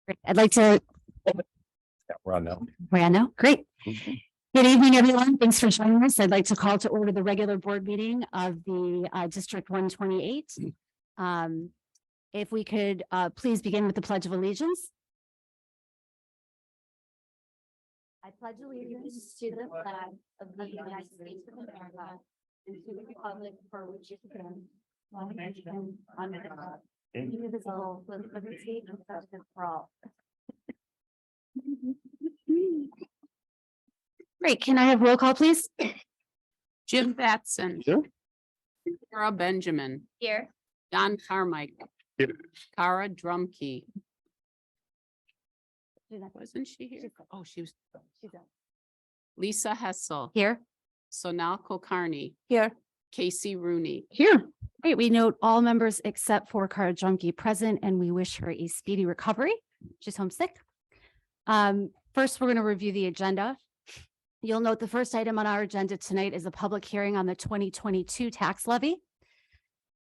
Great. I'd like to. Yeah, we're on now. We're on now. Great. Good evening, everyone. Thanks for joining us. I'd like to call to order the regular board meeting of the District 128. If we could please begin with the Pledge of Allegiance. I pledge allegiance to the flag of the United States of America and to the republic for which it stands, one nation, under God, indivisible, with liberty and justice for all. Great. Can I have roll call, please? Jim Batson. Here. Sarah Benjamin. Here. Don Carmichael. Here. Cara Drumkey. Wasn't she here? Oh, she was. Lisa Hessel. Here. Sonal Kulkarni. Here. Casey Rooney. Here. Great. We note all members except for Cara Drumkey present, and we wish her a speedy recovery. She's homesick. First, we're going to review the agenda. You'll note the first item on our agenda tonight is a public hearing on the 2022 tax levy.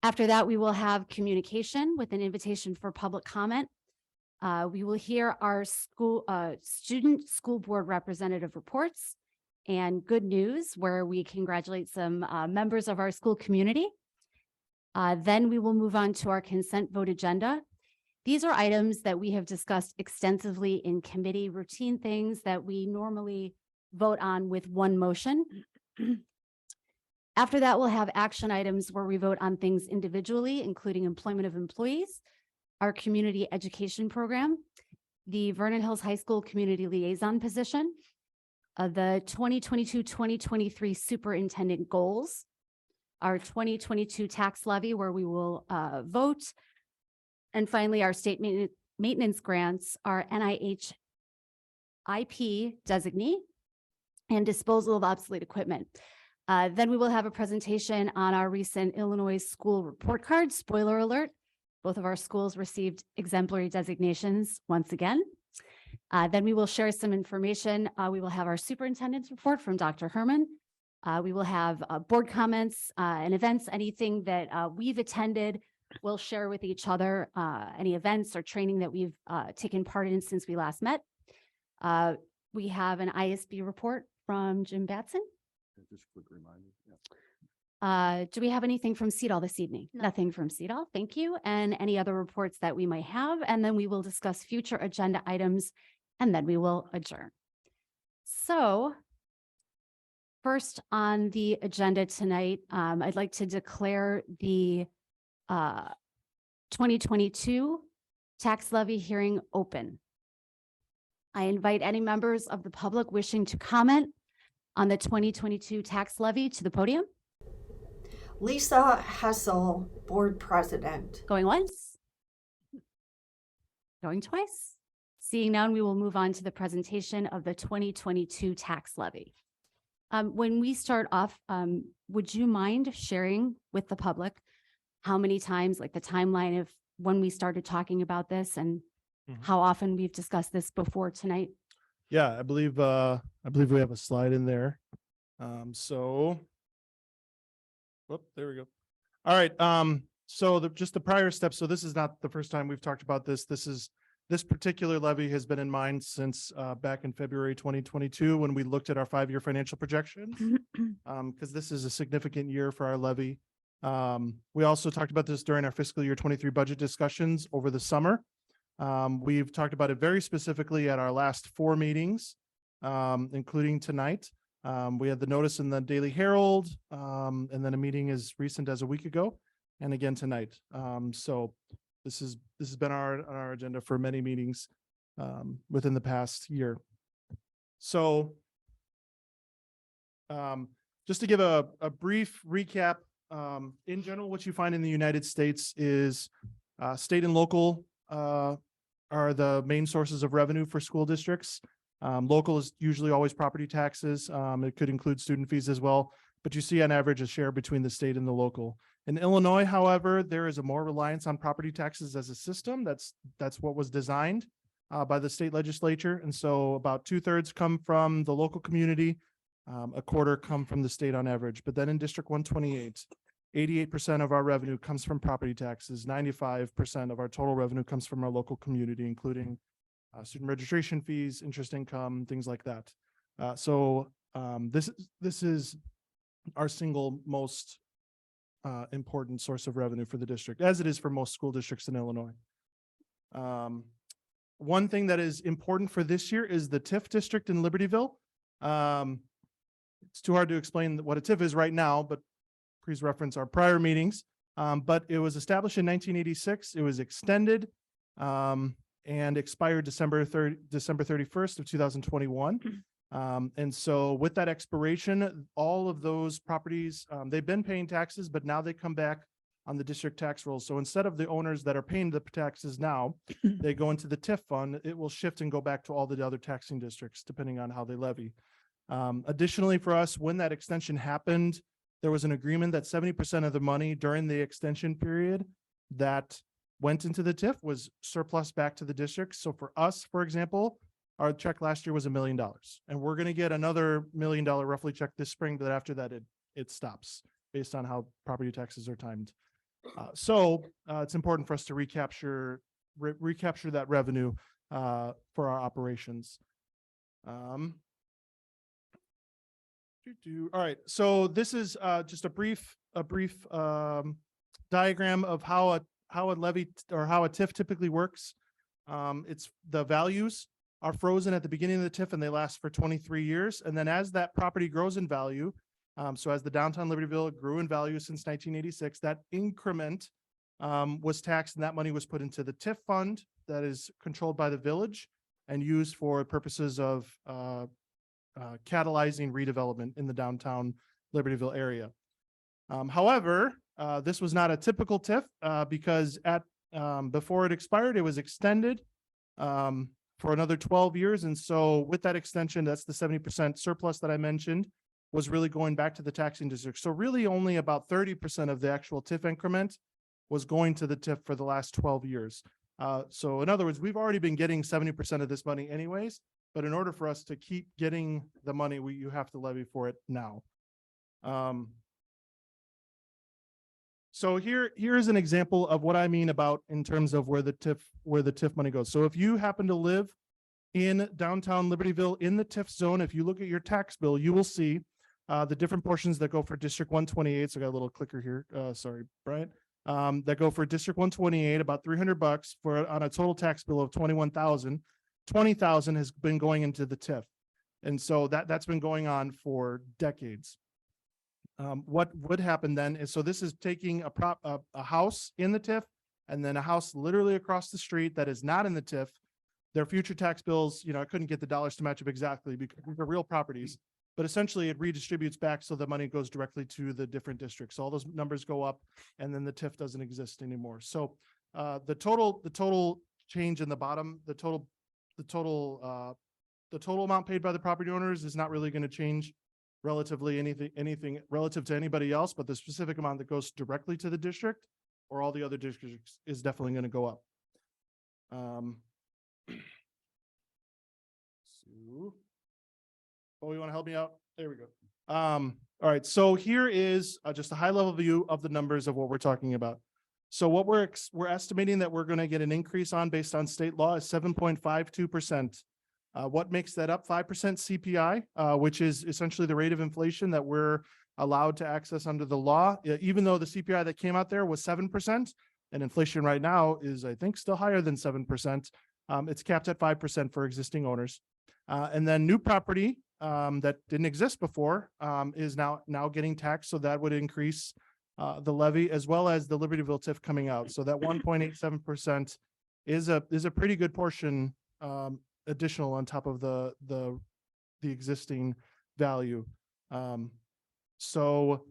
After that, we will have communication with an invitation for public comment. We will hear our student school board representative reports and good news where we congratulate some members of our school community. Then we will move on to our consent vote agenda. These are items that we have discussed extensively in committee, routine things that we normally vote on with one motion. After that, we'll have action items where we vote on things individually, including employment of employees, our community education program, the Vernon Hills High School community liaison position, the 2022-2023 superintendent goals, our 2022 tax levy where we will vote, and finally our state maintenance grants, our NIH IP designee, and disposal of obsolete equipment. Then we will have a presentation on our recent Illinois school report card. Spoiler alert, both of our schools received exemplary designations once again. Then we will share some information. We will have our superintendent's report from Dr. Herman. We will have board comments and events, anything that we've attended, we'll share with each other, any events or training that we've taken part in since we last met. We have an ISB report from Jim Batson. Just a quick reminder. Do we have anything from CEDAW this evening? No. Nothing from CEDAW. Thank you. And any other reports that we might have. And then we will discuss future agenda items and then we will adjourn. So first on the agenda tonight, I'd like to declare the 2022 tax levy hearing open. I invite any members of the public wishing to comment on the 2022 tax levy to the podium. Lisa Hessel, board president. Going once. Going twice. Seeing none, we will move on to the presentation of the 2022 tax levy. When we start off, would you mind sharing with the public how many times, like the timeline of when we started talking about this and how often we've discussed this before tonight? Yeah, I believe we have a slide in there. There we go. All right. So just the prior steps. So this is not the first time we've talked about this. This particular levy has been in mind since back in February 2022 when we looked at our 5-year financial projections, because this is a significant year for our levy. We also talked about this during our fiscal year 23 budget discussions over the summer. We've talked about it very specifically at our last 4 meetings, including tonight. We had the notice in the Daily Herald, and then a meeting as recent as a week ago, and again tonight. So this has been on our agenda for many meetings within the past year. So just to give a brief recap, in general, what you find in the United States is state and local are the main sources of revenue for school districts. Local is usually always property taxes. It could include student fees as well, but you see on average a share between the state and the local. In Illinois, however, there is a more reliance on property taxes as a system. That's what was designed by the state legislature. And so about 2/3 come from the local community, a quarter come from the state on average. But then in District 128, 88% of our revenue comes from property taxes. 95% of our total revenue comes from our local community, including student registration fees, interest income, things like that. This is our single most important source of revenue for the district, as it is for most school districts in Illinois. One thing that is important for this year is the TIF district in Libertyville. It's too hard to explain what a TIF is right now, but please reference our prior meetings. But it was established in 1986. It was extended and expired December 31st of 2021. And so with that expiration, all of those properties, they've been paying taxes, but now they come back on the district tax rolls. So instead of the owners that are paying the taxes now, they go into the TIF fund. It will shift and go back to all the other taxing districts, depending on how they levy. Additionally, for us, when that extension happened, there was an agreement that 70% of the money during the extension period that went into the TIF was surplus back to the district. So for us, for example, our check last year was $1 million, and we're going to get another $1 million roughly check this spring, but after that, it stops based on how property taxes are timed. It's important for us to recapture that revenue for our operations. All right, so this is just a brief diagram of how a levy or how a TIF typically works. It's the values are frozen at the beginning of the TIF and they last for 23 years. And then as that property grows in value, so as the downtown Libertyville grew in value since 1986, that increment was taxed and that money was put into the TIF fund that is controlled by the village and used for purposes of catalyzing redevelopment in the downtown Libertyville area. However, this was not a typical TIF because before it expired, it was extended for another 12 years. And so with that extension, that's the 70% surplus that I mentioned, was really going back to the taxing district. So really only about 30% of the actual TIF increment was going to the TIF for the last 12 years. So in other words, we've already been getting 70% of this money anyways, but in order for us to keep getting the money, you have to levy for it now. So here's an example of what I mean about in terms of where the TIF money goes. So if you happen to live in downtown Libertyville in the TIF zone, if you look at your tax bill, you will see the different portions that go for District 128. So I got a little clicker here. Sorry, Brian. That go for District 128, about $300 on a total tax bill of $21,000. $20,000 has been going into the TIF, and so that's been going on for decades. What would happen then is, so this is taking a house in the TIF and then a house literally across the street that is not in the TIF. Their future tax bills, I couldn't get the dollars to match up exactly because they're real properties, but essentially it redistributes back so the money goes directly to the different districts. So all those numbers go up and then the TIF doesn't exist anymore. So the total change in the bottom, the total amount paid by the property owners is not really going to change relatively anything relative to anybody else, but the specific amount that goes directly to the district or all the other districts is definitely going to go up. You want to help me out? There we go. All right, so here is just a high level view of the numbers of what we're talking about. So what we're estimating that we're going to get an increase on based on state law is 7.52%. What makes that up? 5% CPI, which is essentially the rate of inflation that we're allowed to access under the law. Even though the CPI that came out there was 7%, and inflation right now is, I think, still higher than 7%. It's capped at 5% for existing owners. And then new property that didn't exist before is now getting taxed. So that would increase the levy, as well as the Libertyville TIF coming out. So that 1.87% is a pretty good portion additional on top of the existing value. So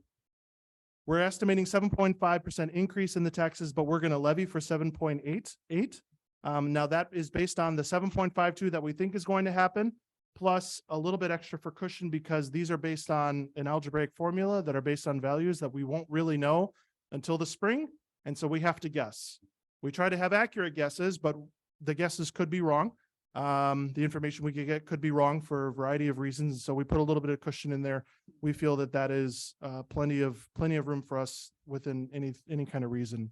we're estimating 7.5% increase in the taxes, but we're going to levy for 7.88. Now that is based on the 7.52 that we think is going to happen, plus a little bit extra for cushion, because these are based on an algebraic formula that are based on values that we won't really know until the spring. And so we have to guess. We try to have accurate guesses, but the guesses could be wrong. The information we could get could be wrong for a variety of reasons. So we put a little bit of cushion in there. We feel that is plenty of room for us within any kind of reason.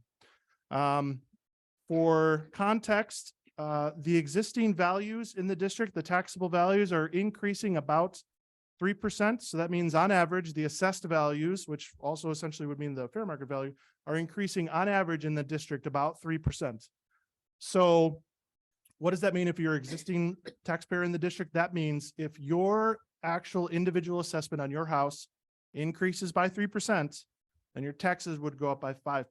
For context, the existing values in the district, the taxable values are increasing about 3%. So that means on average, the assessed values, which also essentially would mean the fair market value, are increasing on average in the district about 3%. So what does that mean if you're an existing taxpayer in the district? That means if your actual individual assessment on your house increases by 3%, then your taxes would go up by 5%.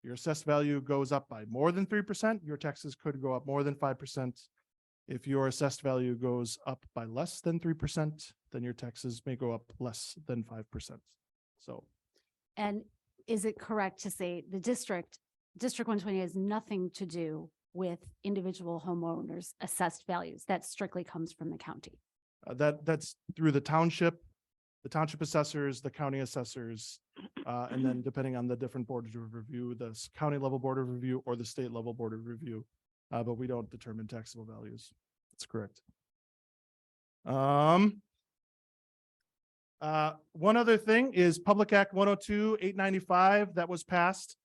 Your assessed value goes up by more than 3%, your taxes could go up more than 5%. If your assessed value goes up by less than 3%, then your taxes may go up less than 5%. So, And is it correct to say the District 128 has nothing to do with individual homeowners' assessed values? That strictly comes from the county. that's through the township assessors, the county assessors, and then depending on the different boards of review, the county level board of review or the state level board of review. But we don't determine taxable values. That's correct. One other thing is Public Act 102-895 that was passed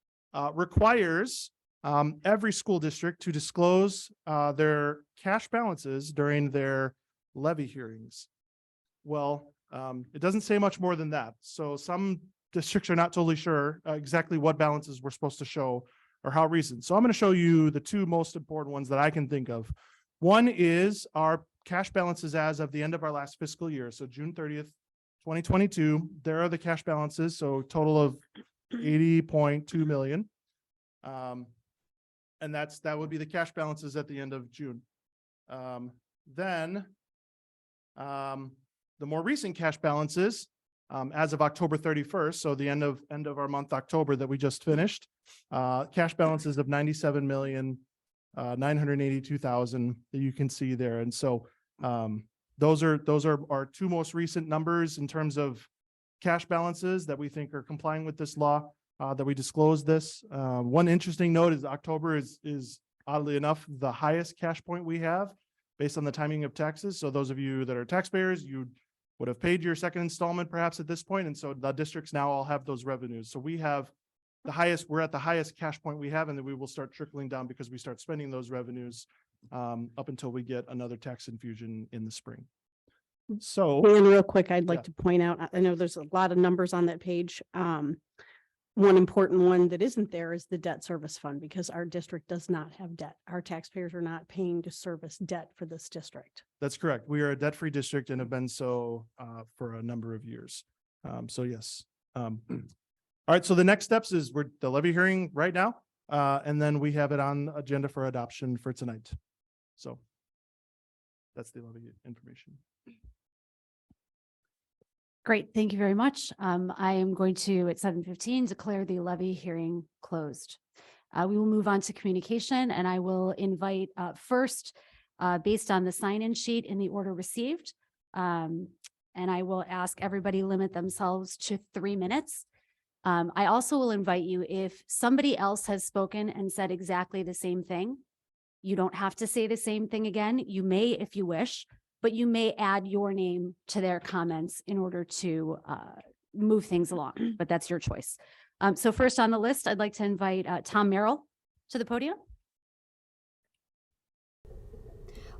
requires every school district to disclose their cash balances during their levy hearings. Well, it doesn't say much more than that. So some districts are not totally sure exactly what balances we're supposed to show or how recent. So I'm going to show you the two most important ones that I can think of. One is our cash balances as of the end of our last fiscal year. So June 30th, 2022, there are the cash balances. So total of 80.2 million. And that would be the cash balances at the end of June. Then the more recent cash balances as of October 31st, so the end of our month, October, that we just finished, cash balances of 97,982,000 that you can see there. And so those are our two most recent numbers in terms of cash balances that we think are complying with this law, that we disclose this. One interesting note is October is oddly enough the highest cash point we have based on the timing of taxes. So those of you that are taxpayers, you would have paid your second installment perhaps at this point. And so the districts now all have those revenues. So we have we're at the highest cash point we have, and then we will start trickling down because we start spending those revenues up until we get another tax infusion in the spring. So And real quick, I'd like Yeah. to point out, I know there's a lot of numbers on that page. One important one that isn't there is the debt service fund, because our district does not have debt. Our taxpayers are not paying to service debt for this district. that's correct. We are a debt-free district and have been so for a number of years. So yes. All right. So the next steps is we're the levy hearing right now. And then we have it on agenda for adoption for tonight. So that's the levy information. Great, thank you very much. I am going to, at 7:15, declare the levy hearing closed. We will move on to communication, and I will invite first, based on the sign-in sheet in the order received. And I will ask everybody limit themselves to 3 minutes. I also will invite you, if somebody else has spoken and said exactly the same thing, you don't have to say the same thing again. You may if you wish, but you may add your name to their comments in order to move things along, but that's your choice. So first on the list, I'd like to invite Tom Merrill to the podium.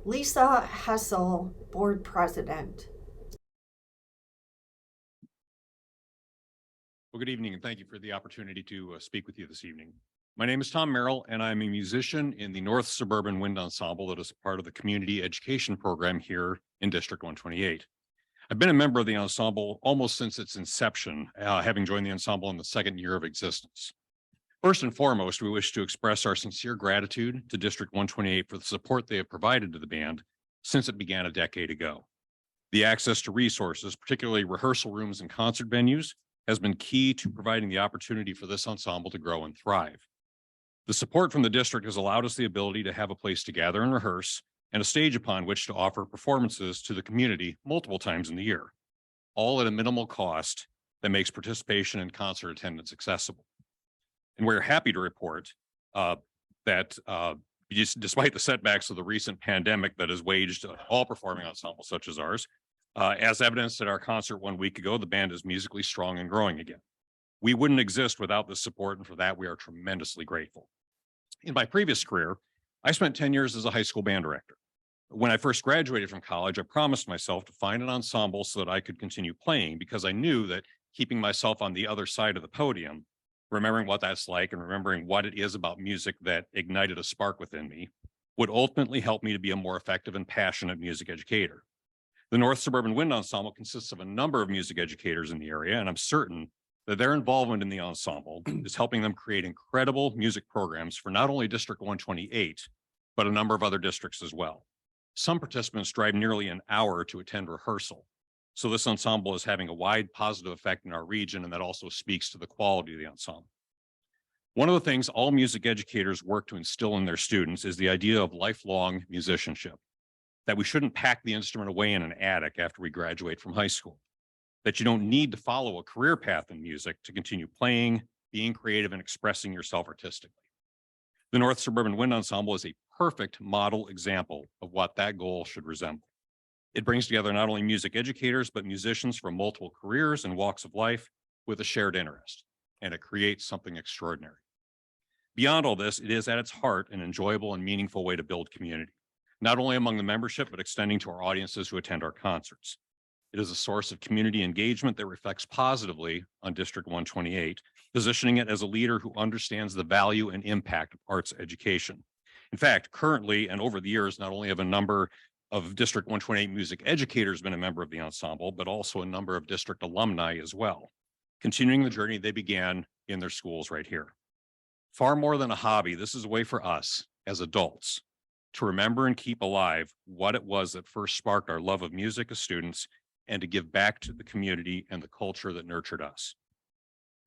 Lisa Hessel, Board President. Well, good evening, and thank you for the opportunity to speak with you this evening. My name is Tom Merrill, and I'm a musician in the North Suburban Wind Ensemble that is part of the community education program here in District 128. I've been a member of the ensemble almost since its inception, having joined the ensemble in the second year of existence. First and foremost, we wish to express our sincere gratitude to District 128 for the support they have provided to the band since it began a decade ago. The access to resources, particularly rehearsal rooms and concert venues, has been key to providing the opportunity for this ensemble to grow and thrive. The support from the district has allowed us the ability to have a place to gather and rehearse and a stage upon which to offer performances to the community multiple times in the year, all at a minimal cost that makes participation and concert attendance accessible. And we're happy to report that despite the setbacks of the recent pandemic that has waged all performing ensembles such as ours, as evidenced at our concert 1 week ago, the band is musically strong and growing again. We wouldn't exist without this support, and for that we are tremendously grateful. In my previous career, I spent 10 years as a high school band director. When I first graduated from college, I promised myself to find an ensemble so that I could continue playing because I knew that keeping myself on the other side of the podium, remembering what that's like and remembering what it is about music that ignited a spark within me, would ultimately help me to be a more effective and passionate music educator. The North Suburban Wind Ensemble consists of a number of music educators in the area, and I'm certain that their involvement in the ensemble is helping them create incredible music programs for not only District 128, but a number of other districts as well. Some participants drive nearly an hour to attend rehearsal. So this ensemble is having a wide positive effect in our region, and that also speaks to the quality of the ensemble. One of the things all music educators work to instill in their students is the idea of lifelong musicianship, that we shouldn't pack the instrument away in an attic after we graduate from high school, that you don't need to follow a career path in music to continue playing, being creative, and expressing yourself artistically. The North Suburban Wind Ensemble is a perfect model example of what that goal should resemble. It brings together not only music educators, but musicians from multiple careers and walks of life with a shared interest, and it creates something extraordinary. Beyond all this, it is at its heart an enjoyable and meaningful way to build community, not only among the membership, but extending to our audiences who attend our concerts. It is a source of community engagement that reflects positively on District 128, positioning it as a leader who understands the value and impact of arts education. In fact, currently and over the years, not only have a number of District 128 music educators been a member of the ensemble, but also a number of district alumni as well, continuing the journey they began in their schools right here. Far more than a hobby, this is a way for us as adults to remember and keep alive what it was that first sparked our love of music as students and to give back to the community and the culture that nurtured us.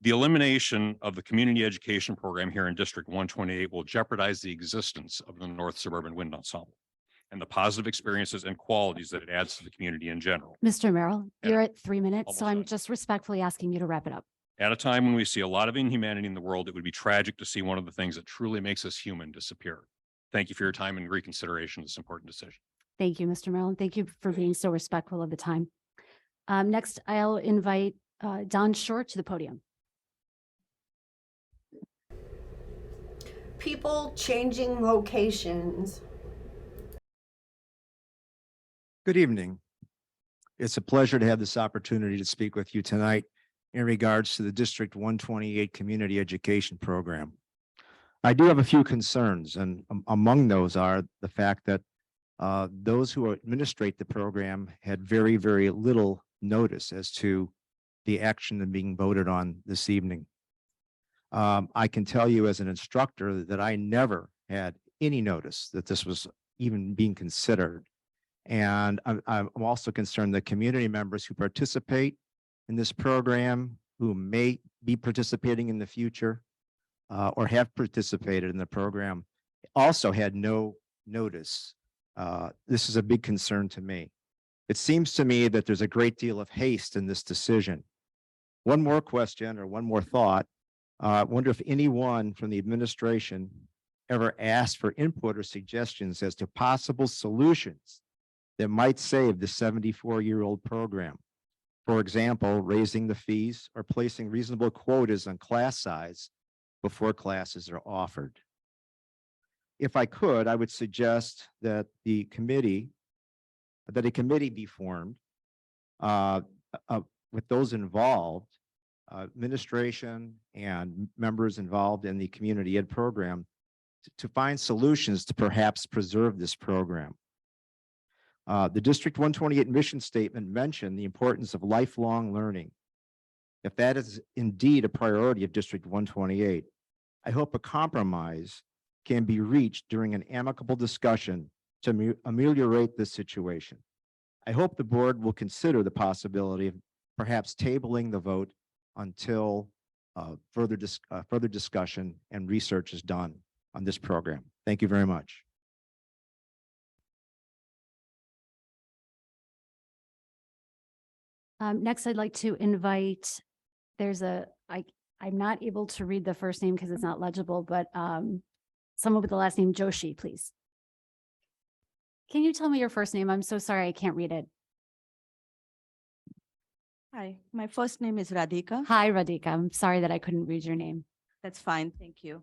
The elimination of the community education program here in District 128 will jeopardize the existence of the North Suburban Wind Ensemble and the positive experiences and qualities that it adds to the community in general. Mr. Merrill, Yeah. you're at 3 minutes, Almost so I'm done. just respectfully asking you to wrap it up. At a time when we see a lot of inhumanity in the world, it would be tragic to see one of the things that truly makes us human disappear. Thank you for your time and reconsideration of this important decision. Thank you, Mr. Merrill, and thank you for being so respectful of the time. Next, I'll invite Don Short to the podium. People changing locations. Good evening. It's a pleasure to have this opportunity to speak with you tonight in regards to the District 128 Community Education Program. I do have a few concerns, and among those are the fact that those who administrate the program had very, very little notice as to the action that being voted on this evening. I can tell you as an instructor that I never had any notice that this was even being considered. And I'm also concerned that community members who participate in this program, who may be participating in the future or have participated in the program, also had no notice. This is a big concern to me. It seems to me that there's a great deal of haste in this decision. One more question or one more thought. I wonder if anyone from the administration ever asked for input or suggestions as to possible solutions that might save the 74-year-old program. For example, raising the fees or placing reasonable quotas on class size before classes are offered. If I could, I would suggest that a committee be formed with those involved, administration and members involved in the community ed program to find solutions to perhaps preserve this program. The District 128 mission statement mentioned the importance of lifelong learning. If that is indeed a priority of District 128, I hope a compromise can be reached during an amicable discussion to ameliorate this situation. I hope the board will consider the possibility of perhaps tabling the vote until further discussion and research is done on this program. Thank you very much. Next, I'd like to invite, I'm not able to read the first name because it's not legible, but someone with the last name Joshi, please. Can you tell me your first name? I'm so sorry, I can't read it. Hi, my first name is Radhika. Hi, Radhika. I'm sorry that I couldn't read your name. That's fine, thank you.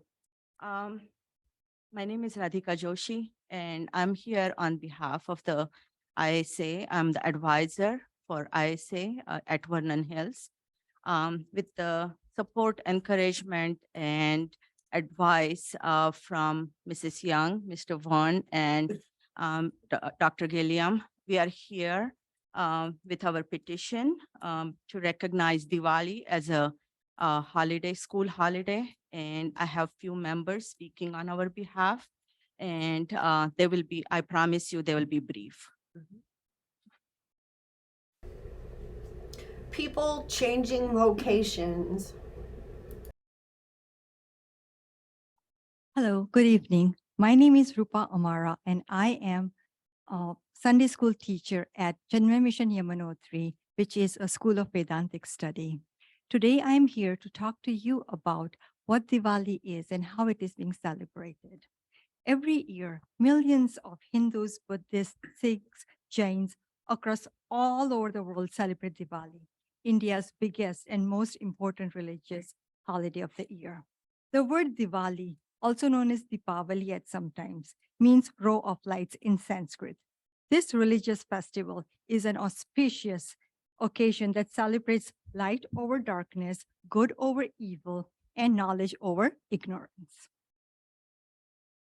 My name is Radhika Joshi, and I'm here on behalf of the ISA. I'm the advisor for ISA at Vernon Hills. With the support, encouragement, and advice from Mrs. Young, Mr. Vaughn, and Dr. Gilliam, we are here with our petition to recognize Diwali as a holiday, school holiday. And I have few members speaking on our behalf. And they will be, I promise you, they will be brief. people changing locations. Hello, good evening. My name is Rupa Amara, and I am a Sunday school teacher at Janma Mission Yamunotri, which is a school of Vedantic study. Today, I am here to talk to you about what Diwali is and how it is being celebrated. Every year, millions of Hindus, Buddhists, Sikhs, Jains across all over the world celebrate Diwali, India's biggest and most important religious holiday of the year. The word Diwali, also known as Deepavali at sometimes, means row of lights in Sanskrit. This religious festival is an auspicious occasion that celebrates light over darkness, good over evil, and knowledge over ignorance.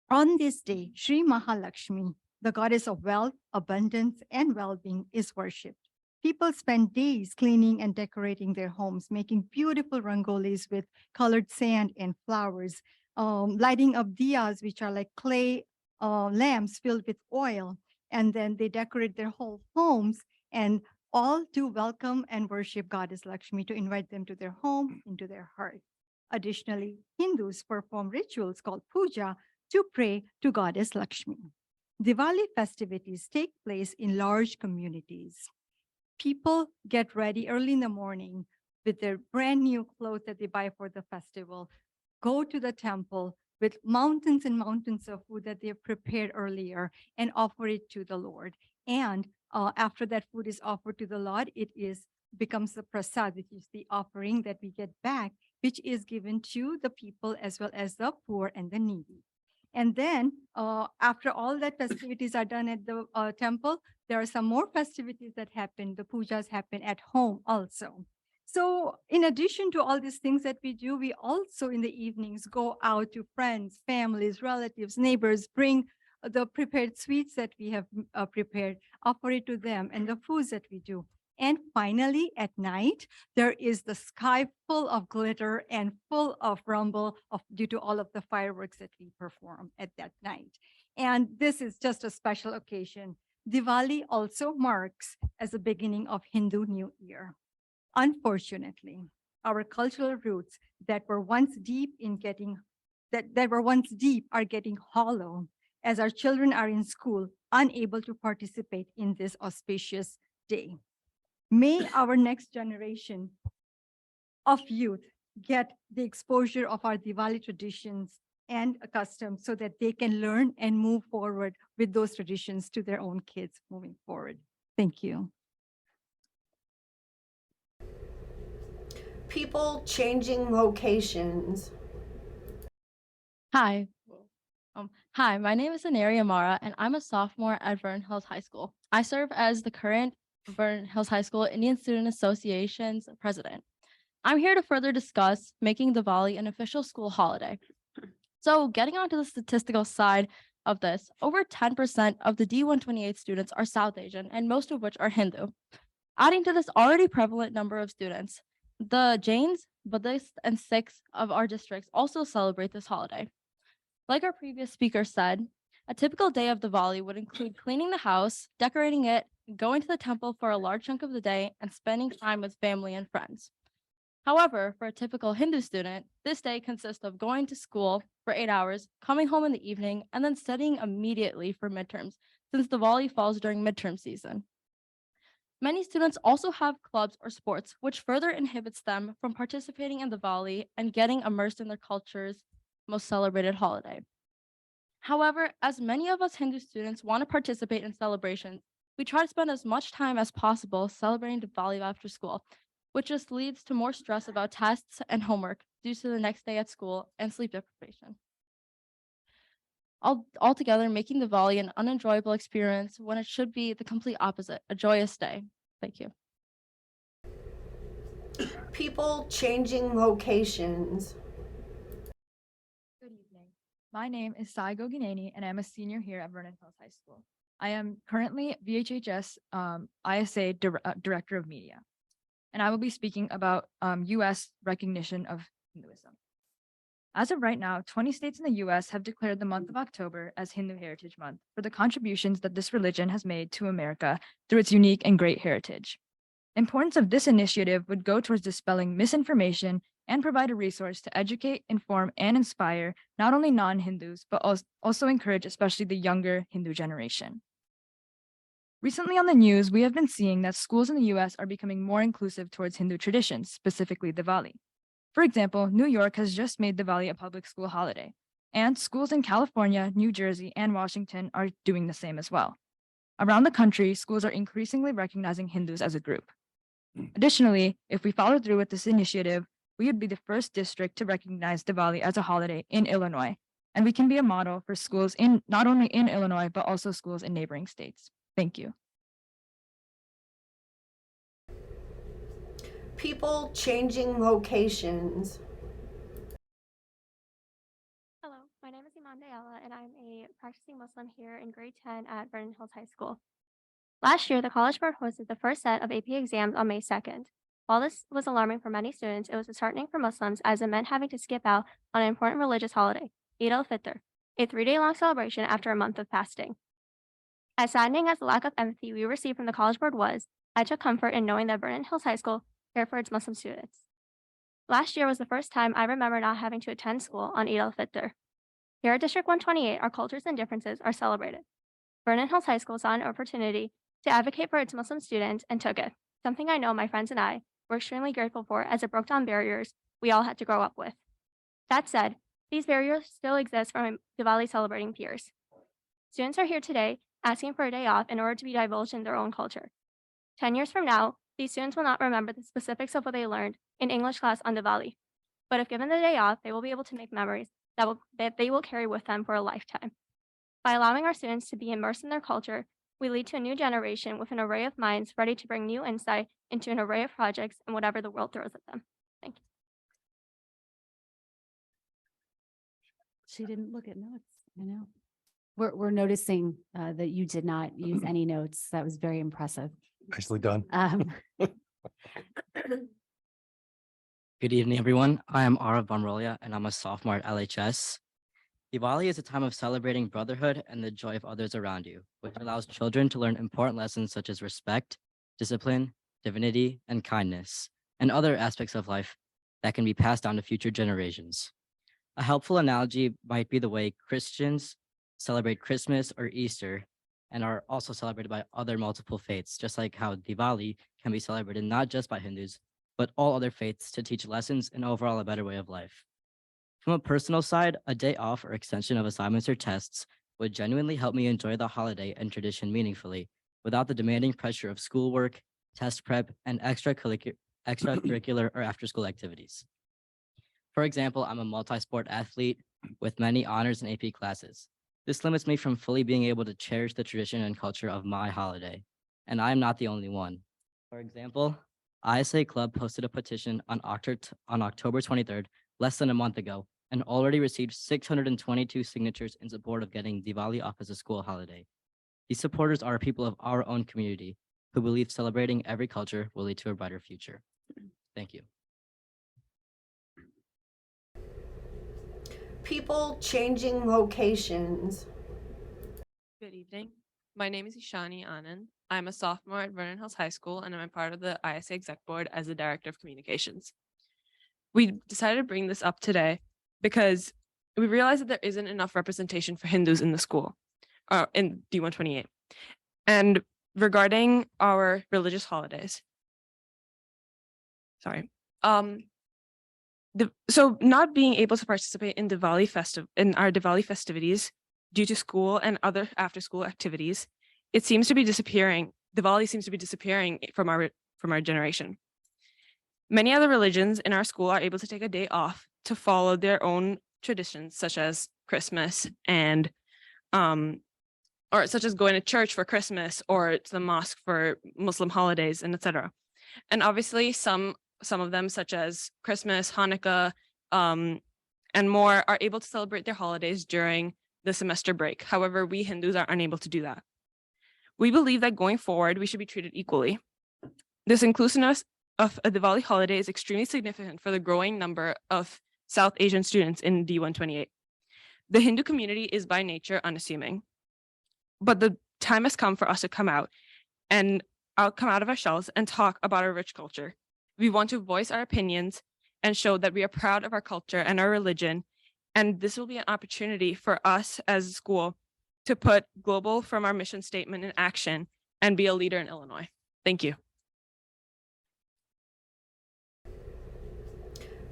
On this day, Sri Mahalakshmi, the goddess of wealth, abundance, and well-being, is worshipped. People spend days cleaning and decorating their homes, making beautiful rangolis with colored sand and flowers, lighting up diyas, which are like clay lamps filled with oil. And then they decorate their whole homes, and all to welcome and worship Goddess Lakshmi, to invite them to their home, into their heart. Additionally, Hindus perform rituals called puja to pray to Goddess Lakshmi. Diwali festivities take place in large communities. People get ready early in the morning with their brand new clothes that they buy for the festival, go to the temple with mountains and mountains of food that they have prepared earlier and offer it to the Lord. And after that food is offered to the Lord, becomes the prasad, which is the offering that we get back, which is given to the people as well as the poor and the needy. And then after all that festivities are done at the temple, there are some more festivities that happen. The pujas happen at home also. So in addition to all these things that we do, we also in the evenings go out to friends, families, relatives, neighbors, bring the prepared sweets that we have prepared, offer it to them, and the foods that we do. And finally, at night, there is the sky full of glitter and full of rumble due to all of the fireworks that we perform at that night. And this is just a special occasion. Diwali also marks as the beginning of Hindu New Year. Unfortunately, our cultural roots that were once deep are getting hollow as our children are in school, unable to participate in this auspicious day. May our next generation of youth get the exposure of our Diwali traditions and customs so that they can learn and move forward with those traditions to their own kids moving forward. Thank you. People changing locations. Hi. Hi, my name is Aneri Amara, and I'm a sophomore at Vernon Hills High School. I serve as the current Vernon Hills High School Indian Student Association's president. I'm here to further discuss making Diwali an official school holiday. So getting onto the statistical side of this, over 10% of the D128 students are South Asian, and most of which are Hindu. Adding to this already prevalent number of students, the Jains, Buddhists, and Sikhs of our districts also celebrate this holiday. Like our previous speaker said, a typical day of Diwali would include cleaning the house, decorating it, going to the temple for a large chunk of the day, and spending time with family and friends. However, for a typical Hindu student, this day consists of going to school for 8 hours, coming home in the evening, and then studying immediately for midterms, since Diwali falls during midterm season. Many students also have clubs or sports, which further inhibits them from participating in Diwali and getting immersed in their culture's most celebrated holiday. However, as many of us Hindu students want to participate in celebrations, we try to spend as much time as possible celebrating Diwali after school, which just leads to more stress about tests and homework due to the next day at school and sleep deprivation. altogether making Diwali an unenjoyable experience when it should be the complete opposite, a joyous day. Thank you. People changing locations. Good evening. My name is Sai Gogineni, and I'm a senior here at Vernon Hills High School. I am currently VHHS ISA Director of Media, and I will be speaking about U.S. recognition of Hinduism. As of right now, 20 states in the U.S. have declared the month of October as Hindu Heritage Month for the contributions that this religion has made to America through its unique and great heritage. Importance of this initiative would go towards dispelling misinformation and provide a resource to educate, inform, and inspire not only non-Hindus, but also encourage especially the younger Hindu generation. Recently on the news, we have been seeing that schools in the US are becoming more inclusive towards Hindu traditions, specifically Diwali. For example, New York has just made Diwali a public school holiday, and schools in California, New Jersey, and Washington are doing the same as well. Around the country, schools are increasingly recognizing Hindus as a group. Additionally, if we follow through with this initiative, we would be the first district to recognize Diwali as a holiday in Illinois, and we can be a model for schools in not only in Illinois, but also schools in neighboring states. Thank you. People changing locations. Hello, my name is Iman Dayala, and I'm a practicing Muslim here in grade 10 at Vernon Hills High School. Last year, the College Board hosted the first set of AP exams on May 2nd. While this was alarming for many students, it was disheartening for Muslims as it meant having to skip out on an important religious holiday, Eid al-Fitr, a 3-day-long celebration after a month of fasting. As saddening as the lack of empathy we received from the College Board was, I took comfort in knowing that Vernon Hills High School cared for its Muslim students. Last year was the first time I remember not having to attend school on Eid al-Fitr. Here at District 128, our cultures and differences are celebrated. Vernon Hills High School saw an opportunity to advocate for its Muslim students and took it, something I know my friends and I were extremely grateful for as it broke down barriers we all had to grow up with. That said, these barriers still exist for my Diwali celebrating peers. Students are here today asking for a day off in order to be divulged in their own culture. 10 years from now, these students will not remember the specifics of what they learned in English class on Diwali, but if given the day off, they will be able to make memories that they will carry with them for a lifetime. By allowing our students to be immersed in their culture, we lead to a new generation with an array of minds ready to bring new insight into an array of projects and whatever the world throws at them. Thank you. She didn't look at notes. I know. We're noticing that you did not use any notes. That was very impressive. Nicely done. Good evening, everyone. I am Arav Bamrolia, and I'm a sophomore at LHS. Diwali is a time of celebrating brotherhood and the joy of others around you, which allows children to learn important lessons such as respect, discipline, divinity, and kindness, and other aspects of life that can be passed down to future generations. A helpful analogy might be the way Christians celebrate Christmas or Easter and are also celebrated by other multiple faiths, just like how Diwali can be celebrated not just by Hindus, but all other faiths to teach lessons and overall a better way of life. From a personal side, a day off or extension of assignments or tests would genuinely help me enjoy the holiday and tradition meaningfully without the demanding pressure of schoolwork, test prep, and extracurricular or after-school activities. For example, I'm a multi-sport athlete with many honors and AP classes. This limits me from fully being able to cherish the tradition and culture of my holiday, and I am not the only one. For example, ISA Club posted a petition on October 23rd, less than a month ago, and already received 622 signatures in support of getting Diwali off as a school holiday. These supporters are people of our own community who believe celebrating every culture will lead to a brighter future. Thank you. People changing locations. Good evening. My name is Ishani Anand. I'm a sophomore at Vernon Hills High School, and I'm a part of the ISA Exec Board as the Director of Communications. We decided to bring this up today because we realized that there isn't enough representation for Hindus in the school, in D128. And regarding our religious holidays, so not being able to participate in our Diwali festivities due to school and other after-school activities, it seems to be disappearing. Diwali seems to be disappearing from our generation. Many other religions in our school are able to take a day off to follow their own traditions, such as Christmas and or such as going to church for Christmas or to the mosque for Muslim holidays and etc. And obviously some of them, such as Christmas, Hanukkah, and more, are able to celebrate their holidays during the semester break. However, we Hindus are unable to do that. We believe that going forward, we should be treated equally. This inclusiveness of a Diwali holiday is extremely significant for the growing number of South Asian students in D128. The Hindu community is by nature unassuming, but the time has come for us to come out of our shells and talk about our rich culture. We want to voice our opinions and show that we are proud of our culture and our religion. And this will be an opportunity for us as a school to put global from our mission statement in action and be a leader in Illinois. Thank you.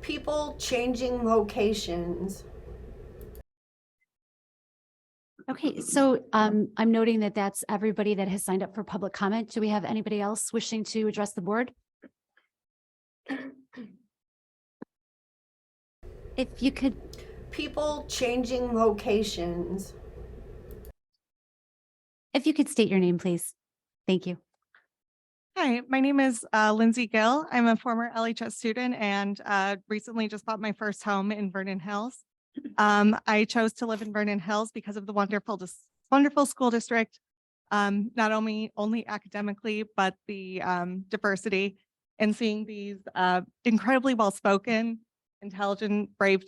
People changing locations. Okay, so I'm noting that that's everybody that has signed up for public comment. Do we have anybody else wishing to address the board? If you could. People changing locations. If you could state your name, please. Thank you. Hi, my name is Lindsay Gill. I'm a former LHS student and recently just bought my first home in Vernon Hills. I chose to live in Vernon Hills because of the wonderful school district, not only academically, but the diversity, and seeing these incredibly well-spoken, intelligent, brave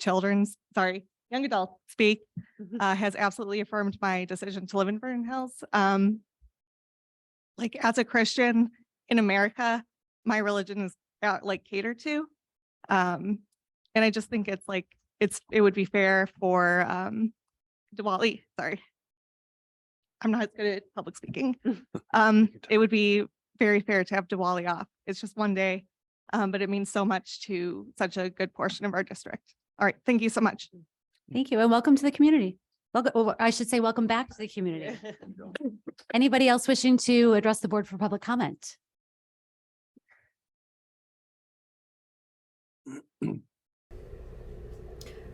young adults speak has absolutely affirmed my decision to live in Vernon Hills. Like, as a Christian in America, my religion is catered to. And I just think it would be fair for Diwali. Sorry, I'm not as good at public speaking. It would be very fair to have Diwali off. It's just one day, but it means so much to such a good portion of our district. All right, thank you so much. Thank you, and welcome to the community. Welcome, or I should say welcome back to the community. Anybody else wishing to address the board for public comment?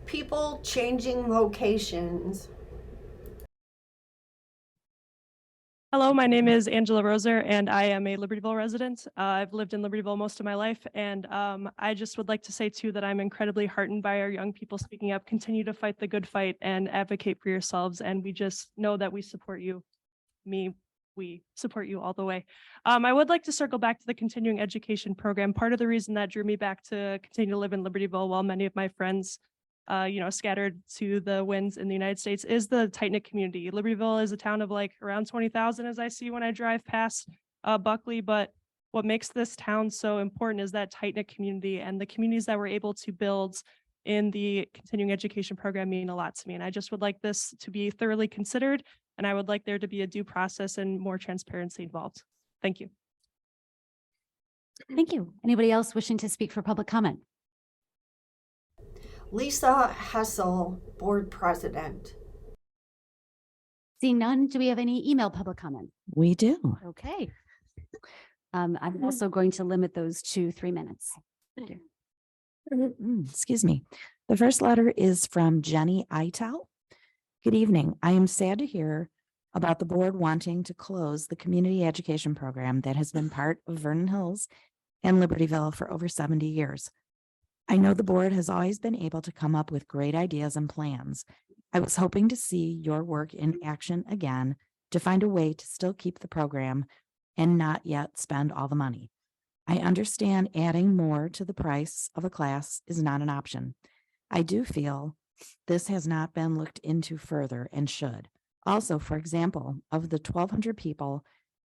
People changing locations. Hello, my name is Angela Roser, and I am a Libertyville resident. I've lived in Libertyville most of my life, and I just would like to say too that I'm incredibly heartened by our young people speaking up. Continue to fight the good fight and advocate for yourselves, and we just know that we support you. We support you all the way. I would like to circle back to the continuing education program. Part of the reason that drew me back to continue to live in Libertyville while many of my friends scattered to the winds in the United States is the tight-knit community. Libertyville is a town of like around 20,000 as I see when I drive past Buckley, but what makes this town so important is that tight-knit community, and the communities that we're able to build in the continuing education program mean a lot to me. And I just would like this to be thoroughly considered, and I would like there to be a due process and more transparency involved. Thank you. Thank you. Anybody else wishing to speak for public comment? Lisa Hessel, board president. Seeing none, do we have any email public comment? We do. Okay. I'm also going to limit those to 3 minutes. Excuse me. The first letter is from Jenny Itel. Good evening. I am sad to hear about the board wanting to close the community education program that has been part of Vernon Hills and Libertyville for over 70 years. I know the board has always been able to come up with great ideas and plans. I was hoping to see your work in action again to find a way to still keep the program and not yet spend all the money. I understand adding more to the price of a class is not an option. I do feel this has not been looked into further and should. Also, for example, of the 1,200 people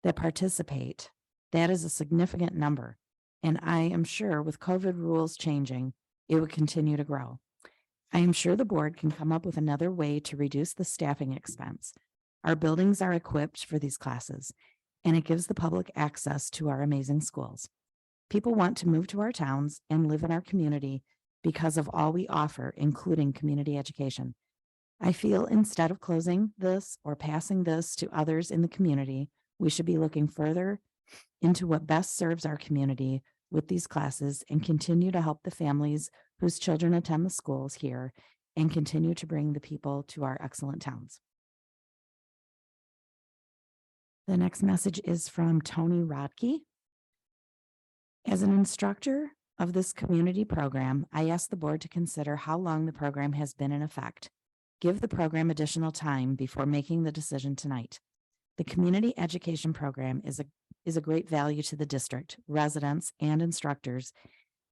that participate, that is a significant number. And I am sure with COVID rules changing, it would continue to grow. I am sure the board can come up with another way to reduce the staffing expense. Our buildings are equipped for these classes, and it gives the public access to our amazing schools. People want to move to our towns and live in our community because of all we offer, including community education. I feel instead of closing this or passing this to others in the community, we should be looking further into what best serves our community with these classes and continue to help the families whose children attend the schools here and continue to bring the people to our excellent towns. The next message is from Tony Rodkey. As an instructor of this community program, I ask the board to consider how long the program has been in effect. Give the program additional time before making the decision tonight. The community education program is a great value to the district, residents, and instructors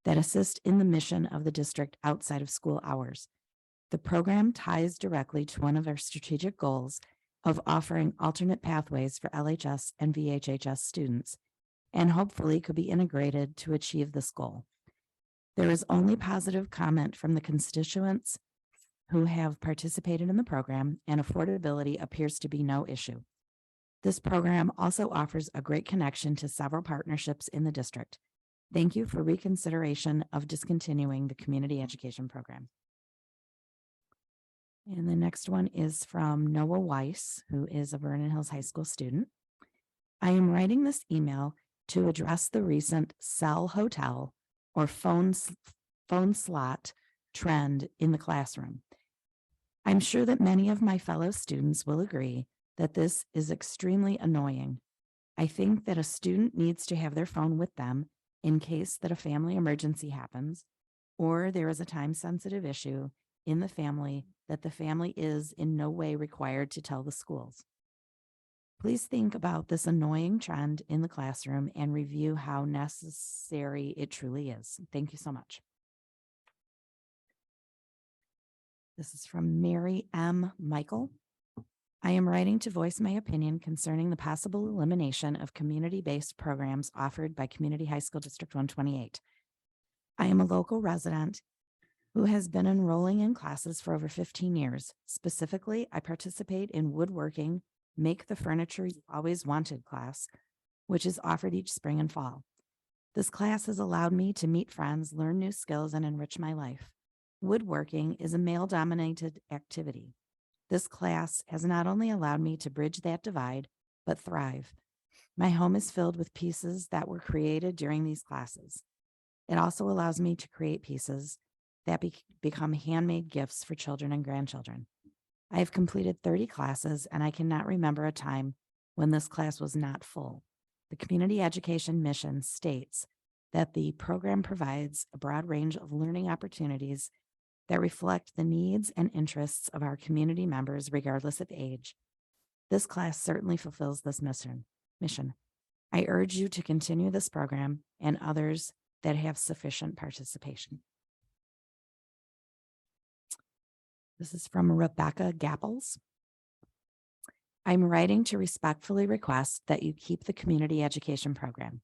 that assist in the mission of the district outside of school hours. The program ties directly to one of our strategic goals of offering alternate pathways for LHS and VHHS students, and hopefully could be integrated to achieve this goal. There is only positive comment from the constituents who have participated in the program, and affordability appears to be no issue. This program also offers a great connection to several partnerships in the district. Thank you for reconsideration of discontinuing the community education program. And the next one is from Noah Weiss, who is a Vernon Hills High School student. I am writing this email to address the recent cell hotel or phone slot trend in the classroom. I'm sure that many of my fellow students will agree that this is extremely annoying. I think that a student needs to have their phone with them in case that a family emergency happens, or there is a time-sensitive issue in the family that the family is in no way required to tell the schools. Please think about this annoying trend in the classroom and review how necessary it truly is. Thank you so much. This is from Mary M. Michael. I am writing to voice my opinion concerning the possible elimination of community-based programs offered by Community High School District 128. I am a local resident who has been enrolling in classes for over 15 years. Specifically, I participate in woodworking, Make the Furniture You Always Wanted class, which is offered each spring and fall. This class has allowed me to meet friends, learn new skills, and enrich my life. Woodworking is a male-dominated activity. This class has not only allowed me to bridge that divide, but thrive. My home is filled with pieces that were created during these classes. It also allows me to create pieces that become handmade gifts for children and grandchildren. I have completed 30 classes, and I cannot remember a time when this class was not full. The community education mission states that the program provides a broad range of learning opportunities that reflect the needs and interests of our community members, regardless of age. This class certainly fulfills this mission. I urge you to continue this program and others that have sufficient participation. This is from Rebecca Gapples. I'm writing to respectfully request that you keep the community education program.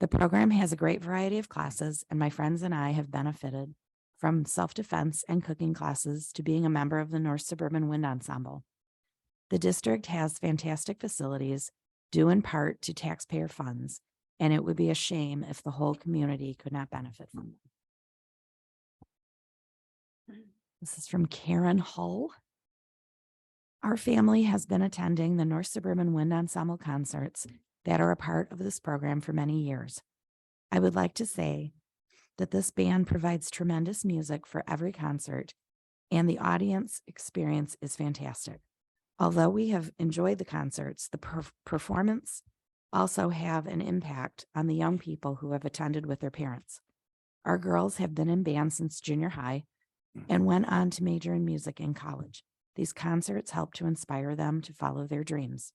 The program has a great variety of classes, and my friends and I have benefited from self-defense and cooking classes to being a member of the North Suburban Wind Ensemble. The district has fantastic facilities due in part to taxpayer funds, and it would be a shame if the whole community could not benefit from them. This is from Karen Hull. Our family has been attending the North Suburban Wind Ensemble concerts that are a part of this program for many years. I would like to say that this band provides tremendous music for every concert, and the audience experience is fantastic. Although we have enjoyed the concerts, the performance also have an impact on the young people who have attended with their parents. Our girls have been in band since junior high and went on to major in music in college. These concerts help to inspire them to follow their dreams.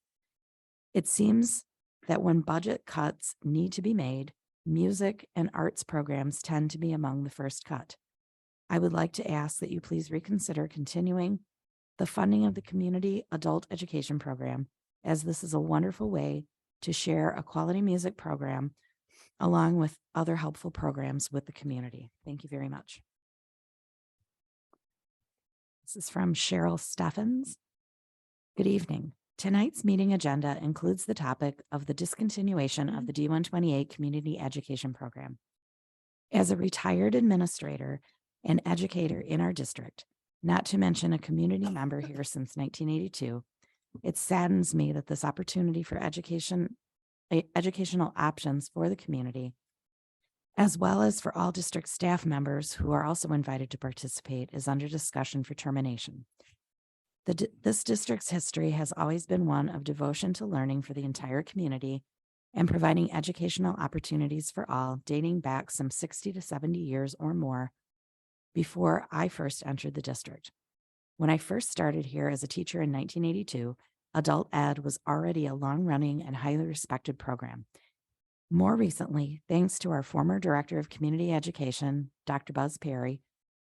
It seems that when budget cuts need to be made, music and arts programs tend to be among the first cut. I would like to ask that you please reconsider continuing the funding of the community adult education program, as this is a wonderful way to share a quality music program along with other helpful programs with the community. Thank you very much. This is from Cheryl Steffens. Good evening. Tonight's meeting agenda includes the topic of the discontinuation of the D128 community education program. As a retired administrator and educator in our district, not to mention a community member here since 1982, it saddens me that this opportunity for educational options for the community, as well as for all district staff members who are also invited to participate, is under discussion for termination. This district's history has always been one of devotion to learning for the entire community and providing educational opportunities for all, dating back some 60 to 70 years or more before I first entered the district. When I first started here as a teacher in 1982, adult ed was already a long-running and highly respected program. More recently, thanks to our former Director of Community Education, Dr. Buzz Perry,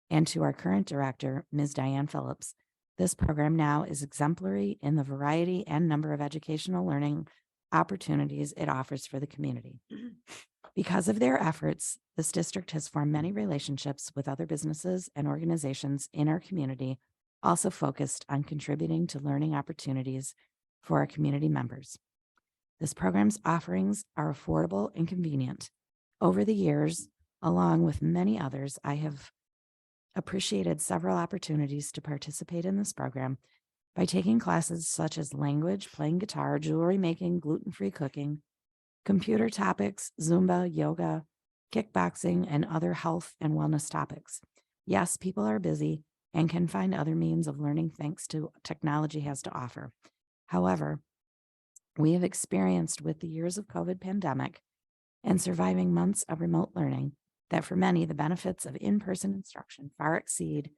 and to our current director, Ms. Diane Phillips, this program now is exemplary in the variety and number of educational learning opportunities it offers for the community. Because of their efforts, this district has formed many relationships with other businesses and organizations in our community, also focused on contributing to learning opportunities for our community members. This program's offerings are affordable and convenient. Over the years, along with many others, I have appreciated several opportunities to participate in this program by taking classes such as language, playing guitar, jewelry making, gluten-free cooking, computer topics, Zumba, yoga, kickboxing, and other health and wellness topics. Yes, people are busy and can find other means of learning thanks to technology has to offer. However, we have experienced with the years of COVID pandemic and surviving months of remote learning that for many, the benefits of in-person instruction far exceed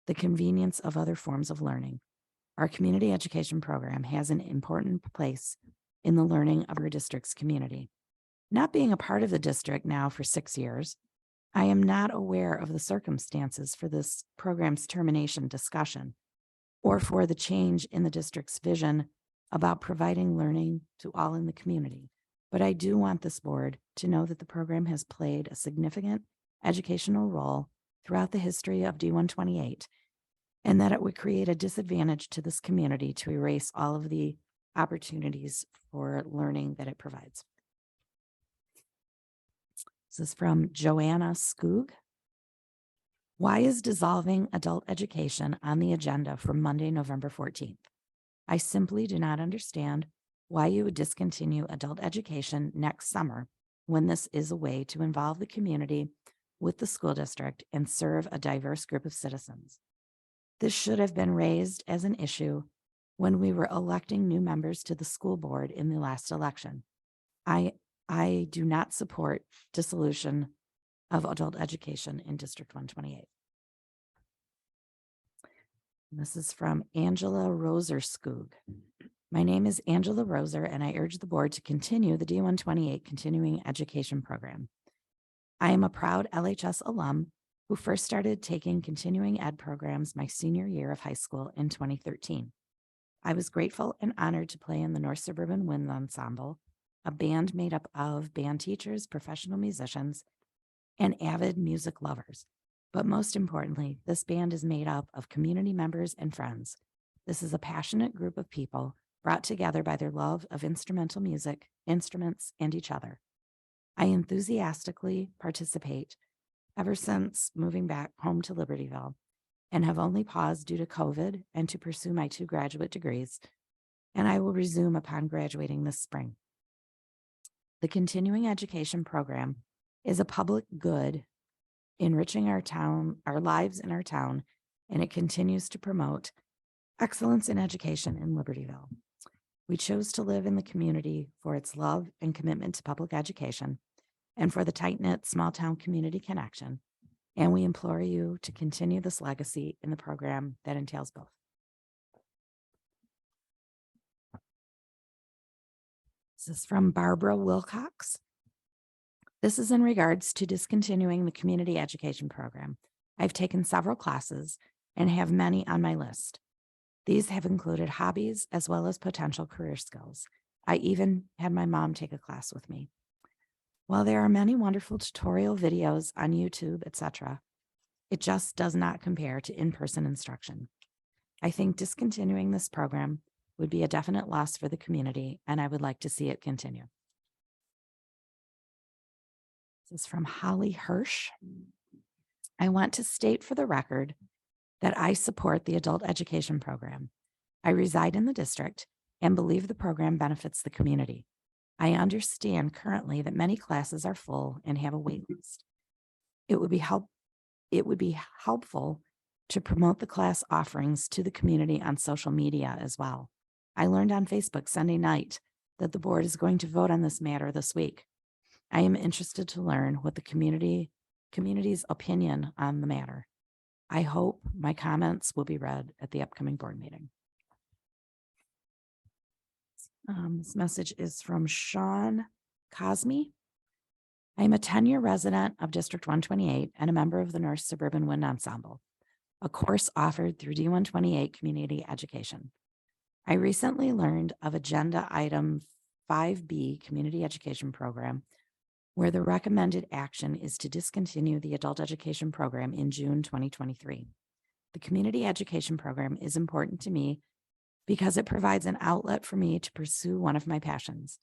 the convenience of other forms of learning. Our community education program has an important place in the learning of our district's community. Not being a part of the district now for 6 years, I am not aware of the circumstances for this program's termination discussion or for the change in the district's vision about providing learning to all in the community. But I do want this board to know that the program has played a significant educational role throughout the history of D128, and that it would create a disadvantage to this community to erase all of the opportunities for learning that it provides. This is from Joanna Skoog. Why is dissolving adult education on the agenda for Monday, November 14th? I simply do not understand why you would discontinue adult education next summer when this is a way to involve the community with the school district and serve a diverse group of citizens. This should have been raised as an issue when we were electing new members to the school board in the last election. I do not support dissolution of adult education in District 128. This is from Angela Roser Skoog. My name is Angela Roser, and I urge the board to continue the D128 continuing education program. I am a proud LHS alum who first started taking continuing ed programs my senior year of high school in 2013. I was grateful and honored to play in the North Suburban Wind Ensemble, a band made up of band teachers, professional musicians, and avid music lovers. But most importantly, this band is made up of community members and friends. This is a passionate group of people brought together by their love of instrumental music, instruments, and each other. I enthusiastically participate ever since moving back home to Libertyville and have only paused due to COVID and to pursue my 2 graduate degrees, and I will resume upon graduating this spring. The continuing education program is a public good, enriching our town, our lives in our town, and it continues to promote excellence in education in Libertyville. We chose to live in the community for its love and commitment to public education and for the tight-knit small-town community connection, and we implore you to continue this legacy in the program that entails both. This is from Barbara Wilcox. This is in regards to discontinuing the community education program. I've taken several classes and have many on my list. These have included hobbies as well as potential career skills. I even had my mom take a class with me. While there are many wonderful tutorial videos on YouTube, etc., it just does not compare to in-person instruction. I think discontinuing this program would be a definite loss for the community, and I would like to see it continue. This is from Holly Hirsch. I want to state for the record that I support the adult education program. I reside in the district and believe the program benefits the community. I understand currently that many classes are full and have a wait list. It would be helpful to promote the class offerings to the community on social media as well. I learned on Facebook Sunday night that the board is going to vote on this matter this week. I am interested to learn what the community's opinion on the matter. I hope my comments will be read at the upcoming board meeting. This message is from Sean Cosme. I am a 10-year resident of District 128 and a member of the North Suburban Wind Ensemble, a course offered through D128 Community Education. I recently learned of Agenda Item 5B Community Education Program, where the recommended action is to discontinue the adult education program in June 2023. The community education program is important to me because it provides an outlet for me to pursue one of my passions.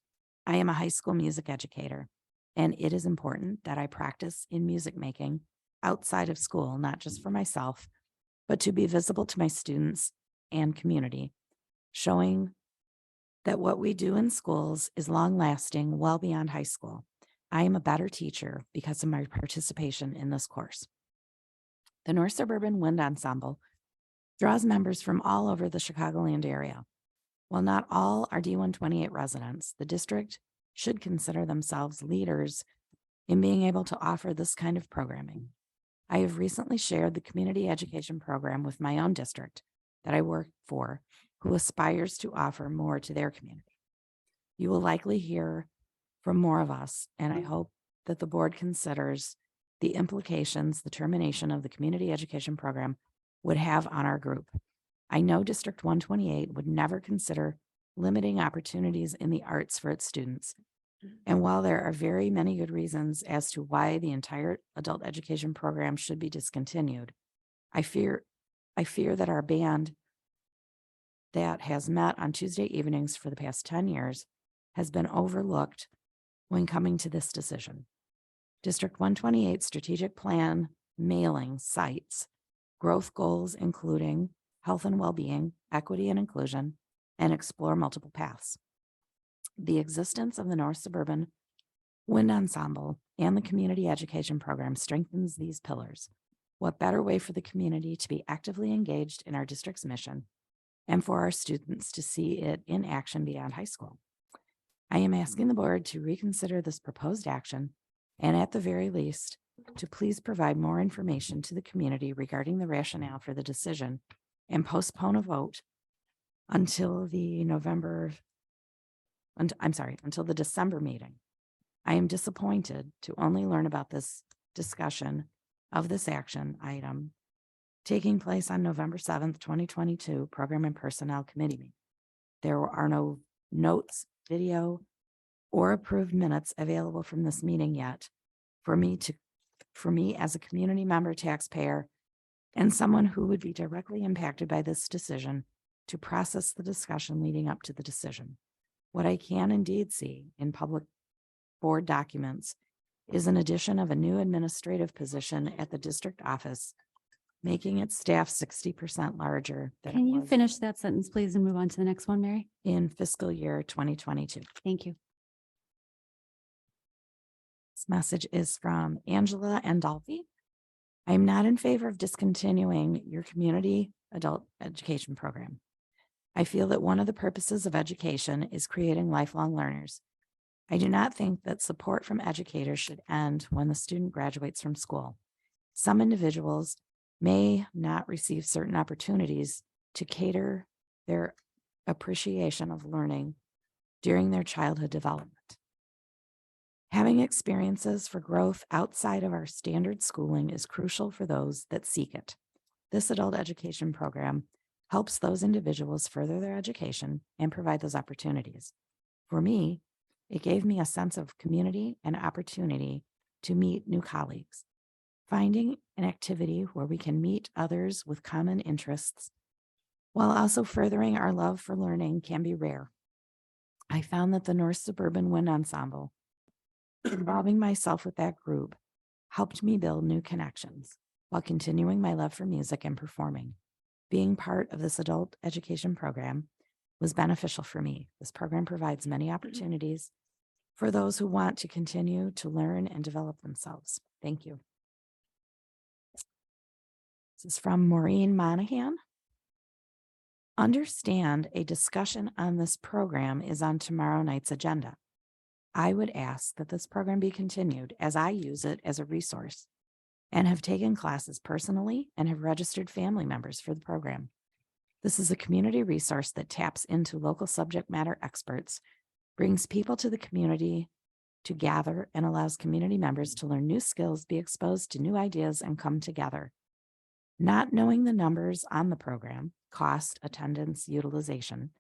I am a high school music educator, and it is important that I practice in music making outside of school, not just for myself, but to be visible to my students and community, showing that what we do in schools is long-lasting well beyond high school. I am a better teacher because of my participation in this course. The North Suburban Wind Ensemble draws members from all over the Chicagoland area. While not all are D128 residents, the district should consider themselves leaders in being able to offer this kind of programming. I have recently shared the community education program with my own district that I work for, who aspires to offer more to their community. You will likely hear from more of us, and I hope that the board considers the implications the termination of the community education program would have on our group. I know District 128 would never consider limiting opportunities in the arts for its students. And while there are very many good reasons as to why the entire adult education program should be discontinued, I fear that our band that has met on Tuesday evenings for the past 10 years has been overlooked when coming to this decision. District 128 strategic plan mailing cites growth goals, including health and well-being, equity and inclusion, and explore multiple paths. The existence of the North Suburban Wind Ensemble and the community education program strengthens these pillars. What better way for the community to be actively engaged in our district's mission and for our students to see it in action beyond high school? I am asking the board to reconsider this proposed action and at the very least, to please provide more information to the community regarding the rationale for the decision and postpone a vote until the until the December meeting. I am disappointed to only learn about this discussion of this action item taking place on November 7th, 2022, Program and Personnel Committee meeting. There are no notes, video, or approved minutes available from this meeting yet for me as a community member, taxpayer, and someone who would be directly impacted by this decision to process the discussion leading up to the decision. What I can indeed see in public board documents is an addition of a new administrative position at the district office, making its staff 60% larger than Can it you was finish that sentence, please, and move on to the next one, Mary? in fiscal year 2022. Thank you. This message is from Angela Andolfi. I am not in favor of discontinuing your community adult education program. I feel that one of the purposes of education is creating lifelong learners. I do not think that support from educators should end when the student graduates from school. Some individuals may not receive certain opportunities to cater their appreciation of learning during their childhood development. Having experiences for growth outside of our standard schooling is crucial for those that seek it. This adult education program helps those individuals further their education and provide those opportunities. For me, it gave me a sense of community and opportunity to meet new colleagues. Finding an activity where we can meet others with common interests while also furthering our love for learning can be rare. I found that the North Suburban Wind Ensemble, involving myself with that group, helped me build new connections while continuing my love for music and performing. Being part of this adult education program was beneficial for me. This program provides many opportunities for those who want to continue to learn and develop themselves. Thank you. This is from Maureen Monahan. Understand a discussion on this program is on tomorrow night's agenda. I would ask that this program be continued as I use it as a resource and have taken classes personally and have registered family members for the program. This is a community resource that taps into local subject matter experts, brings people to the community to gather, and allows community members to learn new skills, be exposed to new ideas, and come together. Not knowing the numbers on the program, cost, attendance, utilization,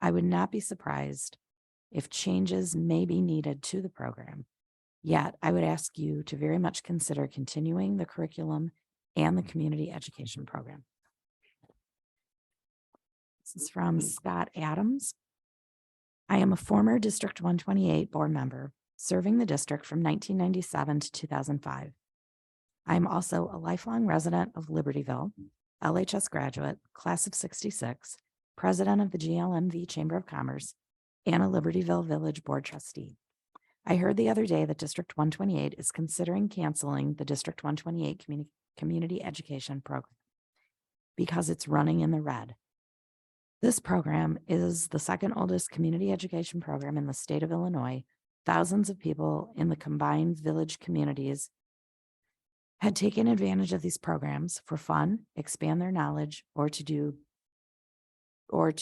I would not be surprised if changes may be needed to the program. Yet, I would ask you to very much consider continuing the curriculum and the community education program. This is from Scott Adams. I am a former District 128 board member, serving the district from 1997 to 2005. I am also a lifelong resident of Libertyville, LHS graduate, class of 66, president of the GLMV Chamber of Commerce, and a Libertyville Village Board trustee. I heard the other day that District 128 is considering canceling the District 128 community education program because it's running in the red. This program is the second oldest community education program in the state of Illinois. Thousands of people in the combined village communities had taken advantage of these programs for fun, expand their knowledge, or to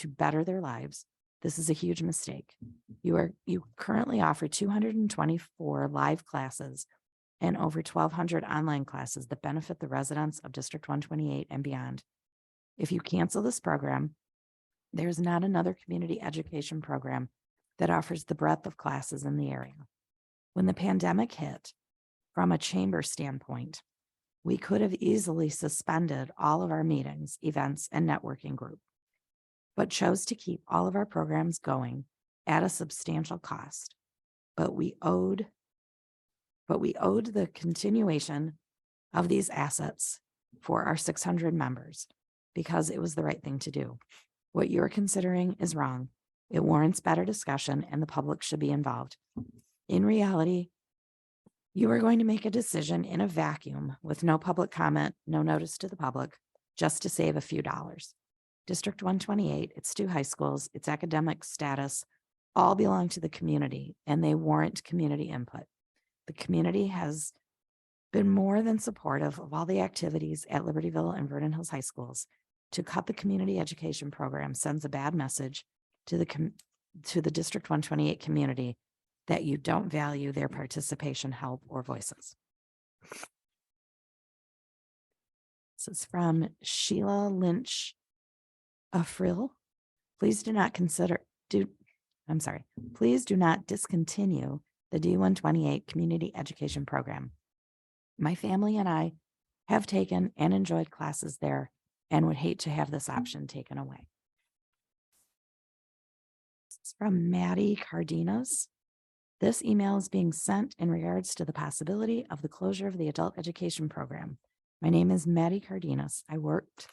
better their lives. This is a huge mistake. You currently offer 224 live classes and over 1,200 online classes that benefit the residents of District 128 and beyond. If you cancel this program, there's not another community education program that offers the breadth of classes in the area. When the pandemic hit, from a chamber standpoint, we could have easily suspended all of our meetings, events, and networking group, but chose to keep all of our programs going at a substantial cost. But we owed the continuation of these assets for our 600 members because it was the right thing to do. What you're considering is wrong. It warrants better discussion and the public should be involved. In reality, you are going to make a decision in a vacuum with no public comment, no notice to the public, just to save a few dollars. District 128, its two high schools, its academic status, all belong to the community and they warrant community input. The community has been more than supportive of all the activities at Libertyville and Vernon Hills High Schools. To cut the community education program sends a bad message to the District 128 community that you don't value their participation, help, or voices. This is from Sheila Lynch Afrill. Please do not discontinue the D128 community education program. My family and I have taken and enjoyed classes there and would hate to have this option taken away. It's from Maddie Cardenas. This email is being sent in regards to the possibility of the closure of the adult education program. My name is Maddie Cardenas. I worked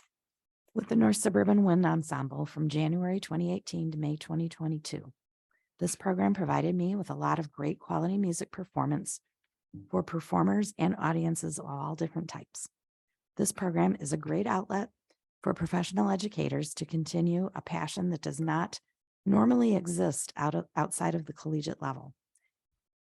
with the North Suburban Wind Ensemble from January 2018 to May 2022. This program provided me with a lot of great quality music performance for performers and audiences of all different types. This program is a great outlet for professional educators to continue a passion that does not normally exist outside of the collegiate level.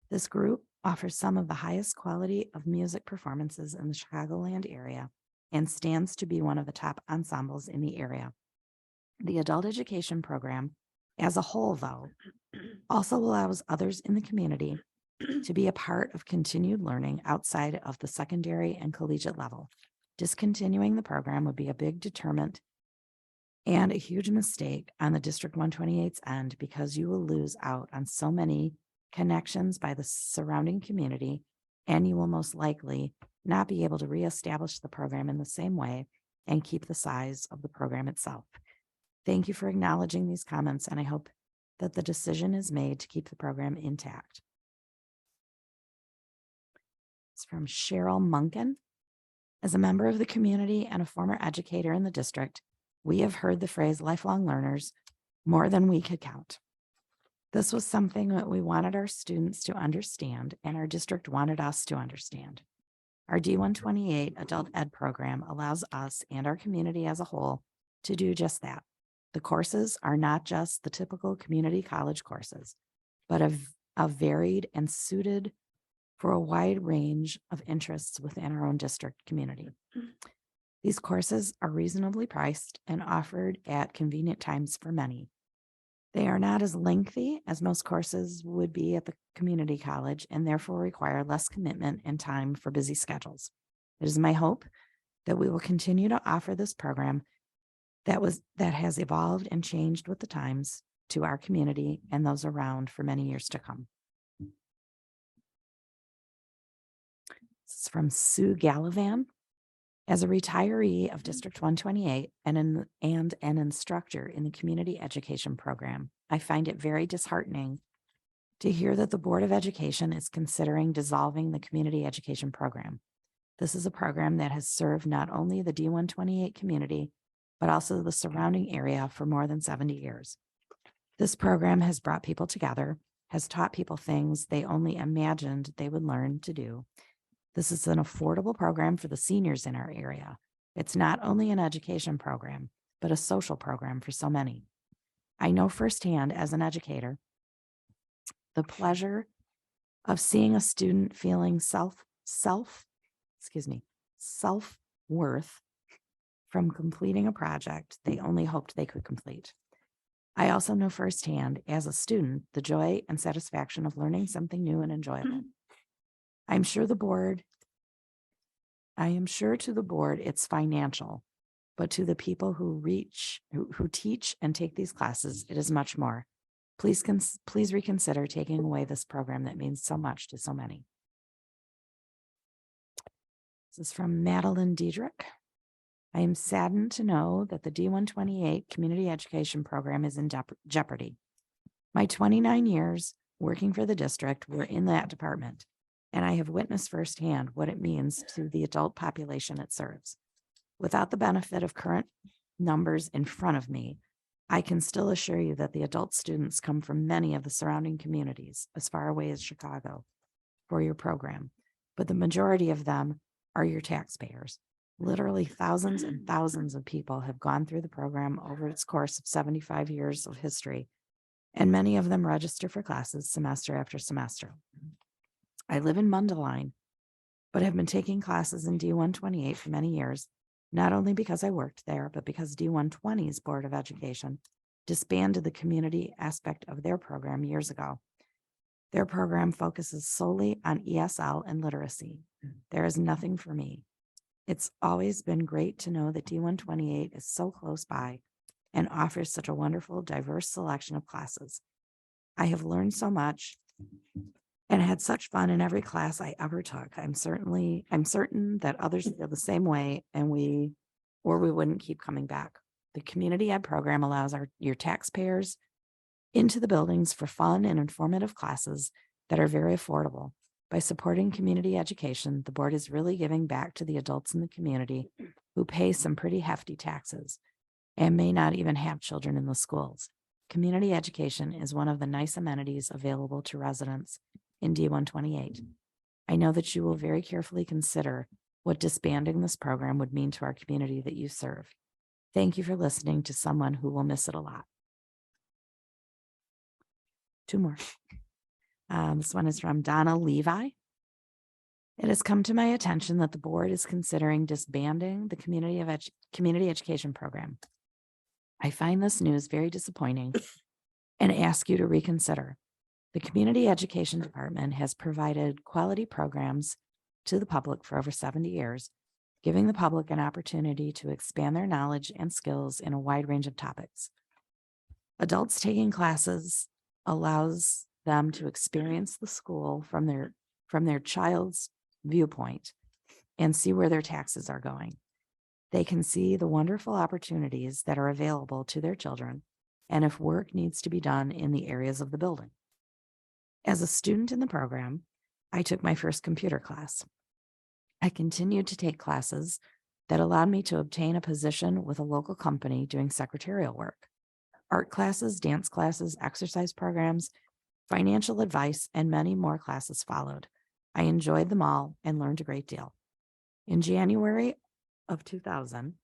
This group offers some of the highest quality of music performances in the Chicagoland area and stands to be one of the top ensembles in the area. The adult education program as a whole, though, also allows others in the community to be a part of continued learning outside of the secondary and collegiate level. Discontinuing the program would be a big deterrent and a huge mistake on the District 128's end because you will lose out on so many connections by the surrounding community, and you will most likely not be able to reestablish the program in the same way and keep the size of the program itself. Thank you for acknowledging these comments, and I hope that the decision is made to keep the program intact. It's from Cheryl Munkin. As a member of the community and a former educator in the district, we have heard the phrase lifelong learners more than we could count. This was something that we wanted our students to understand and our district wanted us to understand. Our D128 adult ed program allows us and our community as a whole to do just that. The courses are not just the typical community college courses, but a varied and suited for a wide range of interests within our own district community. These courses are reasonably priced and offered at convenient times for many. They are not as lengthy as most courses would be at the community college and therefore require less commitment and time for busy schedules. It is my hope that we will continue to offer this program that has evolved and changed with the times to our community and those around for many years to come. This is from Sue Gallivan. As a retiree of District 128 and an instructor in the community education program, I find it very disheartening to hear that the Board of Education is considering dissolving the community education program. This is a program that has served not only the D128 community, but also the surrounding area for more than 70 years. This program has brought people together, has taught people things they only imagined they would learn to do. This is an affordable program for the seniors in our area. It's not only an education program, but a social program for so many. I know firsthand as an educator, the pleasure of seeing a student feeling self-worth from completing a project they only hoped they could complete. I also know firsthand as a student, the joy and satisfaction of learning something new and enjoyable. I am sure to the board it's financial, but to the people who teach and take these classes, it is much more. Please reconsider taking away this program that means so much to so many. This is from Madeline Diedrich. I am saddened to know that the D128 community education program is in jeopardy. My 29 years working for the district were in that department, and I have witnessed firsthand what it means to the adult population it serves. Without the benefit of current numbers in front of me, I can still assure you that the adult students come from many of the surrounding communities as far away as Chicago for your program, but the majority of them are your taxpayers. Literally thousands and thousands of people have gone through the program over its course of 75 years of history, and many of them register for classes semester after semester. I live in Mundelein, but have been taking classes in D128 for many years, not only because I worked there, but because D120's Board of Education disbanded the community aspect of their program years ago. Their program focuses solely on ESL and literacy. There is nothing for me. It's always been great to know that D128 is so close by and offers such a wonderful, diverse selection of classes. I have learned so much and had such fun in every class I ever took. I'm certain that others feel the same way, and we wouldn't keep coming back. The community ed program allows your taxpayers into the buildings for fun and informative classes that are very affordable. By supporting community education, the board is really giving back to the adults in the community who pay some pretty hefty taxes and may not even have children in the schools. Community education is one of the nice amenities available to residents in D128. I know that you will very carefully consider what disbanding this program would mean to our community that you serve. Thank you for listening to someone who will miss it a lot. Two more. This one is from Donna Levi. It has come to my attention that the board is considering disbanding the community education program. I find this news very disappointing and ask you to reconsider. The community education department has provided quality programs to the public for over 70 years, giving the public an opportunity to expand their knowledge and skills in a wide range of topics. Adults taking classes allows them to experience the school from their child's viewpoint and see where their taxes are going. They can see the wonderful opportunities that are available to their children and if work needs to be done in the areas of the building. As a student in the program, I took my first computer class. I continued to take classes that allowed me to obtain a position with a local company doing secretarial work. Art classes, dance classes, exercise programs, financial advice, and many more classes followed. I enjoyed them all and learned a great deal. In January of 2000,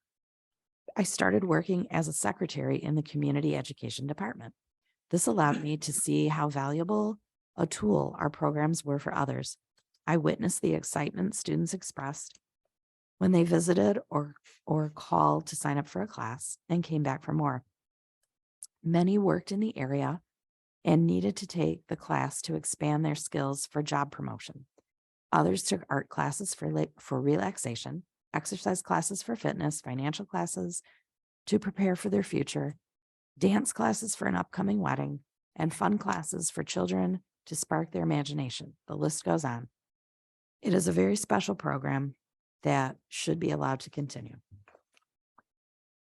I started working as a secretary in the community education department. This allowed me to see how valuable a tool our programs were for others. I witnessed the excitement students expressed when they visited or called to sign up for a class and came back for more. Many worked in the area and needed to take the class to expand their skills for job promotion. Others took art classes for relaxation, exercise classes for fitness, financial classes to prepare for their future, dance classes for an upcoming wedding, and fun classes for children to spark their imagination. The list goes on. It is a very special program that should be allowed to continue.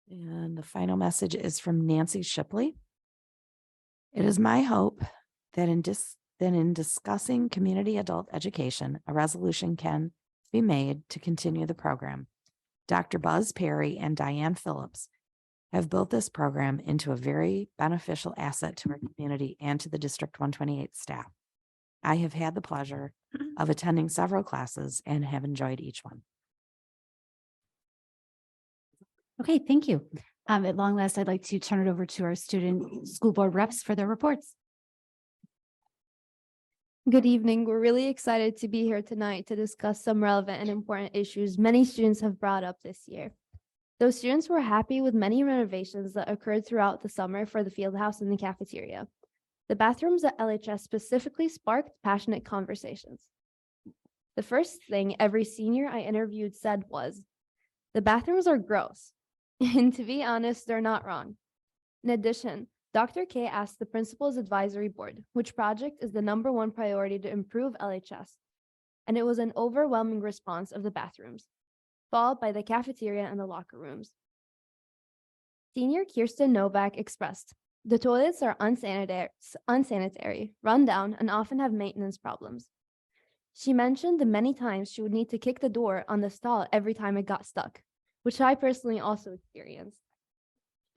And the final message is from Nancy Shipley. It is my hope that in discussing community adult education, a resolution can be made to continue the program. Dr. Buzz Perry and Diane Phillips have built this program into a very beneficial asset to our community and to the District 128 staff. I have had the pleasure of attending several classes and have enjoyed each one. Okay, thank you. At long last, I'd like to turn it over to our student school board reps for their reports. Good evening. We're really excited to be here tonight to discuss some relevant and important issues many students have brought up this year. Those students were happy with many renovations that occurred throughout the summer for the field house and the cafeteria. The bathrooms at LHS specifically sparked passionate conversations. The first thing every senior I interviewed said was, "The bathrooms are gross." And to be honest, they're not wrong. In addition, Dr. K asked the Principal's Advisory Board which project is the #1 priority to improve LHS, and it was an overwhelming response of the bathrooms, followed by the cafeteria and the locker rooms. Senior Kirsten Novak expressed, "The toilets are unsanitary, run down, and often have maintenance problems." She mentioned the many times she would need to kick the door on the stall every time it got stuck, which I personally also experienced.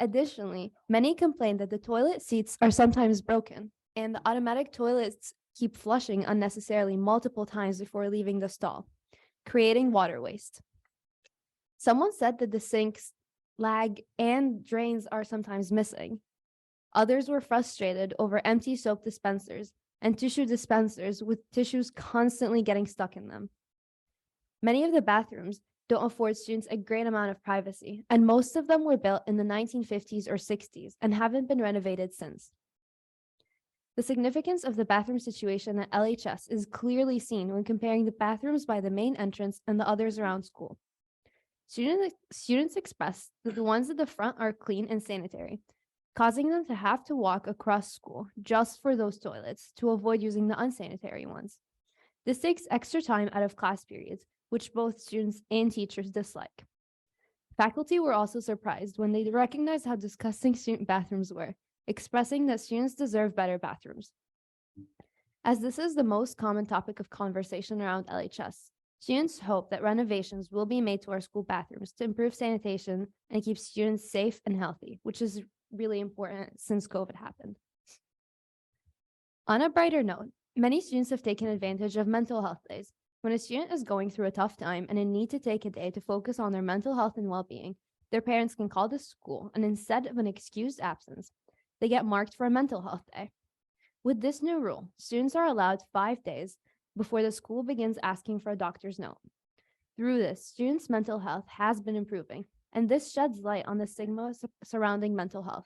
Additionally, many complained that the toilet seats are sometimes broken and the automatic toilets keep flushing unnecessarily multiple times before leaving the stall, creating water waste. Someone said that the sinks lag and drains are sometimes missing. Others were frustrated over empty soap dispensers and tissue dispensers with tissues constantly getting stuck in them. Many of the bathrooms don't afford students a great amount of privacy, and most of them were built in the 1950s or 60s and haven't been renovated since. The significance of the bathroom situation at LHS is clearly seen when comparing the bathrooms by the main entrance and the others around school. Students expressed that the ones at the front are clean and sanitary, causing them to have to walk across school just for those toilets to avoid using the unsanitary ones. This takes extra time out of class periods, which both students and teachers dislike. Faculty were also surprised when they recognized how disgusting student bathrooms were, expressing that students deserve better bathrooms. As this is the most common topic of conversation around LHS, students hope that renovations will be made to our school bathrooms to improve sanitation and keep students safe and healthy, which is really important since COVID happened. On a brighter note, many students have taken advantage of mental health days. When a student is going through a tough time and in need to take a day to focus on their mental health and well-being, their parents can call the school, and instead of an excused absence, they get marked for a mental health day. With this new rule, students are allowed 5 days before the school begins asking for a doctor's note. Through this, students' mental health has been improving, and this sheds light on the stigma surrounding mental health.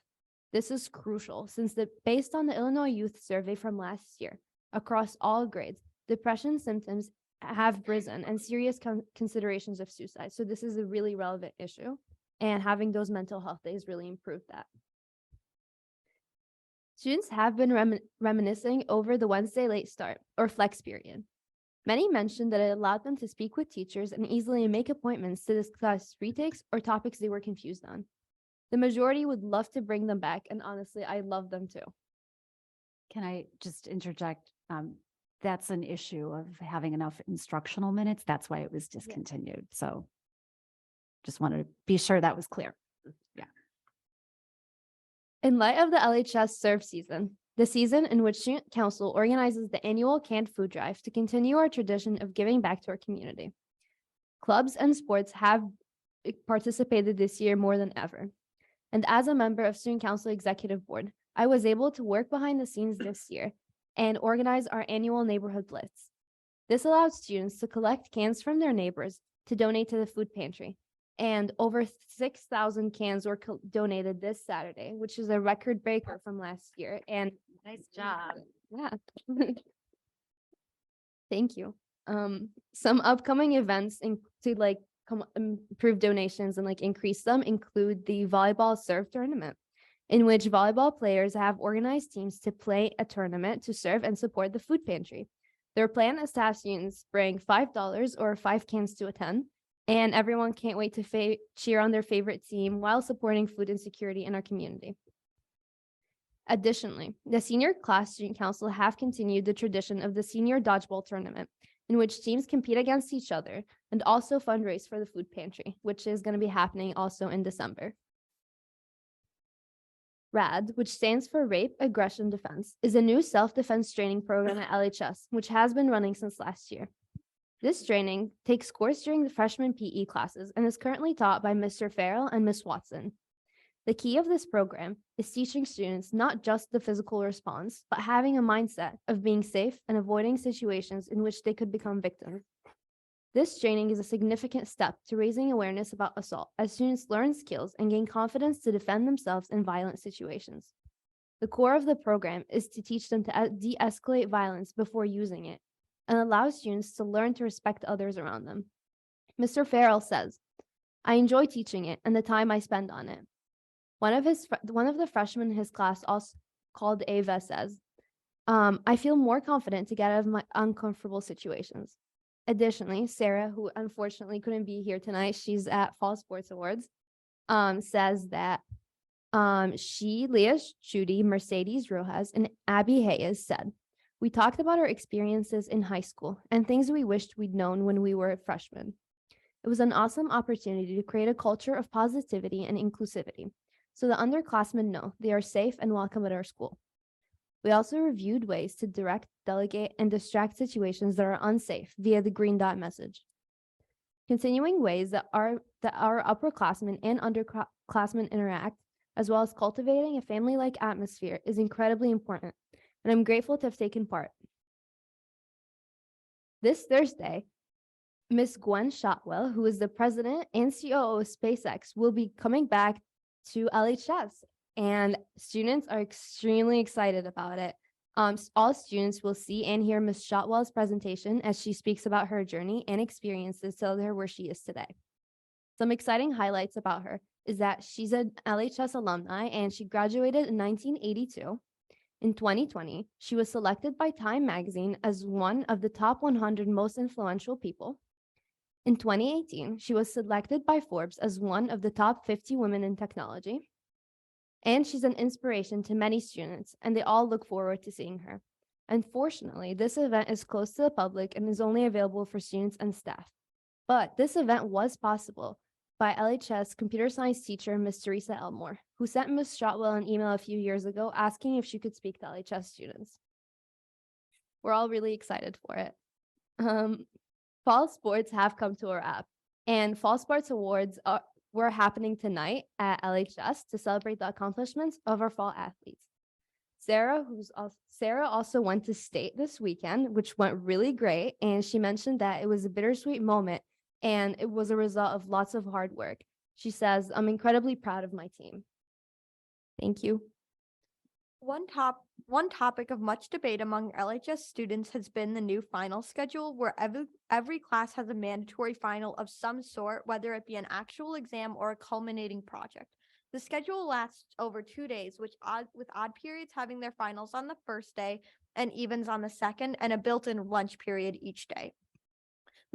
This is crucial since based on the Illinois Youth Survey from last year, across all grades, depression symptoms have risen and serious considerations of suicide. So this is a really relevant issue, and having those mental health days really improved that. Students have been reminiscing over the Wednesday late start or flex period. Many mentioned that it allowed them to speak with teachers and easily make appointments to discuss retakes or topics they were confused on. The majority would love to bring them back, and honestly, I love them too. Can I just interject? That's an issue of having enough instructional minutes. That's why it was discontinued. So just wanted to be sure that was clear. Yeah. In light of the LHS Serve season, the season in which Student Council organizes the annual canned food drive to continue our tradition of giving back to our community. Clubs and sports have participated this year more than ever. And as a member of Student Council Executive Board, I was able to work behind the scenes this year and organize our annual neighborhood blitz. This allowed students to collect cans from their neighbors to donate to the food pantry. And over 6,000 cans were donated this Saturday, which is a record breaker from last year. And Nice job. yeah. Thank you. Some upcoming events to like improve donations and like increase them include the volleyball serve tournament, in which volleyball players have organized teams to play a tournament to serve and support the food pantry. Their plan is to have students bring $5 or 5 cans to attend, and everyone can't wait to cheer on their favorite team while supporting food insecurity in our community. Additionally, the senior class student council have continued the tradition of the senior dodgeball tournament, in which teams compete against each other and also fundraise for the food pantry, which is going to be happening also in December. RAD, which stands for Rape, Aggression, Defense, is a new self-defense training program at LHS, which has been running since last year. This training takes course during the freshman PE classes and is currently taught by Mr. Farrell and Ms. Watson. The key of this program is teaching students not just the physical response, but having a mindset of being safe and avoiding situations in which they could become victims. This training is a significant step to raising awareness about assault as students learn skills and gain confidence to defend themselves in violent situations. The core of the program is to teach them to de-escalate violence before using it and allow students to learn to respect others around them. Mr. Farrell says, "I enjoy teaching it and the time I spend on it." One of the freshmen in his class, also called Ava, says, "I feel more confident to get out of my uncomfortable situations." Additionally, Sarah, who unfortunately couldn't be here tonight, she's at Fall Sports Awards, says that she, Leah Judy, Mercedes Rojas, and Abby Hayes said, "We talked about our experiences in high school and things we wished we'd known when we were freshmen. It was an awesome opportunity to create a culture of positivity and inclusivity, so the underclassmen know they are safe and welcome at our school. We also reviewed ways to direct, delegate, and distract situations that are unsafe via the green dot message. Continuing ways that our upperclassmen and underclassmen interact, as well as cultivating a family-like atmosphere, is incredibly important, and I'm grateful to have taken part." This Thursday, Ms. Gwen Shotwell, who is the president and COO of SpaceX, will be coming back to LHS, and students are extremely excited about it. All students will see and hear Ms. Shotwell's presentation as she speaks about her journey and experiences to her where she is today. Some exciting highlights about her is that she's an LHS alumni and she graduated in 1982. In 2020, she was selected by Time Magazine as one of the top 100 most influential people. In 2018, she was selected by Forbes as one of the top 50 women in technology. And she's an inspiration to many students, and they all look forward to seeing her. Unfortunately, this event is closed to the public and is only available for students and staff. But this event was possible by LHS computer science teacher, Ms. Teresa Elmore, who sent Ms. Shotwell an email a few years ago asking if she could speak to LHS students. We're all really excited for it. Fall sports have come to our app, and Fall Sports Awards were happening tonight at LHS to celebrate the accomplishments of our fall athletes. Sarah also went to state this weekend, which went really great, and she mentioned that it was a bittersweet moment, and it was a result of lots of hard work. She says, "I'm incredibly proud of my team." Thank you. One topic of much debate among LHS students has been the new final schedule, where every class has a mandatory final of some sort, whether it be an actual exam or a culminating project. The schedule lasts over 2 days, with odd periods having their finals on the first day and evens on the second, and a built-in lunch period each day.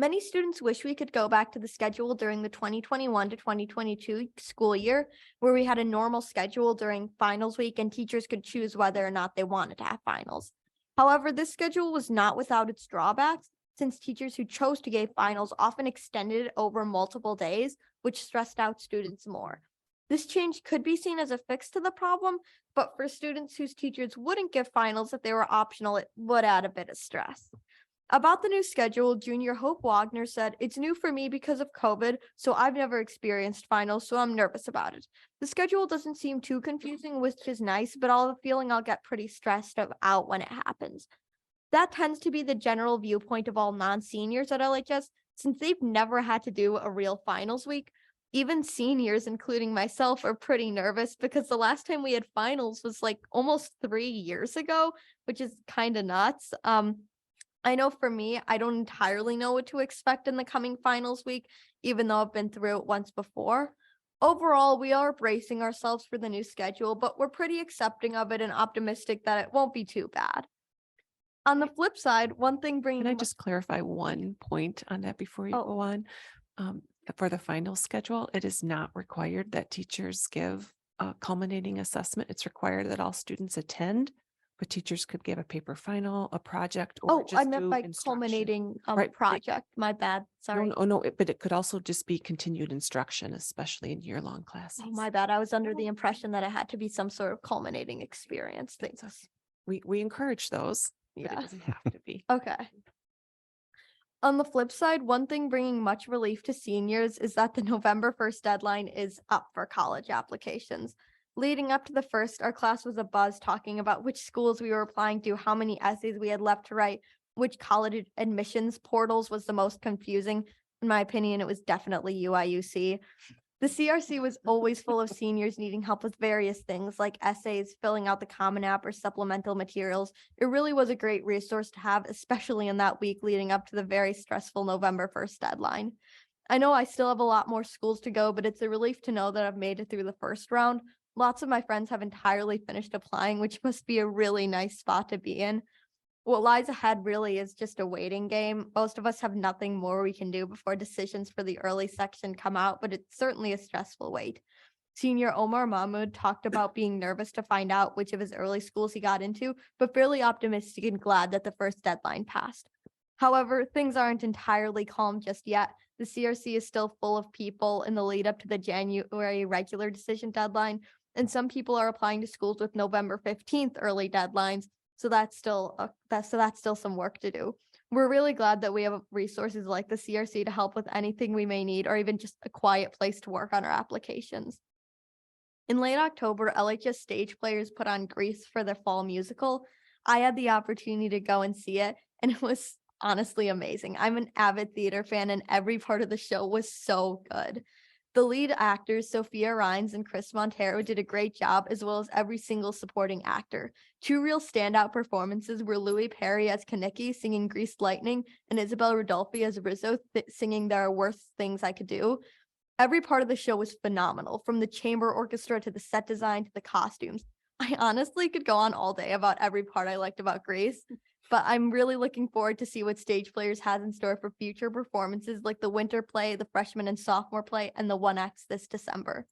Many students wish we could go back to the schedule during the 2021 to 2022 school year, where we had a normal schedule during finals week and teachers could choose whether or not they wanted to have finals. However, this schedule was not without its drawbacks, since teachers who chose to give finals often extended it over multiple days, which stressed out students more. This change could be seen as a fix to the problem, but for students whose teachers wouldn't give finals if they were optional, it would add a bit of stress. About the new schedule, Junior Hope Wagner said, "It's new for me because of COVID, so I've never experienced finals, so I'm nervous about it. The schedule doesn't seem too confusing, which is nice, but I'll have a feeling I'll get pretty stressed out when it happens." That tends to be the general viewpoint of all non-seniors at LHS, since they've never had to do a real finals week. Even seniors, including myself, are pretty nervous because the last time we had finals was like almost 3 years ago, which is kind of nuts. I know for me, I don't entirely know what to expect in the coming finals week, even though I've been through it once before. Overall, we are bracing ourselves for the new schedule, but we're pretty accepting of it and optimistic that it won't be too bad. On the flip side, one thing bringing Can I just clarify one point on that before you Oh. go on? For the final schedule, it is not required that teachers give a culminating assessment. It's required that all students attend, but teachers could give a paper final, a project, or Oh, I just meant do by instruction. culminating Right, project. My bad. Sorry. No, but it could also just be continued instruction, especially in year-long classes. Oh, my bad. I was under the impression that it had to be some sort of culminating experience. Thanks. We encourage those, but it Yeah. doesn't have to be. Okay. On the flip side, one thing bringing much relief to seniors is that the November 1st deadline is up for college applications. Leading up to the first, our class was abuzz talking about which schools we were applying to, how many essays we had left to write, which college admissions portals was the most confusing. In my opinion, it was definitely UIUC. The CRC was always full of seniors needing help with various things like essays, filling out the Common App, or supplemental materials. It really was a great resource to have, especially in that week leading up to the very stressful November 1st deadline. I know I still have a lot more schools to go, but it's a relief to know that I've made it through the first round. Lots of my friends have entirely finished applying, which must be a really nice spot to be in. What lies ahead really is just a waiting game. Most of us have nothing more we can do before decisions for the early section come out, but it's certainly a stressful wait. Senior Omar Mahmoud talked about being nervous to find out which of his early schools he got into, but fairly optimistic and glad that the first deadline passed. However, things aren't entirely calm just yet. The CRC is still full of people in the lead up to the January regular decision deadline, and some people are applying to schools with November 15th early deadlines. So that's still some work to do. We're really glad that we have resources like the CRC to help with anything we may need, or even just a quiet place to work on our applications. In late October, LHS stage players put on Grease for their fall musical. I had the opportunity to go and see it, and it was honestly amazing. I'm an avid theater fan, and every part of the show was so good. The lead actors, Sophia Rhines and Chris Montero, did a great job, as well as every single supporting actor. Two real standout performances were Louis Perry as Kaneki singing Greased Lightning and Isabel Rodolfi as Rizzo singing There Are Worse Things I Could Do. Every part of the show was phenomenal, from the chamber orchestra to the set design to the costumes. I honestly could go on all day about every part I liked about Grease, but I'm really looking forward to see what Stage Players has in store for future performances like the winter play, the freshman and sophomore play, and the 1X this December.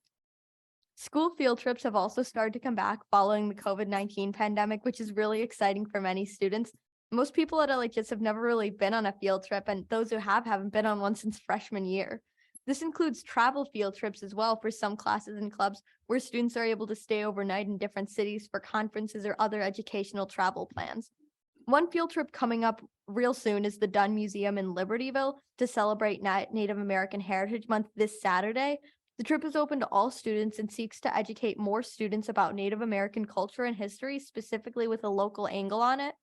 School field trips have also started to come back following the COVID-19 pandemic, which is really exciting for many students. Most people at LHS have never really been on a field trip, and those who haven't been on one since freshman year. This includes travel field trips as well for some classes and clubs, where students are able to stay overnight in different cities for conferences or other educational travel plans. One field trip coming up real soon is the Dunn Museum in Libertyville to celebrate Native American Heritage Month this Saturday. The trip is open to all students and seeks to educate more students about Native American culture and history, specifically with a local angle on it.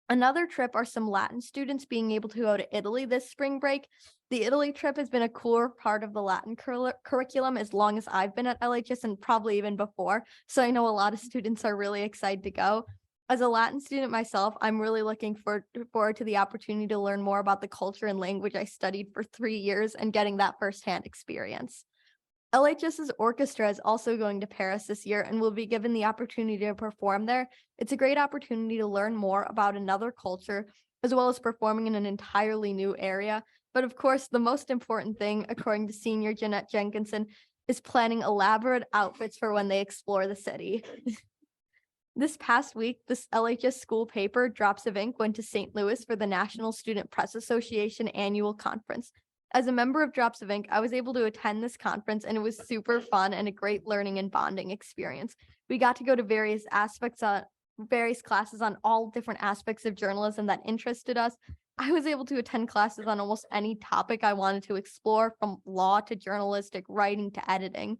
Another trip are some Latin students being able to go to Italy this spring break. The Italy trip has been a core part of the Latin curriculum as long as I've been at LHS, and probably even before. So I know a lot of students are really excited to go. As a Latin student myself, I'm really looking forward to the opportunity to learn more about the culture and language I studied for 3 years and getting that firsthand experience. LHS's orchestra is also going to Paris this year and will be given the opportunity to perform there. It's a great opportunity to learn more about another culture, as well as performing in an entirely new area. But of course, the most important thing, according to senior Jeanette Jenkinson, is planning elaborate outfits for when they explore the city. This past week, this LHS school paper, Drops of Ink, went to St. Louis for the National Student Press Association annual conference. As a member of Drops of Ink, I was able to attend this conference, and it was super fun and a great learning and bonding experience. We got to go to various aspects various classes on all different aspects of journalism that interested us. I was able to attend classes on almost any topic I wanted to explore, from law to journalistic writing to editing.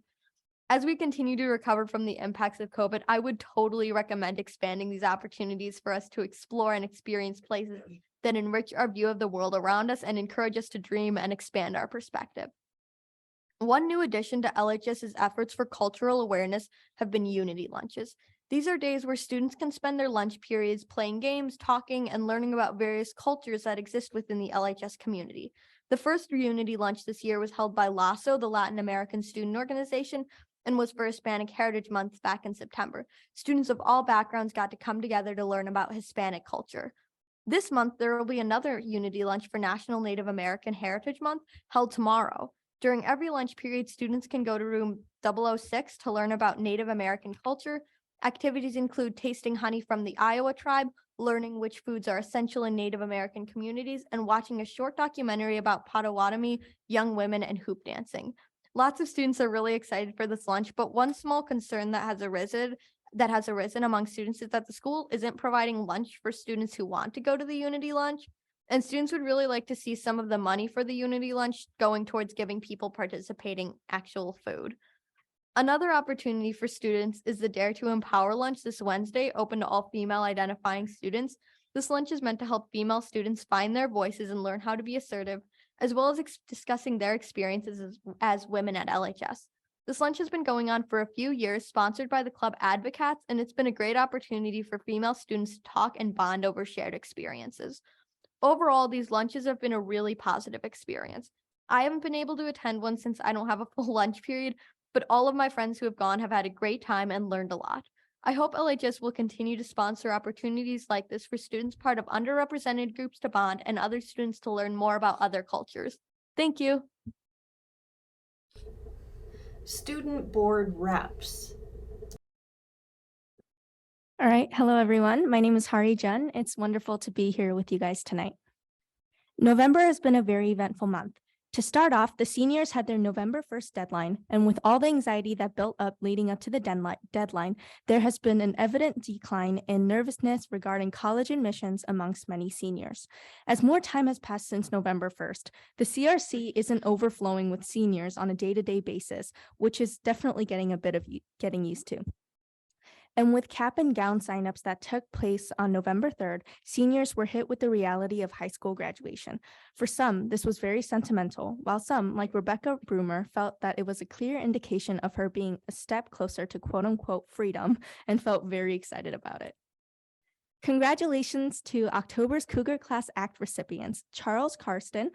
As we continue to recover from the impacts of COVID, I would totally recommend expanding these opportunities for us to explore and experience places that enrich our view of the world around us and encourage us to dream and expand our perspective. One new addition to LHS's efforts for cultural awareness have been Unity Lunches. These are days where students can spend their lunch periods playing games, talking, and learning about various cultures that exist within the LHS community. The first Unity Lunch this year was held by LASO, the Latin American Student Organization, and was for Hispanic Heritage Month back in September. Students of all backgrounds got to come together to learn about Hispanic culture. This month, there will be another Unity Lunch for National Native American Heritage Month held tomorrow. During every lunch period, students can go to room 006 to learn about Native American culture. Activities include tasting honey from the Iowa tribe, learning which foods are essential in Native American communities, and watching a short documentary about Potawatomi, young women, and hoop dancing. Lots of students are really excited for this lunch, but one small concern that has arisen among students is that the school isn't providing lunch for students who want to go to the Unity Lunch, and students would really like to see some of the money for the Unity Lunch going towards giving people participating actual food. Another opportunity for students is the Dare to Empower lunch this Wednesday, open to all female identifying students. This lunch is meant to help female students find their voices and learn how to be assertive, as well as discussing their experiences as women at LHS. This lunch has been going on for a few years, sponsored by the club Advocates, and it's been a great opportunity for female students to talk and bond over shared experiences. Overall, these lunches have been a really positive experience. I haven't been able to attend one since I don't have a full lunch period, but all of my friends who have gone have had a great time and learned a lot. I hope LHS will continue to sponsor opportunities like this for students part of underrepresented groups to bond and other students to learn more about other cultures. Thank you. Student board reps. All right. Hello, everyone. My name is Hari Jen. It's wonderful to be here with you guys tonight. November has been a very eventful month. To start off, the seniors had their November 1st deadline, and with all the anxiety that built up leading up to the deadline, there has been an evident decline in nervousness regarding college admissions amongst many seniors. As more time has passed since November 1st, the CRC isn't overflowing with seniors on a day-to-day basis, which is definitely getting a bit of getting used to. And with cap and gown signups that took place on November 3rd, seniors were hit with the reality of high school graduation. For some, this was very sentimental, while some, like Rebecca Brumer, felt that it was a clear indication of her being a step closer to quote-unquote freedom and felt very excited about it. Congratulations to October's Cougar Class Act recipients, Charles Karsten,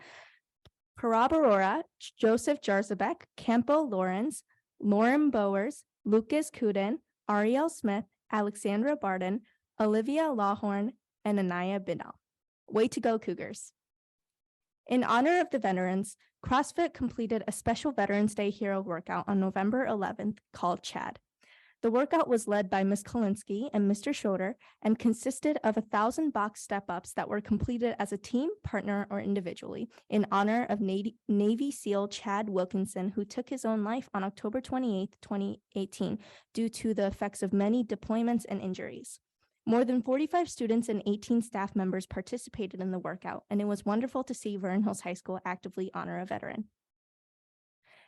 Parab Aurora, Joseph Jarzabek, Campo Lawrence, Lauren Bowers, Lucas Kuden, Ariel Smith, Alexandra Barden, Olivia Lawhorn, and Anaya Binal. Way to go, Cougars. In honor of the veterans, CrossFit completed a special Veterans Day Hero workout on November 11th called Chad. The workout was led by Ms. Kolinsky and Mr. Schroeder and consisted of 1,000 box step-ups that were completed as a team, partner, or individually in honor of Navy SEAL Chad Wilkinson, who took his own life on October 28, 2018, due to the effects of many deployments and injuries. More than 45 students and 18 staff members participated in the workout, and it was wonderful to see Vernon Hills High School actively honor a veteran.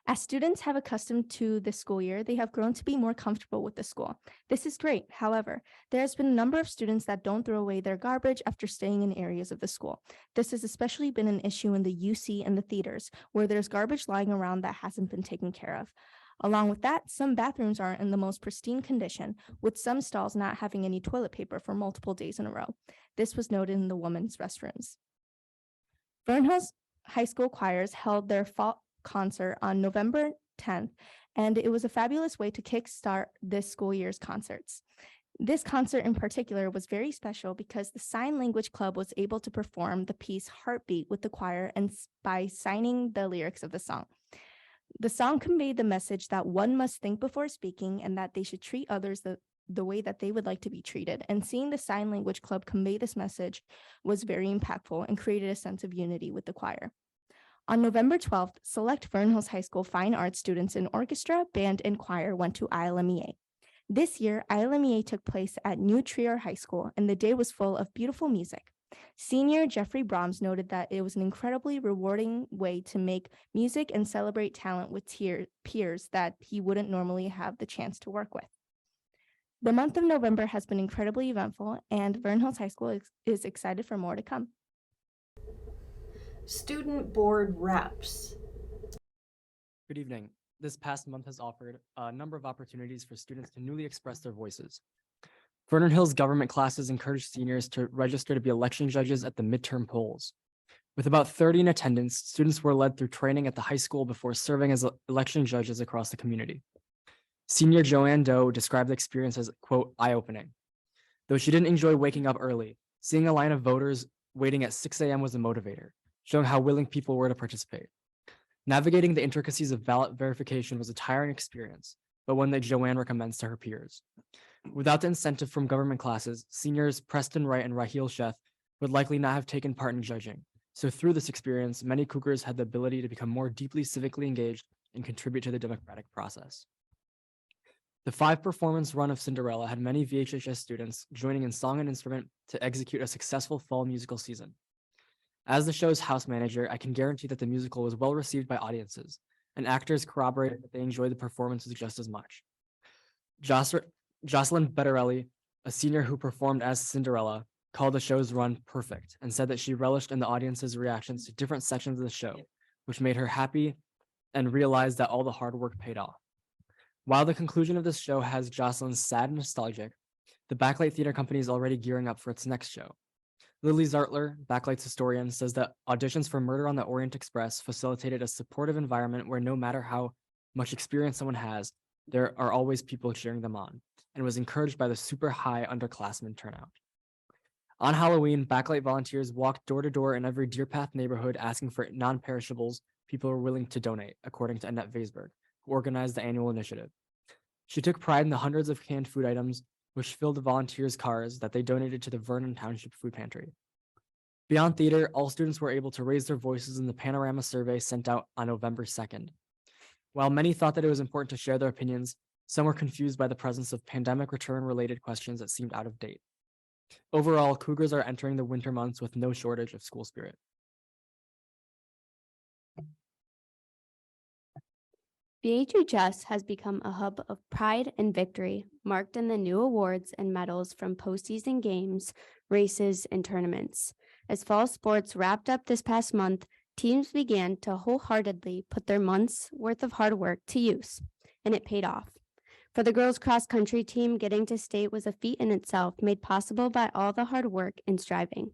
As students have accustomed to this school year, they have grown to be more comfortable with the school. This is great. However, there has been a number of students that don't throw away their garbage after staying in areas of the school. This has especially been an issue in the UC and the theaters, where there's garbage lying around that hasn't been taken care of. Along with that, some bathrooms aren't in the most pristine condition, with some stalls not having any toilet paper for multiple days in a row. This was noted in the women's restrooms. Vernon Hills High School choirs held their fall concert on November 10th, and it was a fabulous way to kickstart this school year's concerts. This concert in particular was very special because the Sign Language Club was able to perform the piece Heartbeat with the choir and by signing the lyrics of the song. The song conveyed the message that one must think before speaking and that they should treat others the way that they would like to be treated. And seeing the Sign Language Club convey this message was very impactful and created a sense of unity with the choir. On November 12th, select Vernon Hills High School fine arts students in orchestra, band, and choir went to ILMEA. This year, ILMEA took place at New Trier High School, and the day was full of beautiful music. Senior Jeffrey Brahms noted that it was an incredibly rewarding way to make music and celebrate talent with peers that he wouldn't normally have the chance to work with. The month of November has been incredibly eventful, and Vernon Hills High School is excited for more to come. Student board reps. Good evening. This past month has offered a number of opportunities for students to newly express their voices. Vernon Hills government classes encourage seniors to register to be election judges at the midterm polls. With about 30 in attendance, students were led through training at the high school before serving as election judges across the community. Senior Joanne Doe described the experience as, quote, eye-opening. Though she didn't enjoy waking up early, seeing a line of voters waiting at 6 a.m. was a motivator, showing how willing people were to participate. Navigating the intricacies of ballot verification was a tiring experience, but one that Joanne recommends to her peers. Without the incentive from government classes, seniors Preston Wright and Raheel Sheth would likely not have taken part in judging. So through this experience, many Cougars had the ability to become more deeply civically engaged and contribute to the democratic process. The 5-performance run of Cinderella had many VHHS students joining in song and instrument to execute a successful fall musical season. As the show's house manager, I can guarantee that the musical was well received by audiences, and actors corroborated that they enjoyed the performances just as much. Jocelyn Bettarelli, a senior who performed as Cinderella, called the show's run perfect and said that she relished in the audience's reactions to different sections of the show, which made her happy and realized that all the hard work paid off. While the conclusion of this show has Jocelyn sad and nostalgic, the Backlight Theater Company is already gearing up for its next show. Lily Zartler, Backlight's historian, says that auditions for Murder on the Orient Express facilitated a supportive environment where no matter how much experience someone has, there are always people cheering them on, and was encouraged by the super high underclassmen turnout. On Halloween, Backlight volunteers walked door to door in every Deer Path neighborhood asking for non-perishables people were willing to donate, according to Annette Weisberg, who organized the annual initiative. She took pride in the hundreds of canned food items which filled the volunteers' cars that they donated to the Vernon Township Food Pantry. Beyond theater, all students were able to raise their voices in the Panorama survey sent out on November 2nd. While many thought that it was important to share their opinions, some were confused by the presence of pandemic return-related questions that seemed out of date. Overall, Cougars are entering the winter months with no shortage of school spirit. VHHS has become a hub of pride and victory, marked in the new awards and medals from postseason games, races, and tournaments. As fall sports wrapped up this past month, teams began to wholeheartedly put their month's worth of hard work to use, and it paid off. For the girls' cross-country team, getting to state was a feat in itself, made possible by all the hard work and striving.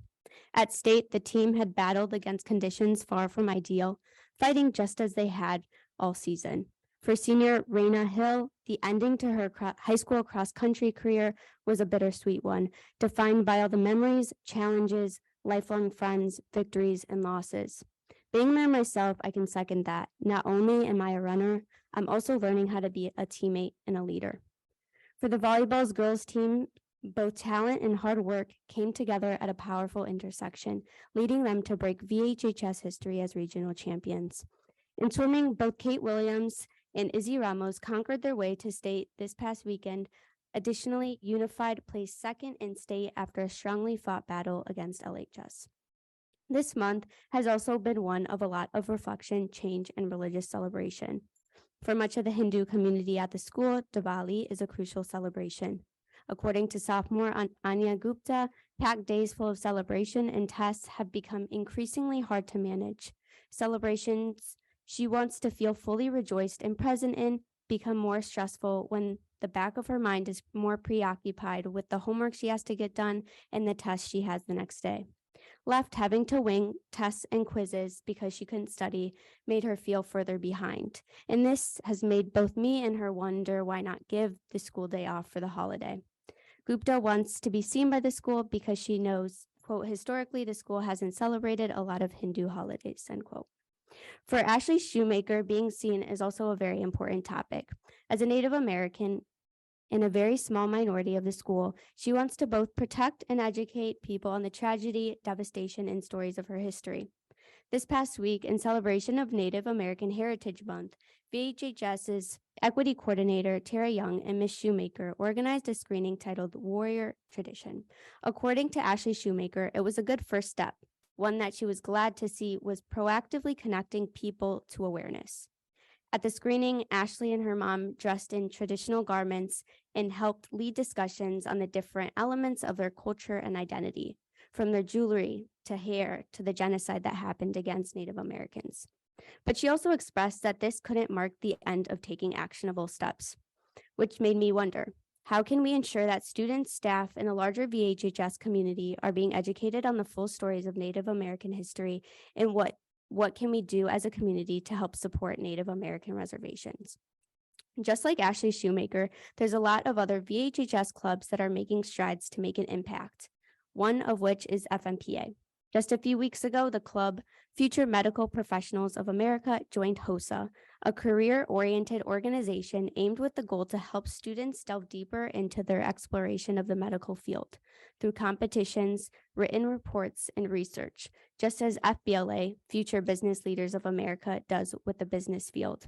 At state, the team had battled against conditions far from ideal, fighting just as they had all season. For senior Raina Hill, the ending to her high school cross-country career was a bittersweet one, defined by all the memories, challenges, lifelong friends, victories, and losses. Being there myself, I can second that. Not only am I a runner, I'm also learning how to be a teammate and a leader. For the volleyball's girls team, both talent and hard work came together at a powerful intersection, leading them to break VHHS history as regional champions. In swimming, both Kate Williams and Izzy Ramos conquered their way to state this past weekend. Additionally, Unified placed second in state after a strongly fought battle against LHS. This month has also been one of a lot of reflection, change, and religious celebration. For much of the Hindu community at the school, Diwali is a crucial celebration. According to sophomore Anya Gupta, packed days full of celebration and tests have become increasingly hard to manage. Celebrations she wants to feel fully rejoiced and present in become more stressful when the back of her mind is more preoccupied with the homework she has to get done and the test she has the next day. Left having to wing tests and quizzes because she couldn't study made her feel further behind. And this has made both me and her wonder why not give the school day off for the holiday. Gupta wants to be seen by the school because she knows, quote, historically the school hasn't celebrated a lot of Hindu holidays, end quote. For Ashley Shoemaker, being seen is also a very important topic. As a Native American in a very small minority of the school, she wants to both protect and educate people on the tragedy, devastation, and stories of her history. This past week, in celebration of Native American Heritage Month, VHHS's equity coordinator, Tara Young, and Ms. Shoemaker organized a screening titled Warrior Tradition. According to Ashley Shoemaker, it was a good first step, one that she was glad to see was proactively connecting people to awareness. At the screening, Ashley and her mom dressed in traditional garments and helped lead discussions on the different elements of their culture and identity, from their jewelry to hair to the genocide that happened against Native Americans. But she also expressed that this couldn't mark the end of taking actionable steps, which made me wonder, how can we ensure that students, staff, and the larger VHHS community are being educated on the full stories of Native American history, and what can we do as a community to help support Native American reservations? Just like Ashley Shoemaker, there's a lot of other VHHS clubs that are making strides to make an impact, one of which is FMPA. Just a few weeks ago, the club Future Medical Professionals of America joined HOSA, a career-oriented organization aimed with the goal to help students delve deeper into their exploration of the medical field through competitions, written reports, and research, just as FBLA, Future Business Leaders of America, does with the business field.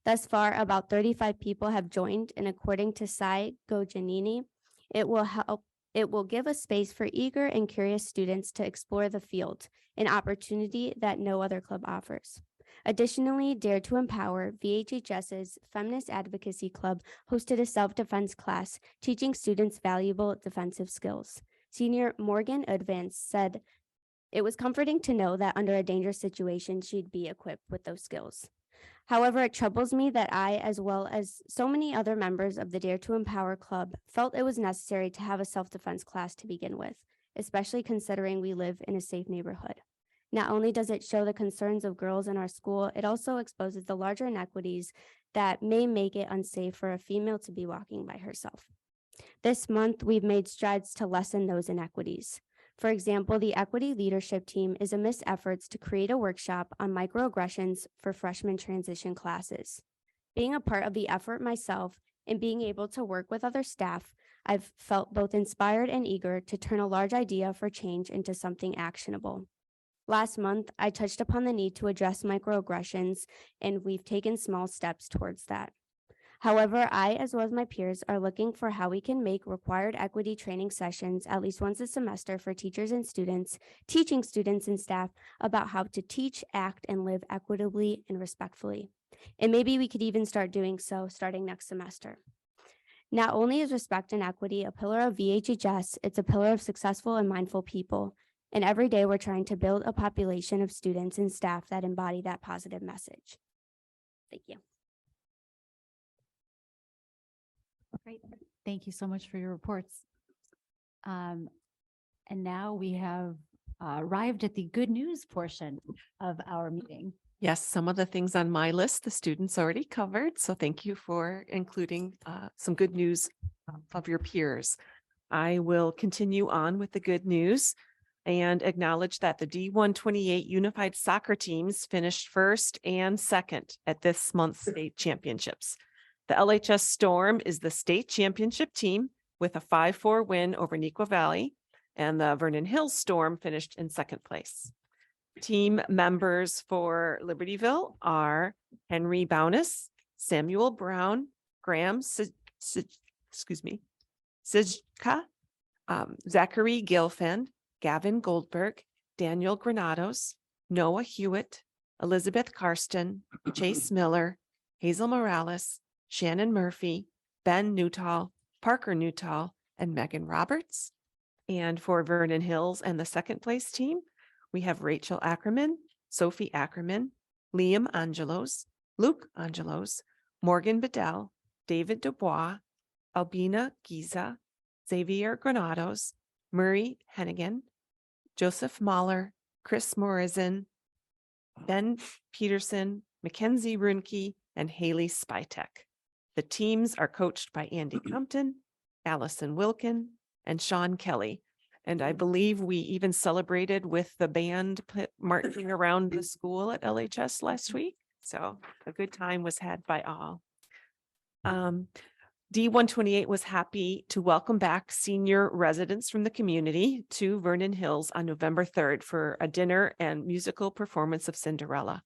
Thus far, about 35 people have joined, and according to Sai Gojanini, it will give a space for eager and curious students to explore the field, an opportunity that no other club offers. Additionally, Dare to Empower, VHHS's Feminist Advocacy Club, hosted a self-defense class teaching students valuable defensive skills. Senior Morgan Advance said, "It was comforting to know that under a dangerous situation, she'd be equipped with those skills." However, it troubles me that I, as well as so many other members of the Dare to Empower Club, felt it was necessary to have a self-defense class to begin with, especially considering we live in a safe neighborhood. Not only does it show the concerns of girls in our school, it also exposes the larger inequities that may make it unsafe for a female to be walking by herself. This month, we've made strides to lessen those inequities. For example, the Equity Leadership Team is amidst efforts to create a workshop on microaggressions for freshman transition classes. Being a part of the effort myself and being able to work with other staff, I've felt both inspired and eager to turn a large idea for change into something actionable. Last month, I touched upon the need to address microaggressions, and we've taken small steps towards that. However, I, as well as my peers, are looking for how we can make required equity training sessions at least once a semester for teachers and students, teaching students and staff about how to teach, act, and live equitably and respectfully. And maybe we could even start doing so starting next semester. Not only is respect and equity a pillar of VHHS, it's a pillar of successful and mindful people. And every day we're trying to build a population of students and staff that embody that positive message. Thank you. Great. Thank you so much for your reports. And now we have arrived at the good news portion of our meeting. Yes, some of the things on my list, the students already covered. So thank you for including some good news of your peers. I will continue on with the good news and acknowledge that the D128 Unified Soccer teams finished first and second at this month's state championships. The LHS Storm is the state championship team with a 5-4 win over Neuqua Valley, and the Vernon Hills Storm finished in second place. Team members for Libertyville are Henry Bowness, Samuel Brown, Graham Sijka, Zachary Gilfand, Gavin Goldberg, Daniel Granados, Noah Hewitt, Elizabeth Karsten, Chase Miller, Hazel Morales, Shannon Murphy, Ben Newtall, Parker Newtall, and Megan Roberts. And for Vernon Hills and the second place team, we have Rachel Ackerman, Sophie Ackerman, Liam Angelos, Luke Angelos, Morgan Bedell, David Dubois, Albina Giza, Xavier Granados, Murray Hennigan, Joseph Mahler, Chris Morrison, Ben Peterson, Mackenzie Runke, and Haley Spytek. The teams are coached by Andy Compton, Allison Wilkin, and Sean Kelly. And I believe we even celebrated with the band marching around the school at LHS last week. So a good time was had by all. D128 was happy to welcome back senior residents from the community to Vernon Hills on November 3rd for a dinner and musical performance of Cinderella.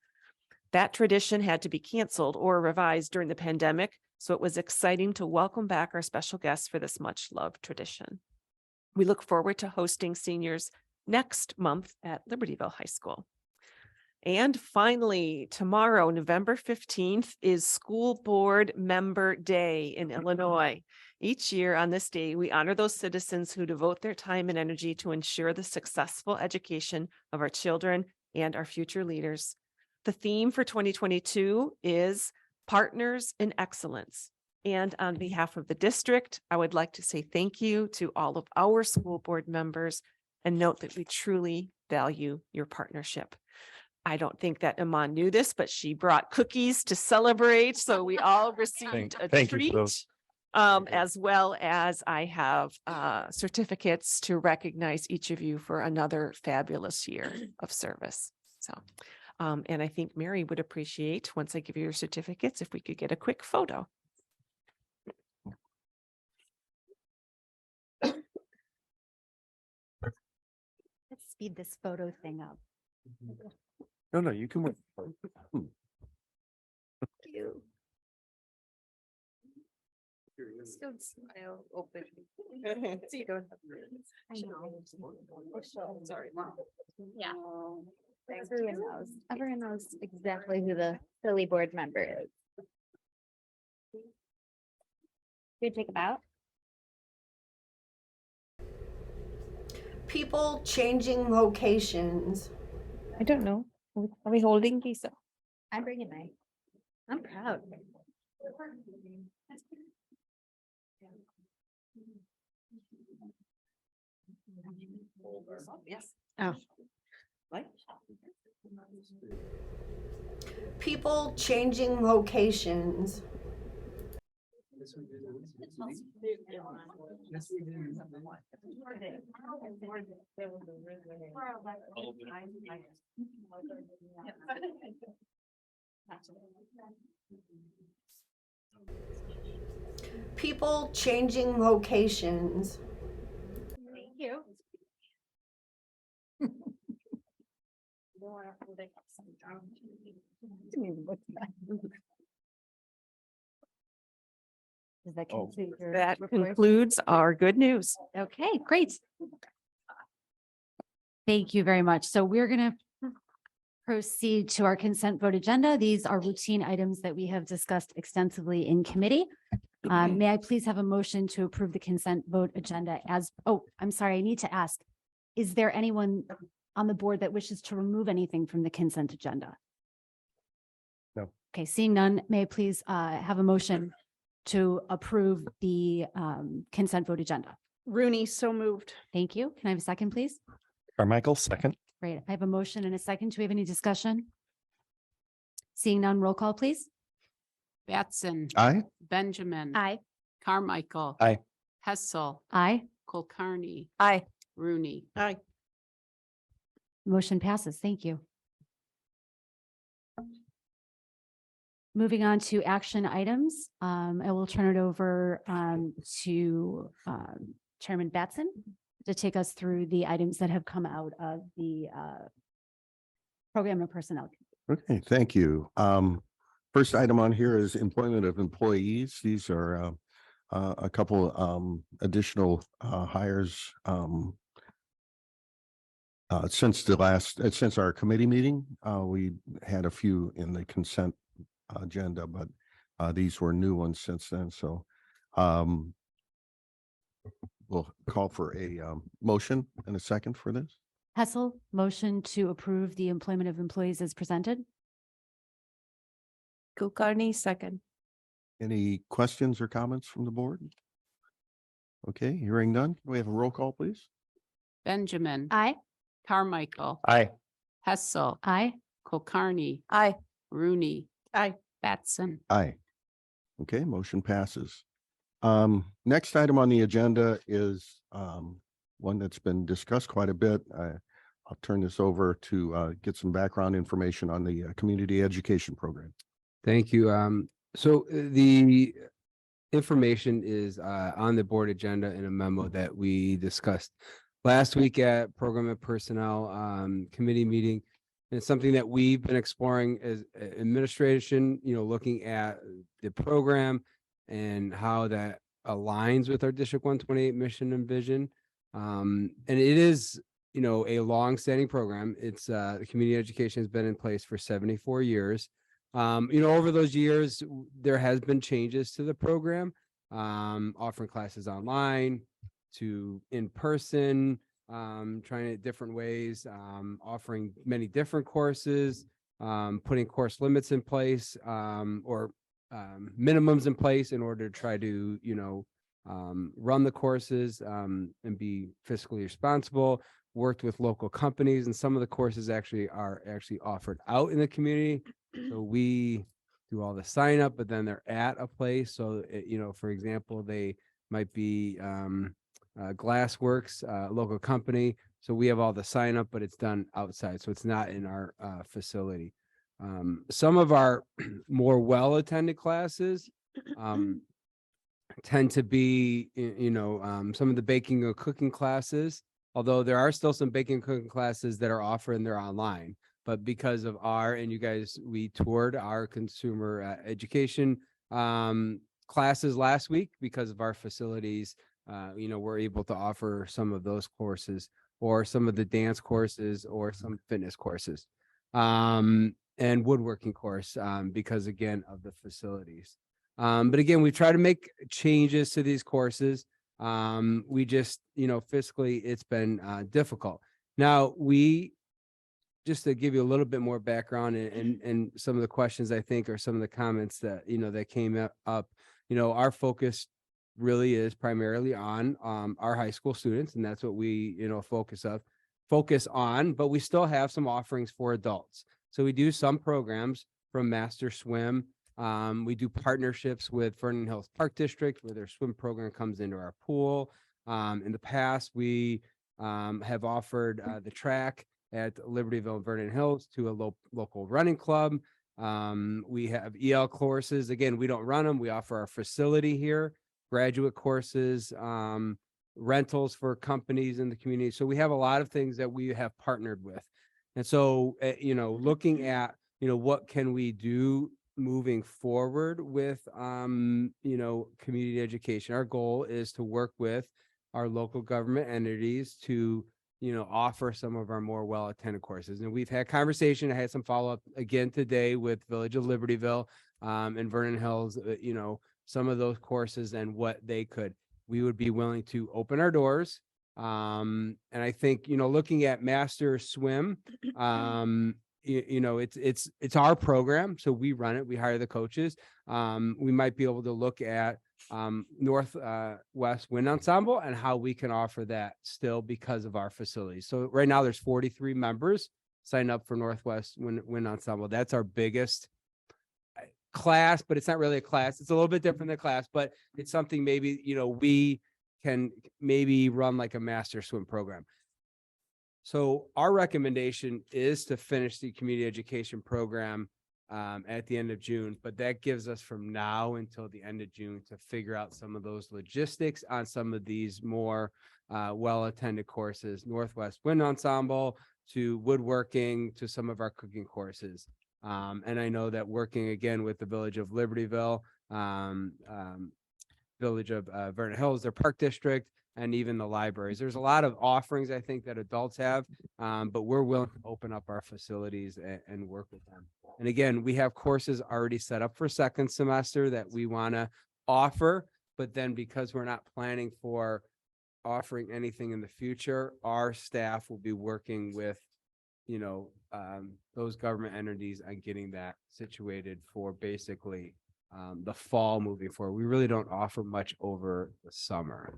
That tradition had to be canceled or revised during the pandemic, so it was exciting to welcome back our special guests for this much-loved tradition. We look forward to hosting seniors next month at Libertyville High School. And finally, tomorrow, November 15th, is School Board Member Day in Illinois. Each year on this day, we honor those citizens who devote their time and energy to ensure the successful education of our children and our future leaders. The theme for 2022 is Partners in Excellence. And on behalf of the district, I would like to say thank you to all of our school board members and note that we truly value your partnership. I don't think that Iman knew this, but she brought cookies to celebrate. So we all received a thank you treat. for those. As well as I have certificates to recognize each of you for another fabulous year of service. So, and I think Mary would appreciate, once I give you your certificates, if we could get a quick photo. Let's speed this photo thing up. No, you can wait. You. Don't smile openly. So you don't have words. I know. Sorry. Yeah. Everyone knows exactly who the Philly board member is. Good take about. People changing locations. I don't know. Are we holding Kisa? I'm bringing mine. I'm proud. Yes. Oh. What? People changing locations. People changing locations. Thank you. Does that conclude your That report? concludes our good news. Okay, great. Thank you very much. So we're going to proceed to our consent vote agenda. These are routine items that we have discussed extensively in committee. May I please have a motion to approve the consent vote agenda as, oh, I'm sorry, I need to ask. Is there anyone on the board that wishes to remove anything from the consent agenda? No. Okay, seeing none, may I please have a motion to approve the consent vote agenda? Rooney, so moved. Thank you. Can I have a second, please? Carmichael, second. Great. I have a motion and a second. Do we have any discussion? Seeing none, roll call, please. Batson. Aye. Benjamin. Aye. Carmichael. Aye. Hessel. Aye. Kulkarni. Aye. Rooney. Aye. Motion passes. Thank you. Moving on to action items, I will turn it over to Chairman Batson to take us through the items that have come out of the program and personnel. Okay, thank you. First item on here is employment of employees. These are a couple additional hires since our committee meeting. We had a few in the consent agenda, but these were new ones since then. So we'll call for a motion and a second for this. Hessel, motion to approve the employment of employees as presented. Kulkarni, second. Any questions or comments from the board? Okay, hearing none. We have a roll call, please. Benjamin. Aye. Carmichael. Aye. Hessel. Aye. Kulkarni. Aye. Rooney. Aye. Batson. Aye. Okay, motion passes. Next item on the agenda is one that's been discussed quite a bit. I'll turn this over to get some background information on the community education program. Thank you. So the information is on the board agenda in a memo that we discussed last week at Program and Personnel Committee meeting. And it's something that we've been exploring as administration, looking at the program and how that aligns with our District 128 mission and vision. And it is, a long-standing program. It's community education has been in place for 74 years. Over those years, there has been changes to the program, offering classes online to in person, trying it different ways, offering many different courses, putting course limits in place, or minimums in place in order to try to, run the courses and be fiscally responsible. Worked with local companies, and some of the courses are offered out in the community. So we do all the sign up, but then they're at a place. So, for example, they might be Glassworks, local company. So we have all the sign up, but it's done outside. So it's not in our facility. Some of our more well-attended classes tend to be, some of the baking or cooking classes, although there are still some baking and cooking classes that are offered and they're online. But because of we toured our consumer education classes last week because of our facilities. We're able to offer some of those courses or some of the dance courses or some fitness courses and woodworking course because, again, of the facilities. But again, we try to make changes to these courses. We just, fiscally, it's been difficult. Now, just to give you a little bit more background and some of the questions, I think, or some of the comments that, that came up, our focus really is primarily on our high school students. And that's what we, focus on, but we still have some offerings for adults. So we do some programs from Master Swim. We do partnerships with Vernon Hills Park District where their swim program comes into our pool. In the past, we have offered the track at Libertyville and Vernon Hills to a local running club. We have EL courses. Again, we don't run them. We offer our facility here, graduate courses, rentals for companies in the community. So we have a lot of things that we have partnered with. And so, looking at, what can we do moving forward with, community education, our goal is to work with our local government entities to, offer some of our more well-attended courses. And we've had conversation. I had some follow-up again today with Village of Libertyville and Vernon Hills, some of those courses and what we would be willing to open our doors. And I think, looking at Master Swim, it's our program. So we run it, we hire the coaches. We might be able to look at Northwest Wind Ensemble and how we can offer that still because of our facilities. So right now there's 43 members signed up for Northwest Wind Ensemble. That's our biggest class, but it's not really a class. It's a little bit different than a class, but it's something maybe, we can maybe run like a Master Swim program. So our recommendation is to finish the community education program at the end of June, but that gives us from now until the end of June to figure out some of those logistics on some of these more well-attended courses, Northwest Wind Ensemble to woodworking to some of our cooking courses. And I know that working again with the Village of Libertyville, Village of Vernon Hills, their park district, and even the libraries. There's a lot of offerings I think that adults have, but we're willing to open up our facilities and work with them. And again, we have courses already set up for second semester that we want to offer, but then because we're not planning for offering anything in the future, our staff will be working with, those government entities on getting that situated for basically the fall moving forward. We really don't offer much over the summer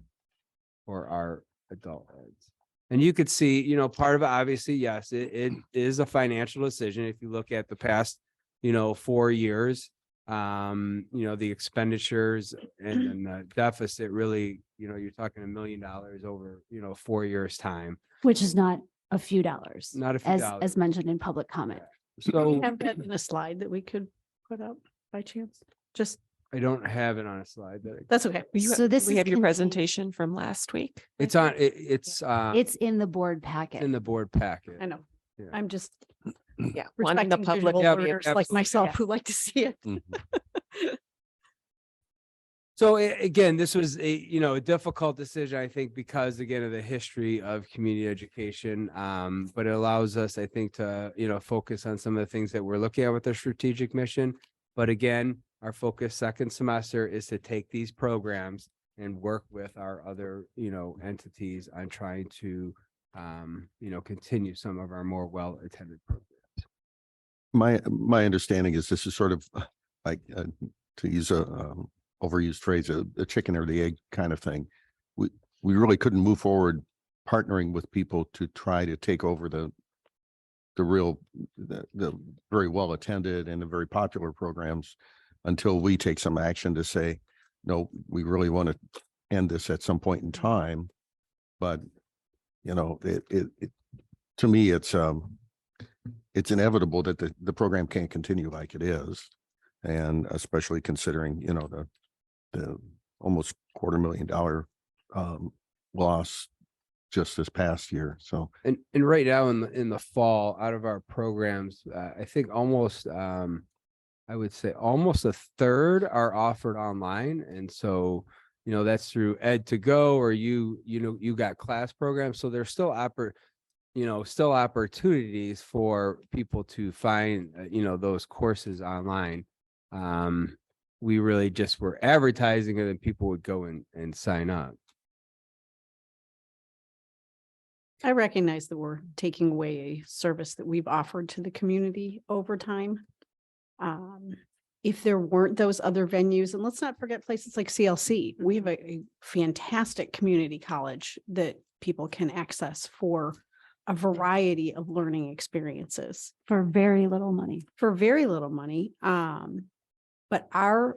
for our adult heads. And you could see, part of it, obviously, yes, it is a financial decision. If you look at the past, 4 years, the expenditures and the deficit really, you're talking $1 million over, 4 years time. Which is not a few dollars. Not a few dollars. As mentioned in public comment. So Have that in a slide that we could put up by chance, just I don't have it on a slide, but That's okay. So this We is have your contained- presentation from last week. it's on, it's It's in the board packet. in the board packet. I know. Yeah. I'm just Yeah. wanting the respecting public. visual Yep, learners like absolutely. myself Yeah. who like to see it. So again, this was a difficult decision, I think, because again of the history of community education. But it allows us, I think, to, focus on some of the things that we're looking at with our strategic mission. But again, our focus second semester is to take these programs and work with our other, entities on trying to, continue some of our more well-attended programs. My understanding is this is sort of like, to use a overused phrase, a chicken or the egg kind of thing. We really couldn't move forward partnering with people to try to take over the very well attended and the very popular programs until we take some action to say, no, we really want to end this at some point in time. But to me, it's inevitable that the program can't continue like it is. And especially considering, the almost $250,000 loss just this past year. So, And right now in the fall, out of our programs, I think almost I would say almost a third are offered online. And so, that's through Ed2Go or you got class programs. So there's still still opportunities for people to find, those courses online. We really just were advertising and then people would go and sign up. I recognize that we're taking away a service that we've offered to the community over time. If there weren't those other venues, and let's not forget places like CLC, we have a fantastic community college that people can access for a variety of learning experiences. For very little money. For very little money. But our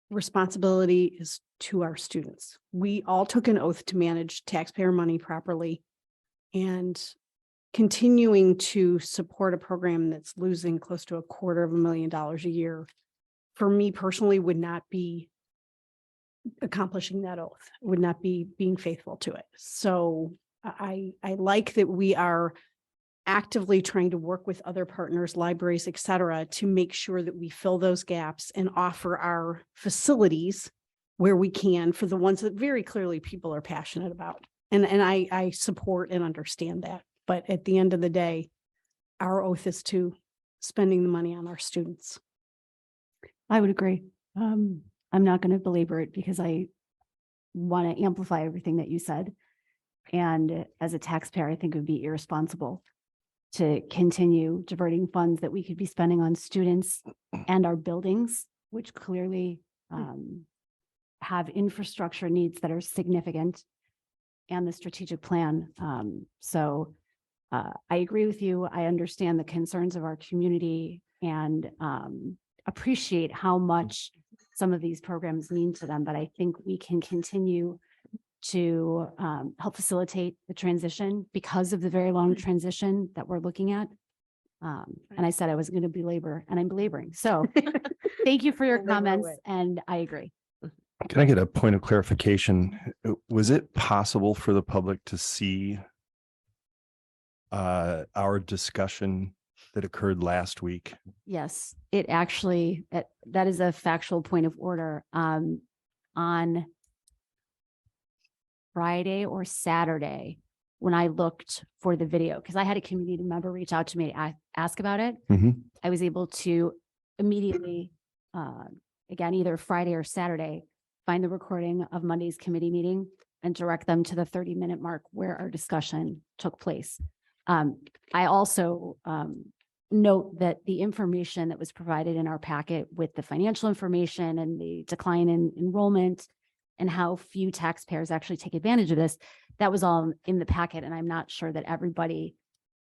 responsibility is to our students. We all took an oath to manage taxpayer money properly, and continuing to support a program that's losing close to $250,000 a year, for me personally, would not be accomplishing that oath, would not be being faithful to it. So I like that we are actively trying to work with other partners, libraries, et cetera, to make sure that we fill those gaps and offer our facilities where we can for the ones that very clearly people are passionate about. And I support and understand that. But at the end of the day, our oath is to spending the money on our students. I would agree. I'm not going to belabor it because I want to amplify everything that you said. And as a taxpayer, I think it would be irresponsible to continue diverting funds that we could be spending on students and our buildings, which clearly have infrastructure needs that are significant, and the strategic plan. So I agree with you. I understand the concerns of our community and appreciate how much some of these programs mean to them, but I think we can continue to help facilitate the transition because of the very long transition that we're looking at. And I said I wasn't going to belabor, and I'm belaboring. So thank you for your comments, and I agree. Can I get a point of clarification? Was it possible for the public to see our discussion that occurred last week? Yes, it actually, that is a factual point of order. On Friday or Saturday, when I looked for the video, because I had a community member reach out to me to ask about it, I was able to immediately, again, either Friday or Saturday, find the recording of Monday's committee meeting and direct them to the 30-minute mark where our discussion took place. I also note that the information that was provided in our packet with the financial information and the decline in enrollment and how few taxpayers actually take advantage of this, that was all in the packet. And I'm not sure that everybody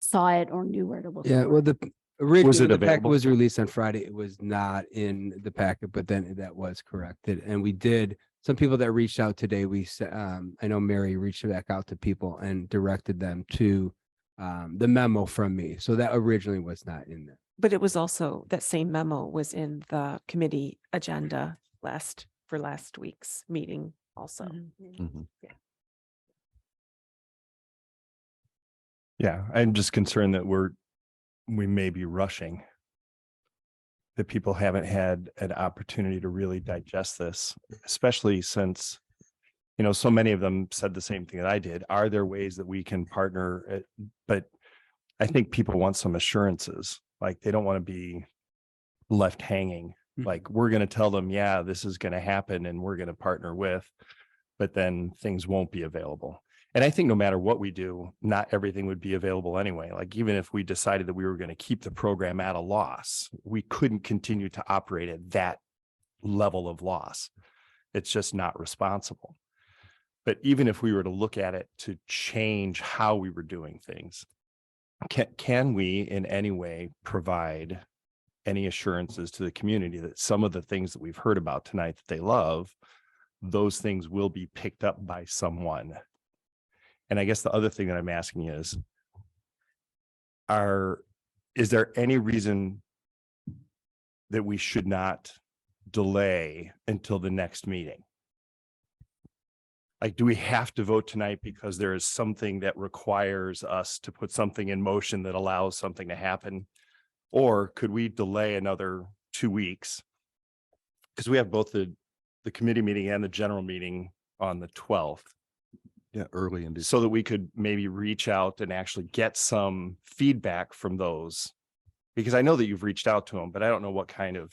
saw it or knew where to look. Yeah, for well, it. originally the packet available? was released on Friday. It was not in the packet, but then that was corrected. And we did, some people that reached out today, I know Mary reached back out to people and directed them to the memo from me. So that originally was not in there. But it was also, that same memo was in the committee agenda for last week's meeting also. Mhm. Yeah, I'm just concerned that we may be rushing. That people haven't had an opportunity to really digest this, especially since, so many of them said the same thing that I did. Are there ways that we can partner? But I think people want some assurances, like they don't want to be left hanging. Like we're going to tell them, yeah, this is going to happen and we're going to partner with, but then things won't be available. And I think no matter what we do, not everything would be available anyway. Like even if we decided that we were going to keep the program at a loss, we couldn't continue to operate at that level of loss. It's just not responsible. But even if we were to look at it to change how we were doing things, can we in any way provide any assurances to the community that some of the things that we've heard about tonight that they love, those things will be picked up by someone? And I guess the other thing that I'm asking is there any reason that we should not delay until the next meeting? Like, do we have to vote tonight because there is something that requires us to put something in motion that allows something to happen? Or could we delay another 2 weeks? Because we have both the committee meeting and the general meeting on the 12th. Yeah, early in So that we could maybe reach out and actually get some feedback from those, because I know that you've reached out to them, but I don't know what kind of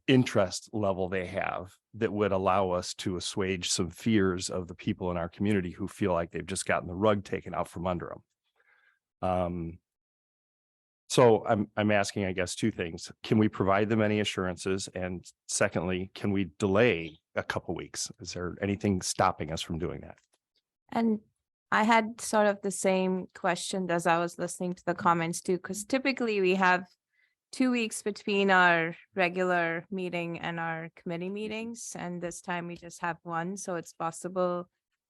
interest level they have that would allow us to assuage some fears of the people in our community who feel like they've just gotten the rug taken out from under them. So I'm asking, I guess, two things. Can we provide them any assurances? And secondly, can we delay a couple weeks? Is there anything stopping us from doing that? And I had sort of the same question as I was listening to the comments too, because typically we have 2 weeks between our regular meeting and our committee meetings. And this time we just have one. So it's possible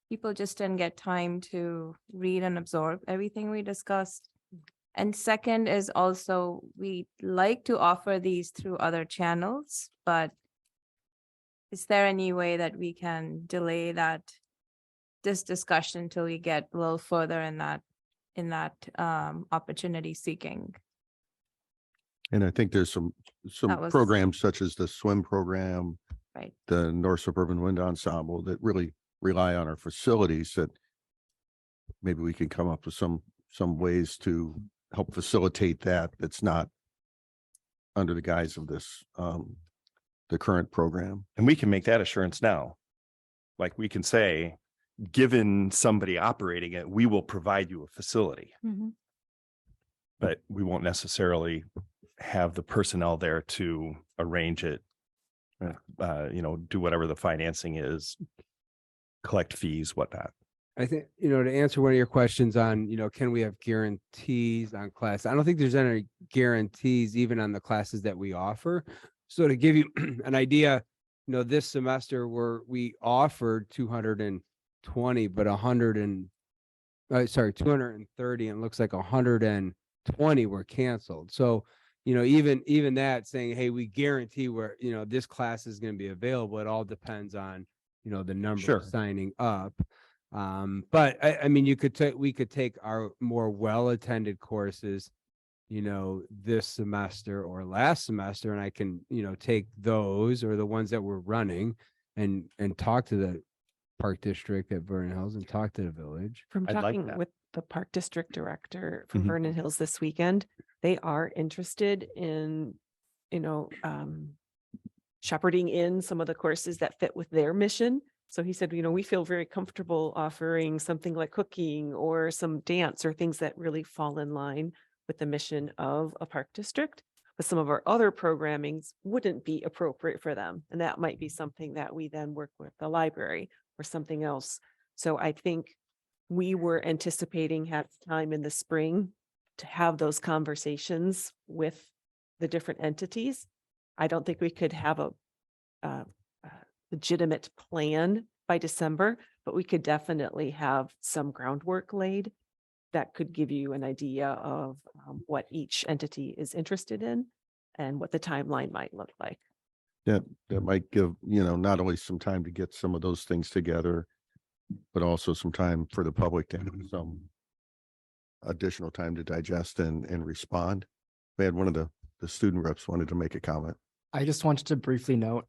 people just didn't get time to read and absorb everything we discussed. And second is also, we like to offer these through other channels, but is there any way that we can delay this discussion until we get a little further in that opportunity seeking? And I think there's some programs such as the swim program, right, the North Suburban Wind Ensemble that really rely on our facilities, that maybe we can come up with some ways to help facilitate that's not under the guise of this, the current program. And we can make that assurance now. Like we can say, given somebody operating it, we will provide you a facility, but we won't necessarily have the personnel there to arrange it, do whatever the financing is, collect fees, whatnot. I think, to answer one of your questions on, can we have guarantees on class? I don't think there's any guarantees even on the classes that we offer. So to give you an idea, this semester we offered 220, but 230, and it looks like 120 were canceled. So, even that saying, hey, we guarantee this class is going to be available. It all depends on, the number signing up. But I mean, we could take our more well-attended courses, this semester or last semester, and I can, take those or the ones that we're running and talk to the park district at Vernon Hills and talk to the village. From talking with the park district director from Vernon Hills this weekend, they are interested in, shepherding in some of the courses that fit with their mission. So he said, we feel very comfortable offering something like cooking or some dance or things that really fall in line with the mission of a park district. But some of our other programmings wouldn't be appropriate for them. And that might be something that we then work with the library or something else. So I think we were anticipating having time in the spring to have those conversations with the different entities. I don't think we could have a legitimate plan by December, but we could definitely have some groundwork laid that could give you an idea of what each entity is interested in and what the timeline might look like. that might give, not only some time to get some of those things together, but also some time for the public to have some additional time to digest and respond. We had one of the student reps wanted to make a comment. I just wanted to briefly note,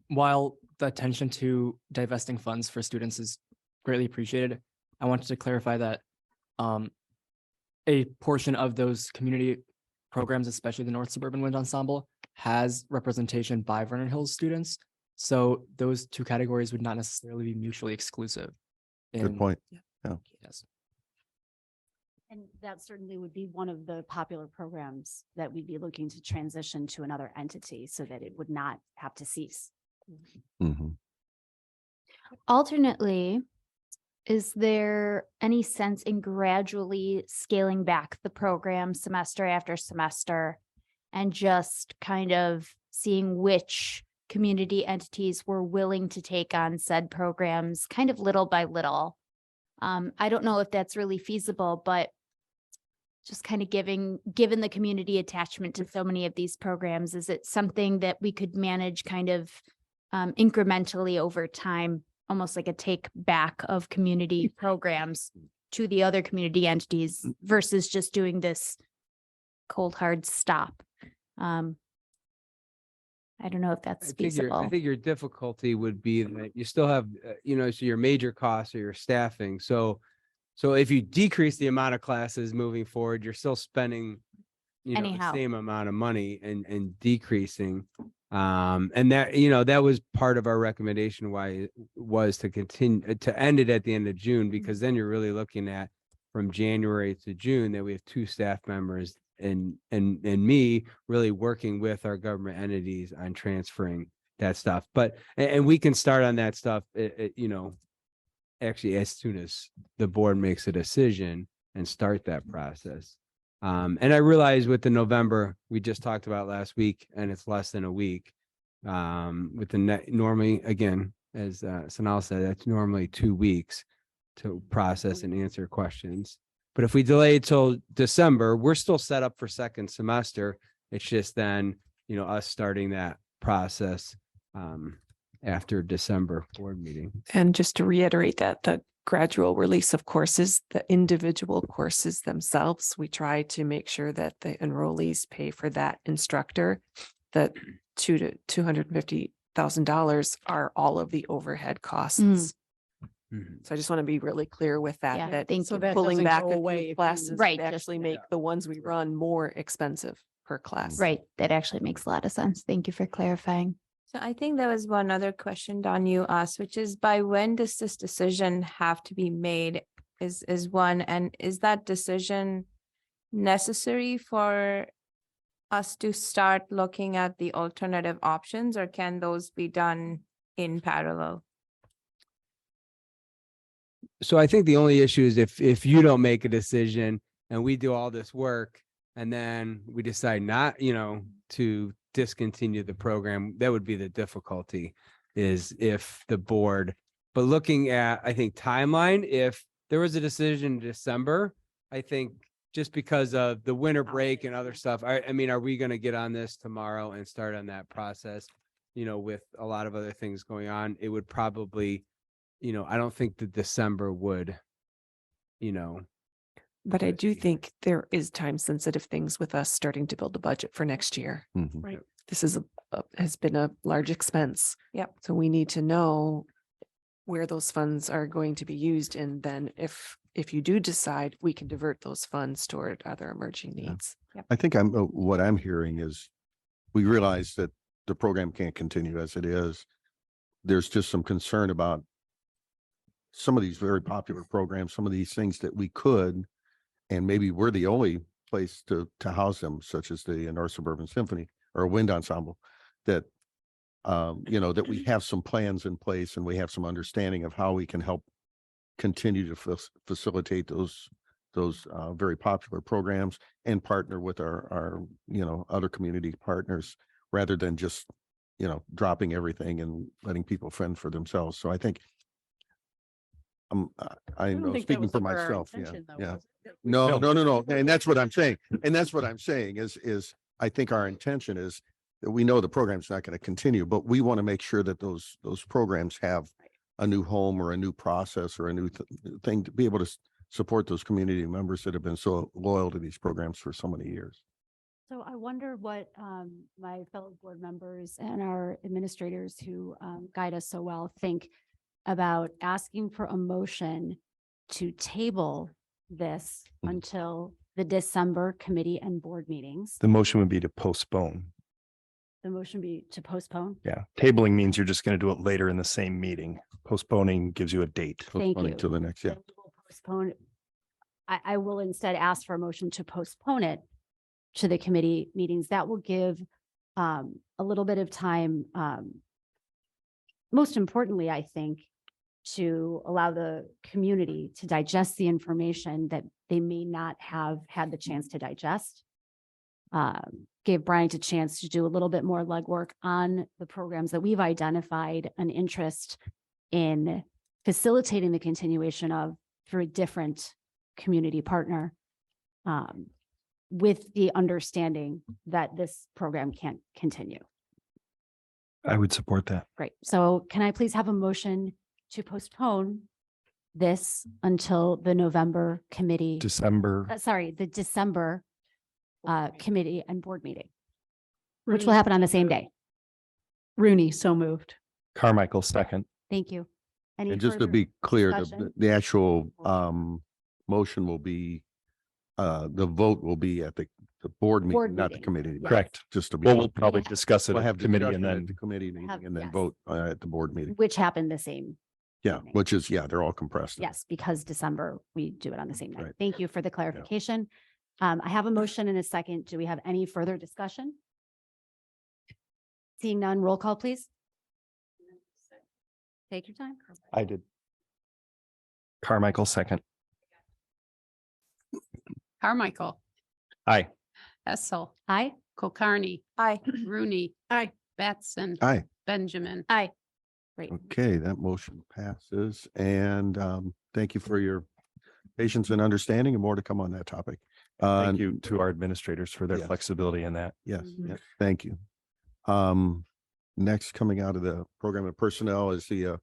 while the attention to divesting funds for students is greatly appreciated, I wanted to clarify that a portion of those community programs, especially the North Suburban Wind Ensemble, has representation by Vernon Hills students. So those two categories would not necessarily be mutually exclusive. Good point. Yeah. Yes. And that certainly would be one of the popular programs that we'd be looking to transition to another entity so that it would not have to cease. Mhm. Alternately, is there any sense in gradually scaling back the program semester after semester and just kind of seeing which community entities were willing to take on said programs kind of little by little? I don't know if that's really feasible, but just kind of given the community attachment to so many of these programs, is it something that we could manage kind of incrementally over time, almost like a take back of community programs to the other community entities versus just doing this cold hard stop? I don't know if that's feasible. I think your difficulty would be that you still have, so your major costs are your staffing. So if you decrease the amount of classes moving forward, you're still spending, the Anyhow. same amount of money and decreasing. And that, that was part of our recommendation why it was to continue to end it at the end of June, because then you're really looking at from January to June that we have 2 staff members and me really working with our government entities on transferring that stuff. But, and we can start on that stuff, actually as soon as the board makes a decision and start that process. And I realize with the November, we just talked about last week, and it's less than a week. With the normally, again, as Sanal said, that's normally 2 weeks to process and answer questions. But if we delay it till December, we're still set up for second semester. It's just then, us starting that process after December board meeting. And just to reiterate that the gradual release of courses, the individual courses themselves, we try to make sure that the enrollees pay for that instructor. That $250,000 are all of the overhead costs. So I just want to be really clear with that, Yeah, that thank so you. That pulling doesn't back go a away few if you- classes Right, would just- actually make the ones we run more expensive per class. Right. That actually makes a lot of sense. Thank you for clarifying. So I think there was one other question Don you asked, which is by when does this decision have to be made is one, and is that decision necessary for us to start looking at the alternative options, or can those be done in parallel? So I think the only issue is if you don't make a decision and we do all this work and then we decide not, to discontinue the program, that would be the difficulty, is if the board, but looking at, I think, timeline, if there was a decision in December, I think just because of the winter break and other stuff, I mean, are we going to get on this tomorrow and start on that process? With a lot of other things going on, it would probably, I don't think that December would, But I do think there is time sensitive things with us starting to build a budget for next year. Mhm. Right. This is has been a large expense. Yep. So we need to know where those funds are going to be used. And then if you do decide, we can divert those funds toward other emerging needs. Yep. I think what I'm hearing is we realize that the program can't continue as it is. There's just some concern about some of these very popular programs, some of these things that we could, and maybe we're the only place to house them, such as the North Suburban Symphony or Wind Ensemble, that that we have some plans in place and we have some understanding of how we can help continue to facilitate those very popular programs and partner with our other community partners, rather than just dropping everything and letting people fend for themselves. So I think I'm speaking for myself. Yeah. No. And that's what I'm saying. And that's what I'm saying is I think our intention is we know the program's not going to continue, but we want to make sure that those programs have a new home or a new process or a new thing to be able to support those community members that have been so loyal to these programs for so many years. So I wonder what my fellow board members and our administrators who guide us so well think about asking for a motion to table this until the December committee and board meetings. The motion would be to postpone. The motion be to postpone. Yeah. Tabling means you're just going to do it later in the same meeting. Postponing gives you a date. Thank Postponing you. to the next, yeah. Then we will postpone. I will instead ask for a motion to postpone it to the committee meetings. That will give a little bit of time. Most importantly, I think, to allow the community to digest the information that they may not have had the chance to digest. Gave Bryant a chance to do a little bit more legwork on the programs that we've identified an interest in facilitating the continuation of through a different community partner, with the understanding that this program can't continue. I would support that. Great. So can I please have a motion to postpone this until the November committee? December. The December committee and board meeting, which will happen on the same day. Rooney, so moved. Carmichael, second. Thank you. Any And just to further be clear, discussion? the actual motion will be, the vote will be at the board Board meeting, not the meeting, committee. meeting. Correct. Just to be. Well, we'll probably discuss it We'll at have the committee and discussion at then the committee meeting Have- and then yes. vote at the board meeting. Which happened the same. Yeah, evening. which is, yeah, they're all compressed. Yes, because December, we do it on the same night. Right. Thank you for the clarification. I have a motion and a second. Do we have any further discussion? Seeing none, roll call, please. Take your time. I did. Carmichael, second. Carmichael, Aye. Hessel, Aye. Kulkarni, Aye. Rooney. Aye. Batson. Aye. Benjamin. Aye. Great. Okay, that motion passes. And thank you for your patience and understanding, and more to come on that topic. Thank you to our administrators for their Yes. flexibility in that. Yes, Mhm. yes, thank you. Next, coming out of the program of personnel is the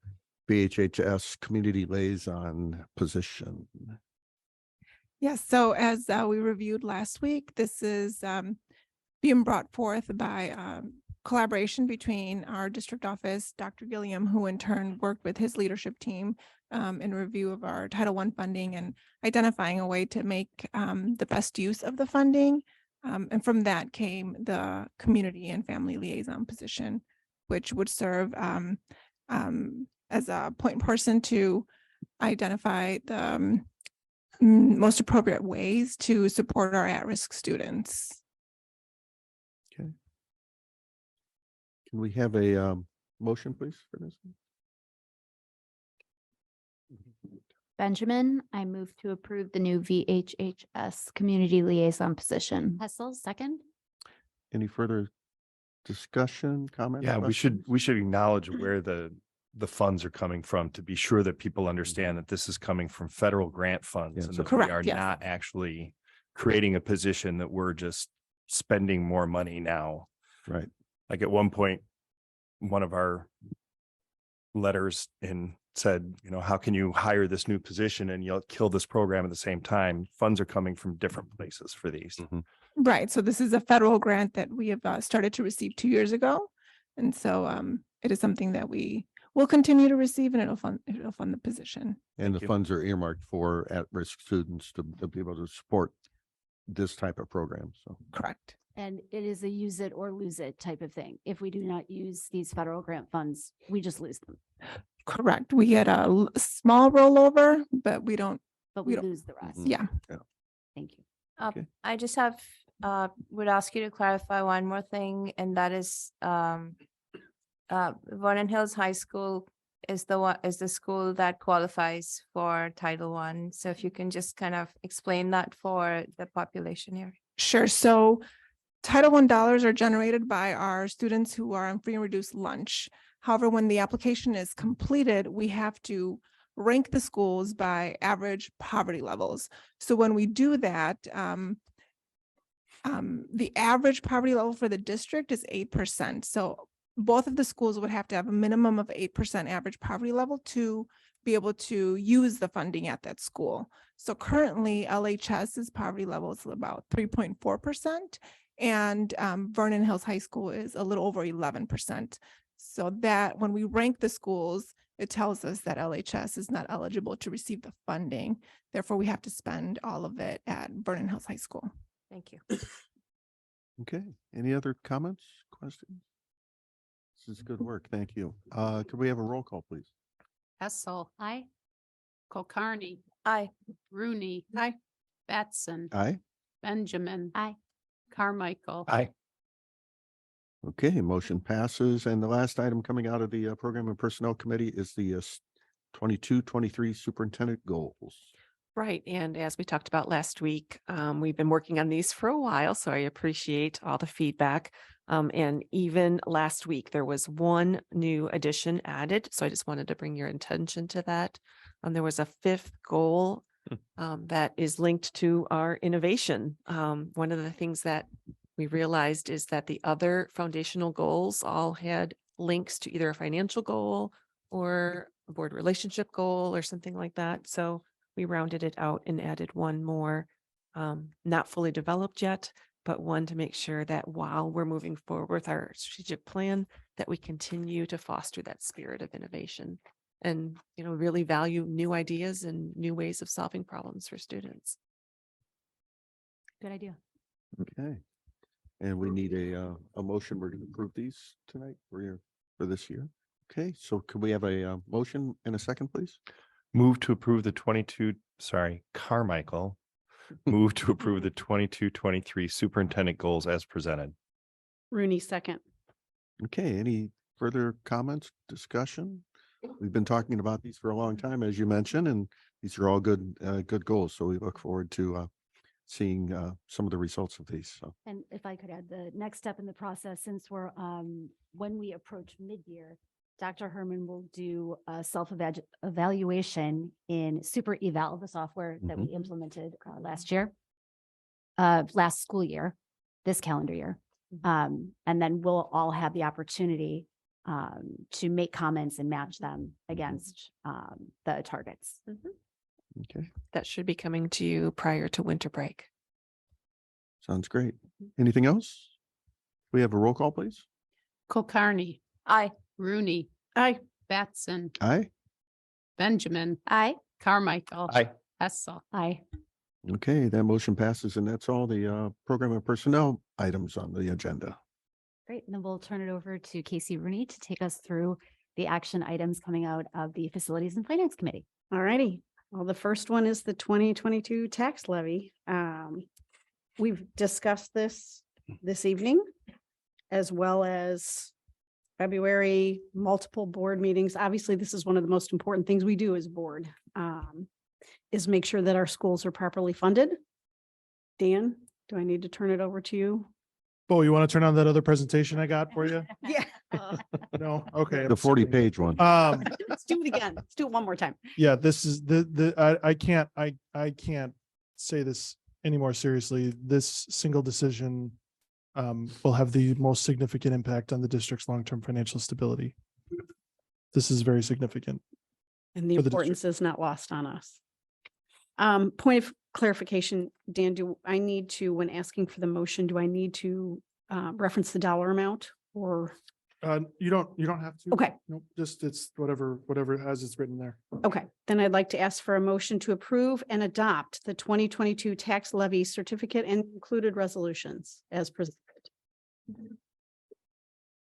BHHS Community Liaison position. Yes, so as we reviewed last week, this is being brought forth by collaboration between our district office, Dr. Gilliam, who in turn worked with his leadership team in review of our Title I funding and identifying a way to make the best use of the funding. And from that came the community and family liaison position, which would serve as a point person to identify the most appropriate ways to support our at-risk students. Okay. Can we have a motion, please, for this? Benjamin, I move to approve the new VHHS Community Liaison position. Hessel, second. Any further discussion, comment? Yeah, we should acknowledge where the funds are coming from to be sure that people understand that this is coming from federal grant funds Yeah, and so- that we Correct, are yes. not actually creating a position that we're just spending more money now. Right. Like at one point, one of our letters said, how can you hire this new position and you'll kill this program at the same time? Funds are coming from different places for these. Mhm. Right, so this is a federal grant that we have started to receive 2 years ago. And so it is something that we will continue to receive, and it'll fund the position. And the you. funds are earmarked for at-risk students to be able to support this type of program. So, Correct. And it is a use it or lose it type of thing. If we do not use these federal grant funds, we just lose them, Correct. We get a small rollover, but we don't, but We we don't- lose the rest. yeah. Thank you. Okay. I just have, would ask you to clarify one more thing, and that is, Vernon Hills High School is the school that qualifies for Title I. So if you can just kind of explain that for the population here. Sure. So Title I dollars are generated by our students who are on free and reduced lunch. However, when the application is completed, we have to rank the schools by average poverty levels. So when we do that, The average poverty level for the district is 8%. So both of the schools would have to have a minimum of 8% average poverty level to be able to use the funding at that school. So currently LHS's poverty level is about 3.4%, and Vernon Hills High School is a little over 11%. So that when we rank the schools, it tells us that LHS is not eligible to receive the funding. Therefore, we have to spend all of it at Vernon Hills High School. Thank you. Okay, any other comments, questions? This is good work. Thank you. Could we have a roll call, please? Hessel. Aye. Kulkarni. Aye. Rooney. Aye. Batson. Aye. Benjamin. Aye. Carmichael. Aye. Okay, motion passes. And the last item coming out of the Program and Personnel Committee is the 22-23 superintendent goals. Right. And as we talked about last week, we've been working on these for a while, so I appreciate all the feedback. And even last week, there was one new addition added. So I just wanted to bring your attention to that. There was a fifth goal that is linked to our innovation. One of the things that we realized is that the other foundational goals all had links to either a financial goal or a board relationship goal or something like that. So we rounded it out and added one more, not fully developed yet, but one to make sure that while we're moving forward with our strategic plan, that we continue to foster that spirit of innovation and, really value new ideas and new ways of solving problems for students. Good idea. Okay. And we need a motion. We're going to approve these tonight for this year. Okay, so could we have a motion and a second, please? Move to approve the Carmichael. Move to approve the 22-23 superintendent goals as presented. Rooney, second. Okay, any further comments, discussion? We've been talking about these for a long time, as you mentioned, and these are all good goals. So we look forward to seeing some of the results of these. So. And if I could add, the next step in the process, since we're, when we approach mid-year, Dr. Herman will do a self-evaluation in Super Eval, the software that we implemented last school year, this calendar year. And then we'll all have the opportunity to make comments and match them against the targets. Okay. That should be coming to you prior to winter break. Sounds great. Anything else? We have a roll call, please. Kulkarni. Aye. Rooney. Aye. Batson. Aye. Benjamin. Aye. Carmichael. Aye. Hessel. Aye. Okay, that motion passes, and that's all the program and personnel items on the agenda. Great. And then we'll turn it over to Casey Rooney to take us through the action items coming out of the Facilities and Finance Committee. All righty. Well, the first one is the 2022 tax levy. We've discussed this evening, as well as February, multiple board meetings. Obviously, this is one of the most important things we do as board, is make sure that our schools are properly funded. Dan, do I need to turn it over to you? Oh, you want to turn on that other presentation I got for you? Yeah. No, okay. The 40-page one. Let's do it again. Let's do it one more time. Yeah, this is I can't say this any more seriously. This single decision will have the most significant impact on the district's long-term financial stability. This is very significant. And the importance is not lost on us. Point of clarification, Dan, do I need to, when asking for the motion, do I need to reference the dollar amount or? You don't have to. Okay. Nope, just it's whatever as it's written there. Okay, then I'd like to ask for a motion to approve and adopt the 2022 tax levy certificate and included resolutions as presented.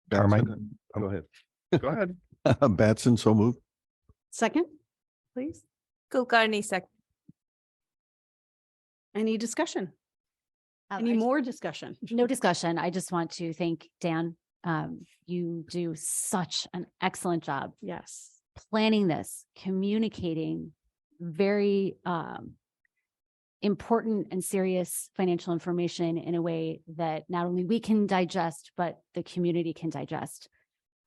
Carmichael. Go ahead. Go ahead. Batson, so moved. Second, please. Kulkarni, second. Any discussion? Any more discussion? No discussion. I just want to thank Dan. You do such an excellent job. Yes. Planning this, communicating very important and serious financial information in a way that not only we can digest, but the community can digest.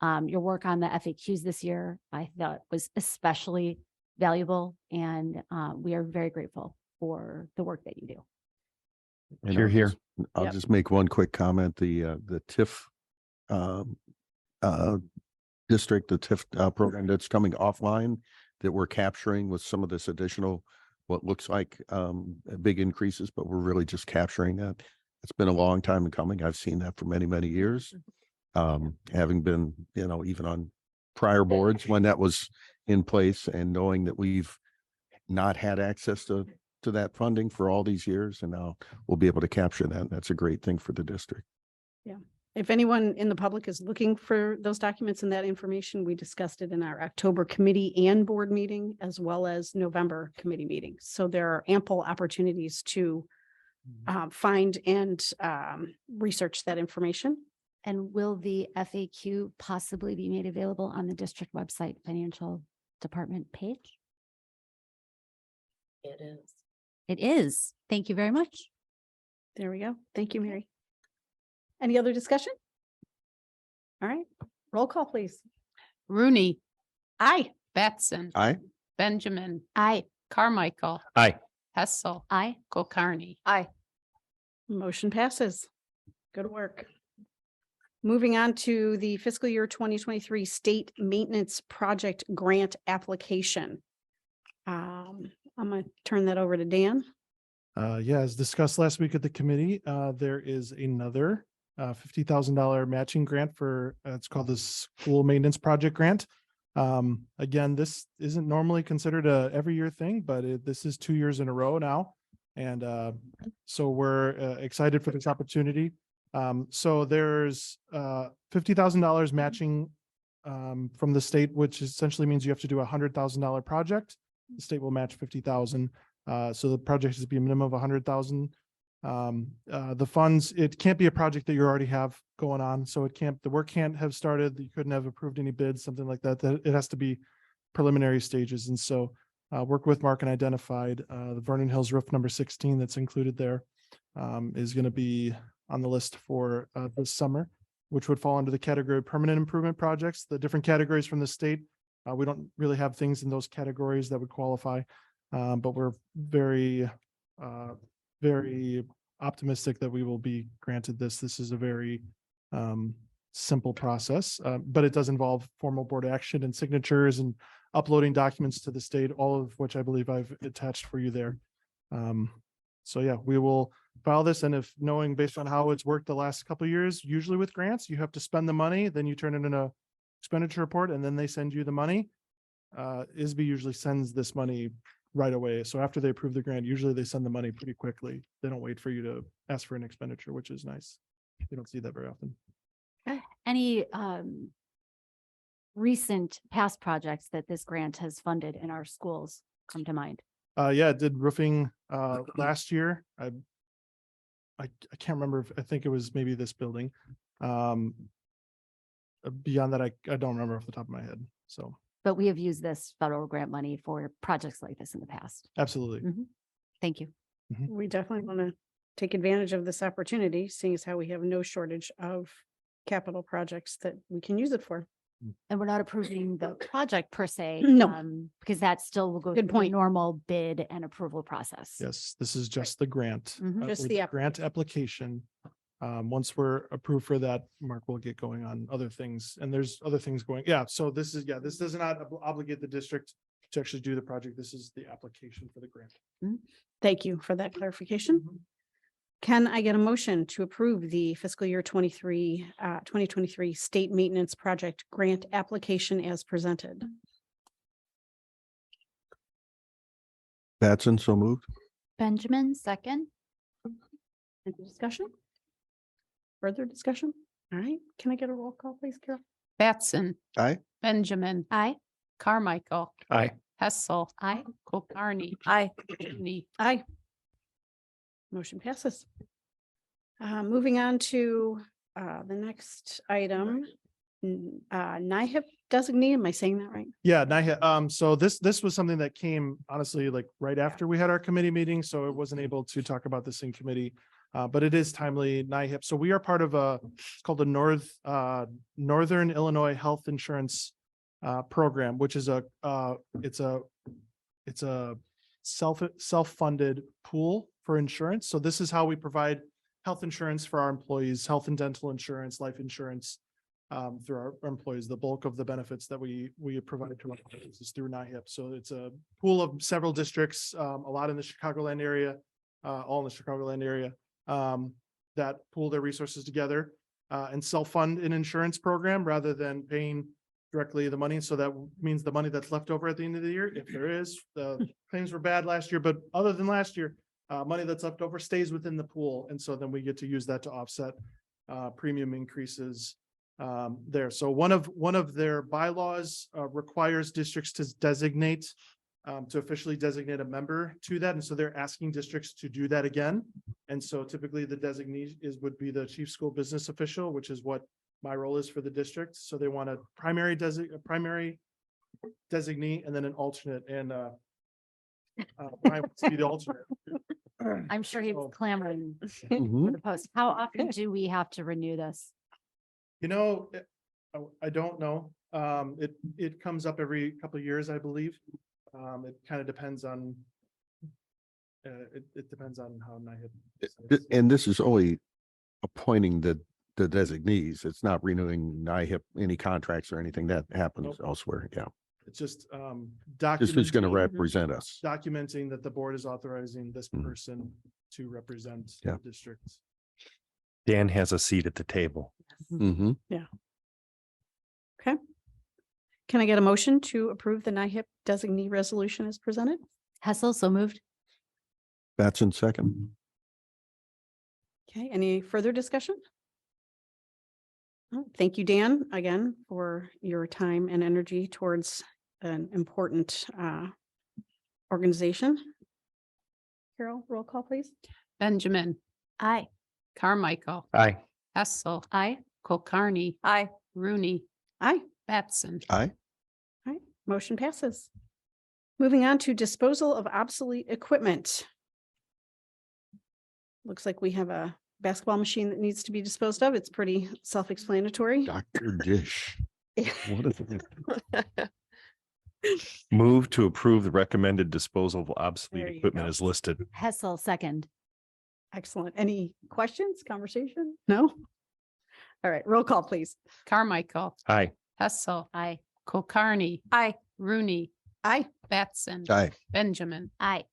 Your work on the FAQs this year, I thought was especially valuable, and we are very grateful for the work that you do. And Hear, I'll hear. just- I'll Yep. just make one quick comment. The TIF district, the TIF program that's coming offline that we're capturing with some of this additional, what looks like big increases, but we're really just capturing that. It's been a long time in coming. I've seen that for many, many years. Having been, even on prior boards when that was in place and knowing that we've not had access to that funding for all these years, and now we'll be able to capture that. That's a great thing for the district. Yeah. If anyone in the public is looking for those documents and that information, we discussed it in our October committee and board meeting, as well as November committee meeting. So there are ample opportunities to find and research that information. And will the FAQ possibly be made available on the district website financial department page? It is. It is. Thank you very much. There we go. Thank you, Mary. Any other discussion? All right, roll call, please. Rooney, Aye. Batson, Aye. Benjamin, Aye. Carmichael, Aye. Hessel, Aye. Kulkarni. Aye. Motion passes. Good work. Moving on to the fiscal year 2023 state maintenance project grant application. I'm going to turn that over to Dan. Yeah, as discussed last week at the committee, there is another $50,000 matching grant for, it's called the School Maintenance Project Grant. Again, this isn't normally considered a every year thing, but this is 2 years in a row now. And so we're excited for this opportunity. So there's $50,000 matching from the state, which essentially means you have to do a $100,000 project. The state will match 50,000. So the project has to be a minimum of 100,000. The funds, it can't be a project that you already have going on. So the work can't have started. You couldn't have approved any bids, something like that. That it has to be preliminary stages. And so work with Mark and identified the Vernon Hills roof number 16 that's included there is going to be on the list for this summer, which would fall under the category of permanent improvement projects. The different categories from the state, we don't really have things in those categories that would qualify. But we're very, very optimistic that we will be granted this. This is a very simple process, but it does involve formal board action and signatures and uploading documents to the state, all of which I believe I've attached for you there. So yeah, we will file this, and if knowing based on how it's worked the last couple of years, usually with grants, you have to spend the money, then you turn it in a expenditure report, and then they send you the money. ISB usually sends this money right away. So after they approve the grant, usually they send the money pretty quickly. They don't wait for you to ask for an expenditure, which is nice. You don't see that very often. Any recent past projects that this grant has funded in our schools come to mind? Yeah, I did roofing last year. I can't remember I think it was maybe this building. Beyond that, I don't remember off the top of my head. So But we have used this federal grant money for projects like this in the past. absolutely. Thank you. We definitely want to take advantage of this opportunity, seeing as how we have no shortage of capital projects that we can use it for. And we're not approving the project per se. No. Because that still will go Good through the point. normal bid and approval process. Yes, this is just the grant. Just or the grant application. Once we're approved for that, Mark will get going on other things, and there's other things going. Yeah, so this does not obligate the district to actually do the project. This is the application for the grant. Thank you for that clarification. Can I get a motion to approve the fiscal year 2023 state maintenance project grant application as presented? Batson, so moved. Benjamin, second. Any discussion? Further discussion? All right, can I get a roll call, please, Carol? Batson, Aye. Benjamin, Aye. Carmichael, Aye. Hessel, Aye. Kulkarni. Aye. Rooney. Aye. Motion passes. Moving on to the next item. NIHIP designee, am I saying that right? Yeah, so this was something that came honestly like right after we had our committee meeting, so it wasn't able to talk about this in committee. But it is timely, NIHIP. So we are part of it's called the Northern Illinois Health Insurance program, which is it's a self-funded pool for insurance. So this is how we provide health insurance for our employees, health and dental insurance, life insurance through our employees. The bulk of the benefits that we provide to our employees is through NIHIP. So it's a pool of several districts, a lot in the Chicagoland area, all in the Chicagoland area, that pool their resources together and self-fund an insurance program rather than paying directly the money. So that means the money that's left over at the end of the year, if there is, the claims were bad last year, but other than last year, money that's left over stays within the pool. And so then we get to use that to offset premium increases there. So one of their bylaws requires districts to designate, to officially designate a member to that. And so they're asking districts to do that again. And so typically the designee would be the chief school business official, which is what my role is for the district. So they want a primary designee and then an alternate, and Brian wants to be the alternate. I'm sure he was clamoring Mhm. for the post. How often do we have to renew this? You know, I don't know. It comes up every couple of years, I believe. It kind of depends on, it depends on how NIHIP. And this is only appointing the designees. It's not renewing NIHIP, any contracts or anything that happens elsewhere. Yeah. It's just Just who's going to documenting, represent us. documenting that the board is authorizing this person to represent Yeah. the district. Dan has a seat at the table. Mm-hmm. Yeah. Okay. Can I get a motion to approve the NIHIP designee resolution as presented? Hessel, so moved. Batson second. Okay, any further discussion? Oh, thank you, Dan, again, for your time and energy towards an important organization. Carol, roll call, please. Benjamin. Aye. Carmichael. Aye. Hessel. Aye. Kulkarni. Aye. Rooney. Aye. Batson. Aye. All right, motion passes. Moving on to disposal of obsolete equipment. Looks like we have a basketball machine that needs to be disposed of. It's pretty self-explanatory. Dr. Dish. What is it? Move to approve the recommended disposal of There obsolete you equipment go. as listed. Hessel, second. Excellent. Any questions, conversation? No? All right, roll call, please. Carmichael. Aye. Hessel. Aye. Kulkarni. Aye. Rooney. Aye. Batson. Aye. Benjamin. Aye.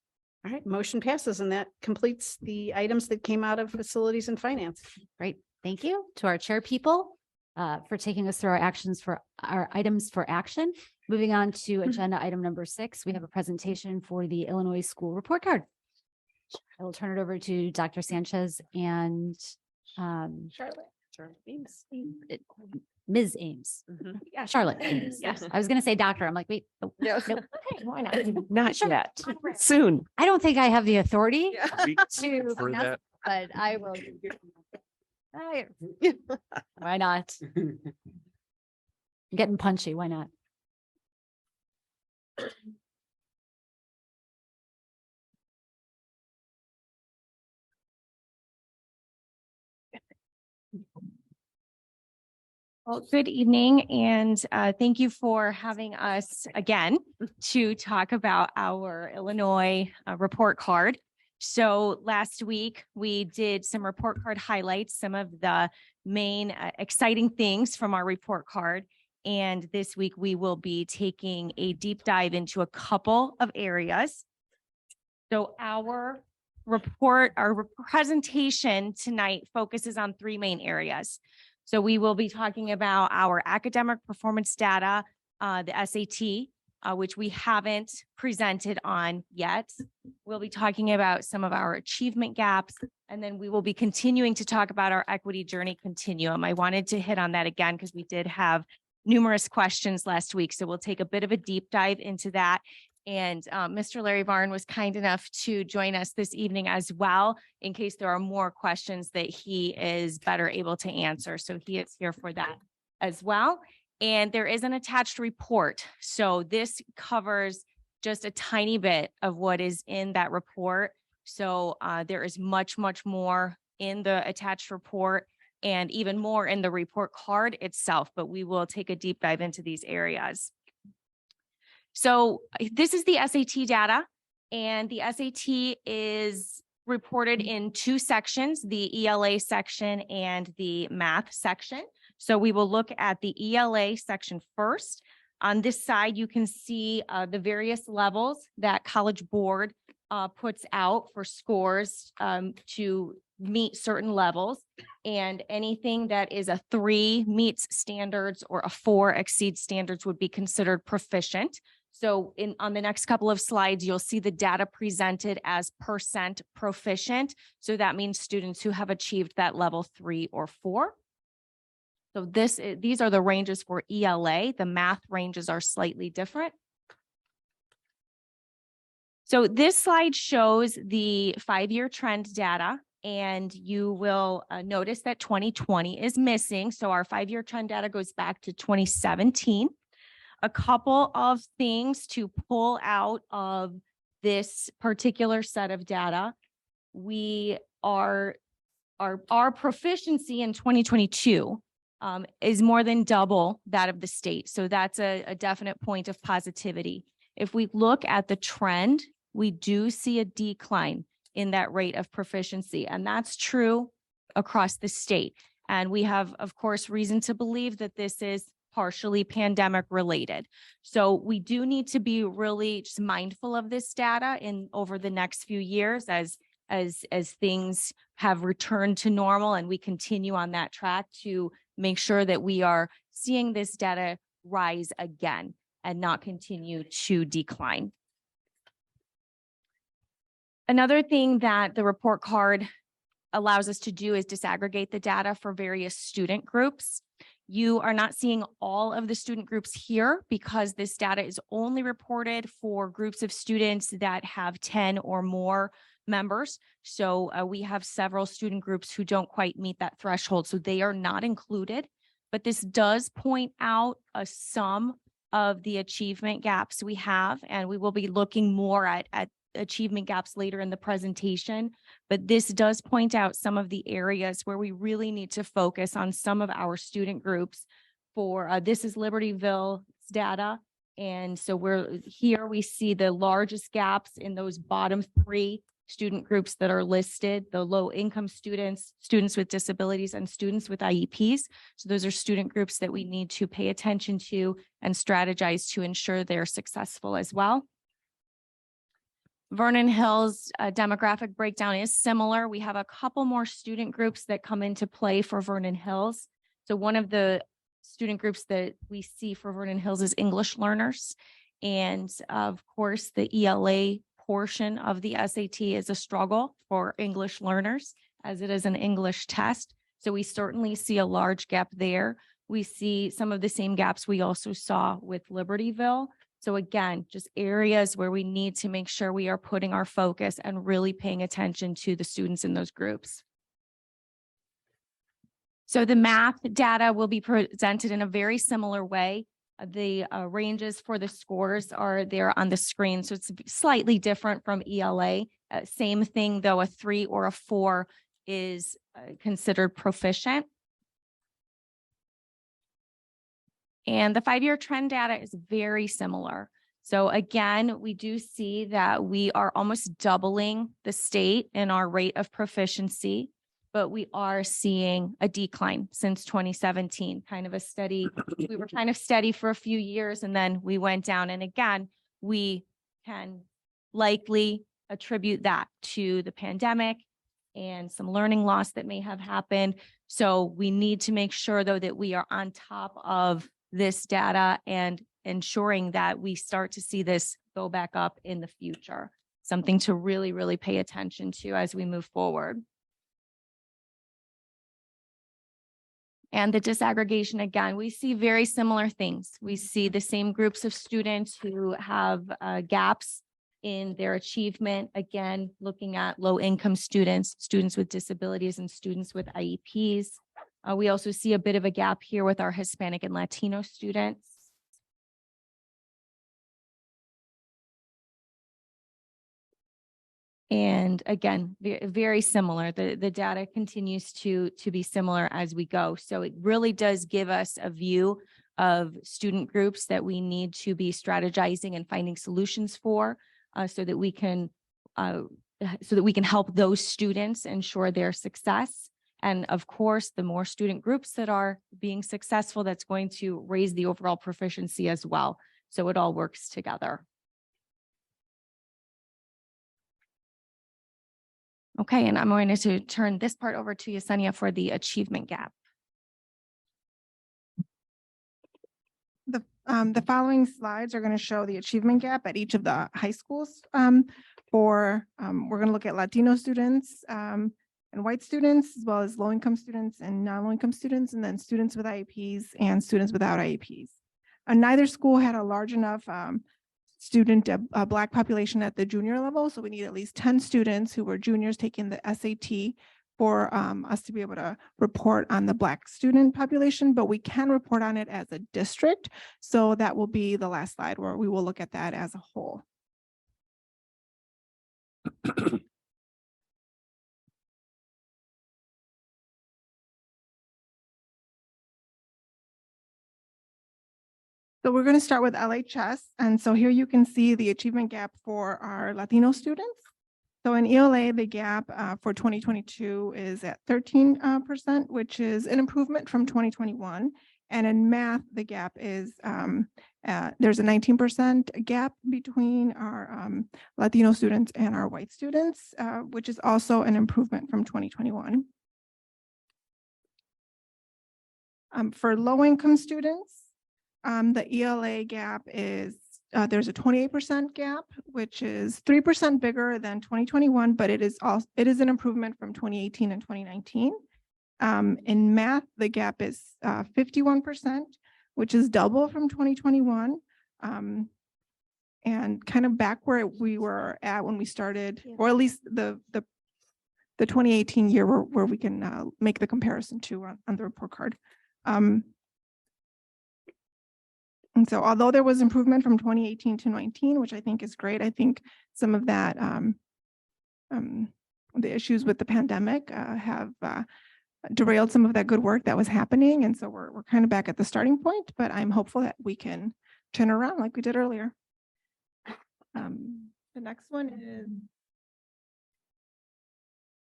All right, motion passes, and that completes the items that came out of facilities and finance. Great. Thank you to our chair people for taking us through our items for action. Moving on to agenda item number 6, we have a presentation for the Illinois School Report Card. I will turn it over to Dr. Sanchez and Charlotte. Ms. Ames. Yeah, Charlotte. Ames. Yes. I was going to say doctor. I'm like, wait, nope. No. Nope. Why not? Not Sure. yet. Soon. I don't think I have the authority We to, prefer pronounce that. it, but I will. Why not? I'm getting punchy. Why not? Well, good evening, and thank you for having us again to talk about our Illinois report card. So last week, we did some report card highlights, some of the main exciting things from our report card. And this week, we will be taking a deep dive into a couple of areas. So our report, our presentation tonight focuses on 3 main areas. So we will be talking about our academic performance data, the SAT, which we haven't presented on yet. We'll be talking about some of our achievement gaps, and then we will be continuing to talk about our equity journey continuum. I wanted to hit on that again because we did have numerous questions last week. So we'll take a bit of a deep dive into that. And Mr. Larry Varn was kind enough to join us this evening as well, in case there are more questions that he is better able to answer. So he is here for that as well. And there is an attached report. So this covers just a tiny bit of what is in that report. So there is much, much more in the attached report and even more in the report card itself, but we will take a deep dive into these areas. So this is the SAT data, and the SAT is reported in two sections, the ELA section and the math section. So we will look at the ELA section first. On this side, you can see the various levels that College Board puts out for scores to meet certain levels. And anything that is a 3 meets standards or a 4 exceeds standards would be considered proficient. So on the next couple of slides, you'll see the data presented as percent proficient. So that means students who have achieved that level 3 or 4. So these are the ranges for ELA. The math ranges are slightly different. So this slide shows the 5-year trend data, and you will notice that 2020 is missing. So our 5-year trend data goes back to 2017. A couple of things to pull out of this particular set of data. Our proficiency in 2022 is more than double that of the state. So that's a definite point of positivity. If we look at the trend, we do see a decline in that rate of proficiency, and that's true across the state. And we have, of course, reason to believe that this is partially pandemic related. So we do need to be really just mindful of this data over the next few years as things have returned to normal, and we continue on that track to make sure that we are seeing this data rise again and not continue to decline. Another thing that the report card allows us to do is disaggregate the data for various student groups. You are not seeing all of the student groups here because this data is only reported for groups of students that have 10 or more members. So we have several student groups who don't quite meet that threshold, so they are not included. But this does point out some of the achievement gaps we have, and we will be looking more at achievement gaps later in the presentation. But this does point out some of the areas where we really need to focus on some of our student groups. This is Libertyville's data. And so we see the largest gaps in those bottom 3 student groups that are listed: the low income students, students with disabilities, and students with IEPs. So those are student groups that we need to pay attention to and strategize to ensure they're successful as well. Vernon Hills demographic breakdown is similar. We have a couple more student groups that come into play for Vernon Hills. So one of the student groups that we see for Vernon Hills is English learners. And of course, the ELA portion of the SAT is a struggle for English learners, as it is an English test. So we certainly see a large gap there. We see some of the same gaps we also saw with Libertyville. So again, just areas where we need to make sure we are putting our focus and really paying attention to the students in those groups. So the math data will be presented in a very similar way. The ranges for the scores are there on the screen. So it's slightly different from ELA. Same thing though, a 3 or a 4 is considered proficient. And the 5-year trend data is very similar. So again, we do see that we are almost doubling the state in our rate of proficiency, but we are seeing a decline since 2017, kind of a steady, we were kind of steady for a few years and then we went down. And again, we can likely attribute that to the pandemic and some learning loss that may have happened. So we need to make sure though that we are on top of this data and ensuring that we start to see this go back up in the future. Something to really, really pay attention to as we move forward. And the disaggregation, again, we see very similar things. We see the same groups of students who have gaps in their achievement. Again, looking at low income students, students with disabilities, and students with IEPs. We also see a bit of a gap here with our Hispanic and Latino students. And again, very similar. The data continues to be similar as we go. So it really does give us a view of student groups that we need to be strategizing and finding solutions for so that we can so that we can help those students ensure their success. And of course, the more student groups that are being successful, that's going to raise the overall proficiency as well. So it all works together. Okay, and I'm going to turn this part over to Yesenia for the achievement gap. The following slides are going to show the achievement gap at each of the high schools. We're going to look at Latino students and white students, as well as low-income students and non-low-income students, and then students with IEPs and students without IEPs. Neither school had a large enough student Black population at the junior level, so we need at least 10 students who were juniors taking the SAT for us to be able to report on the Black student population, but we can report on it as a district. So that will be the last slide where we will look at that as a whole. So we're going to start with LHS. And so here you can see the achievement gap for our Latino students. So in ELA, the gap for 2022 is at 13%, which is an improvement from 2021. And in math, the gap is, there's a 19% gap between our Latino students and our white students, which is also an improvement from 2021. For low-income students, the ELA gap is, there's a 28% gap, which is 3% bigger than 2021, but it is an improvement from 2018 and 2019. In math, the gap is 51%, which is double from 2021, and kind of back where we were at when we started, or at least the 2018 year where we can make the comparison to on the report card. And so although there was improvement from 2018 to 19, which I think is great, I think some of that, the issues with the pandemic have derailed some of that good work that was happening. And so we're kind of back at the starting point, but I'm hopeful that we can turn around like we did earlier. The next one is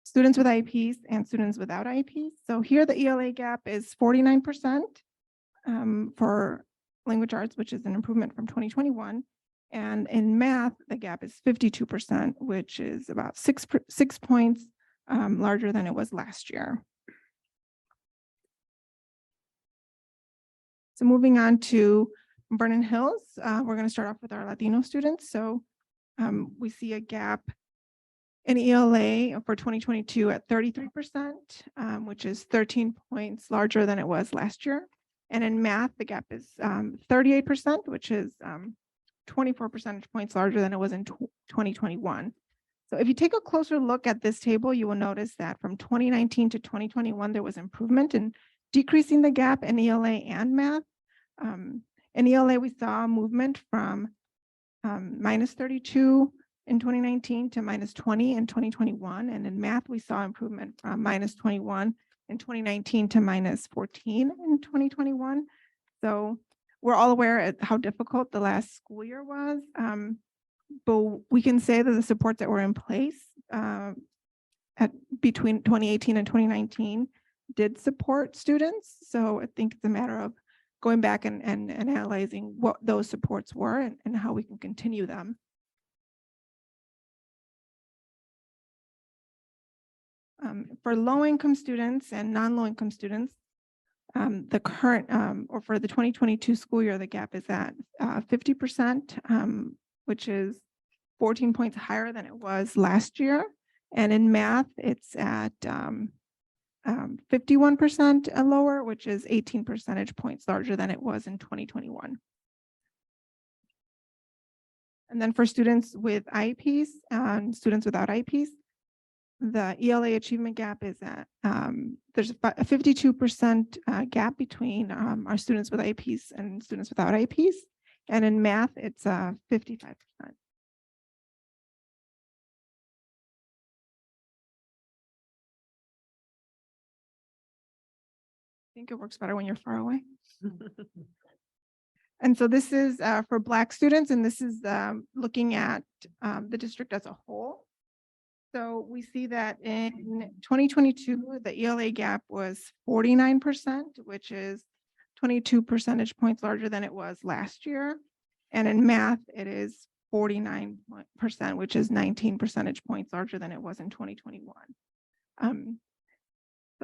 students with IEPs and students without IEPs. So here the ELA gap is 49% for language arts, which is an improvement from 2021. And in math, the gap is 52%, which is about 6 points larger than it was last year. So moving on to Vernon Hills, we're going to start off with our Latino students. So we see a gap in ELA for 2022 at 33%, which is 13 points larger than it was last year. And in math, the gap is 38%, which is 24 percentage points larger than it was in 2021. So if you take a closer look at this table, you will notice that from 2019 to 2021, there was improvement in decreasing the gap in ELA and math. In ELA, we saw a movement from minus 32 in 2019 to minus 20 in 2021. And in math, we saw improvement from minus 21 in 2019 to minus 14 in 2021. So we're all aware of how difficult the last school year was, but we can say that the supports that were in place between 2018 and 2019 did support students. So I think it's a matter of going back and analyzing what those supports were and how we can continue them. For low-income students and non-low-income students, the current, or for the 2022 school year, the gap is at 50%, which is 14 points higher than it was last year. And in math, it's at 51% lower, which is 18 percentage points larger than it was in 2021. And then for students with IEPs and students without IEPs, the ELA achievement gap is at, there's a 52% gap between our students with IEPs and students without IEPs. And in math, it's 55%. I think it works better when you're far away. And so this is for Black students, and this is looking at the district as a whole. So we see that in 2022, the ELA gap was 49%, which is 22 percentage points larger than it was last year. And in math, it is 49%, which is 19 percentage points larger than it was in 2021.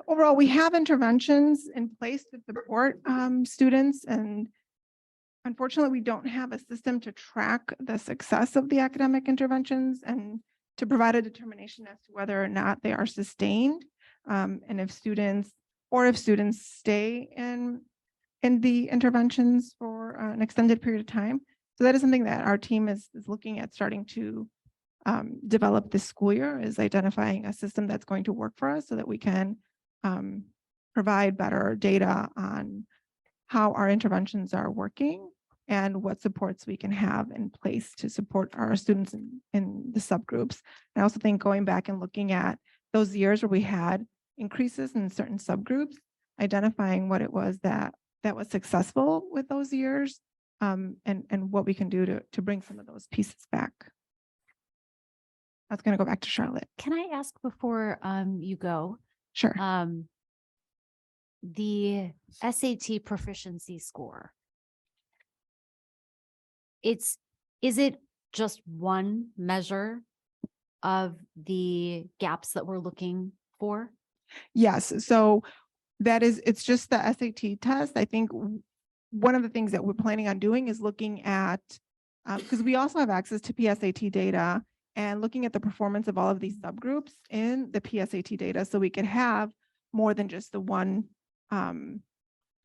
Overall, we have interventions in place to support students, and unfortunately, we don't have a system to track the success of the academic interventions and to provide a determination as to whether or not they are sustained, and if students stay in the interventions for an extended period of time. So that is something that our team is looking at starting to develop this school year, is identifying a system that's going to work for us so that we can provide better data on how our interventions are working and what supports we can have in place to support our students in the subgroups. I also think going back and looking at those years where we had increases in certain subgroups, identifying what it was that was successful with those years, and what we can do to bring some of those pieces back. I was going to go back to Charlotte. Can I ask before you go? Sure. The SAT proficiency score. Is it just one measure of the gaps that we're looking for? Yes. So it's just the SAT test. I think one of the things that we're planning on doing is looking at, because we also have access to PSAT data, and looking at the performance of all of these subgroups in the PSAT data, so we could have more than just the one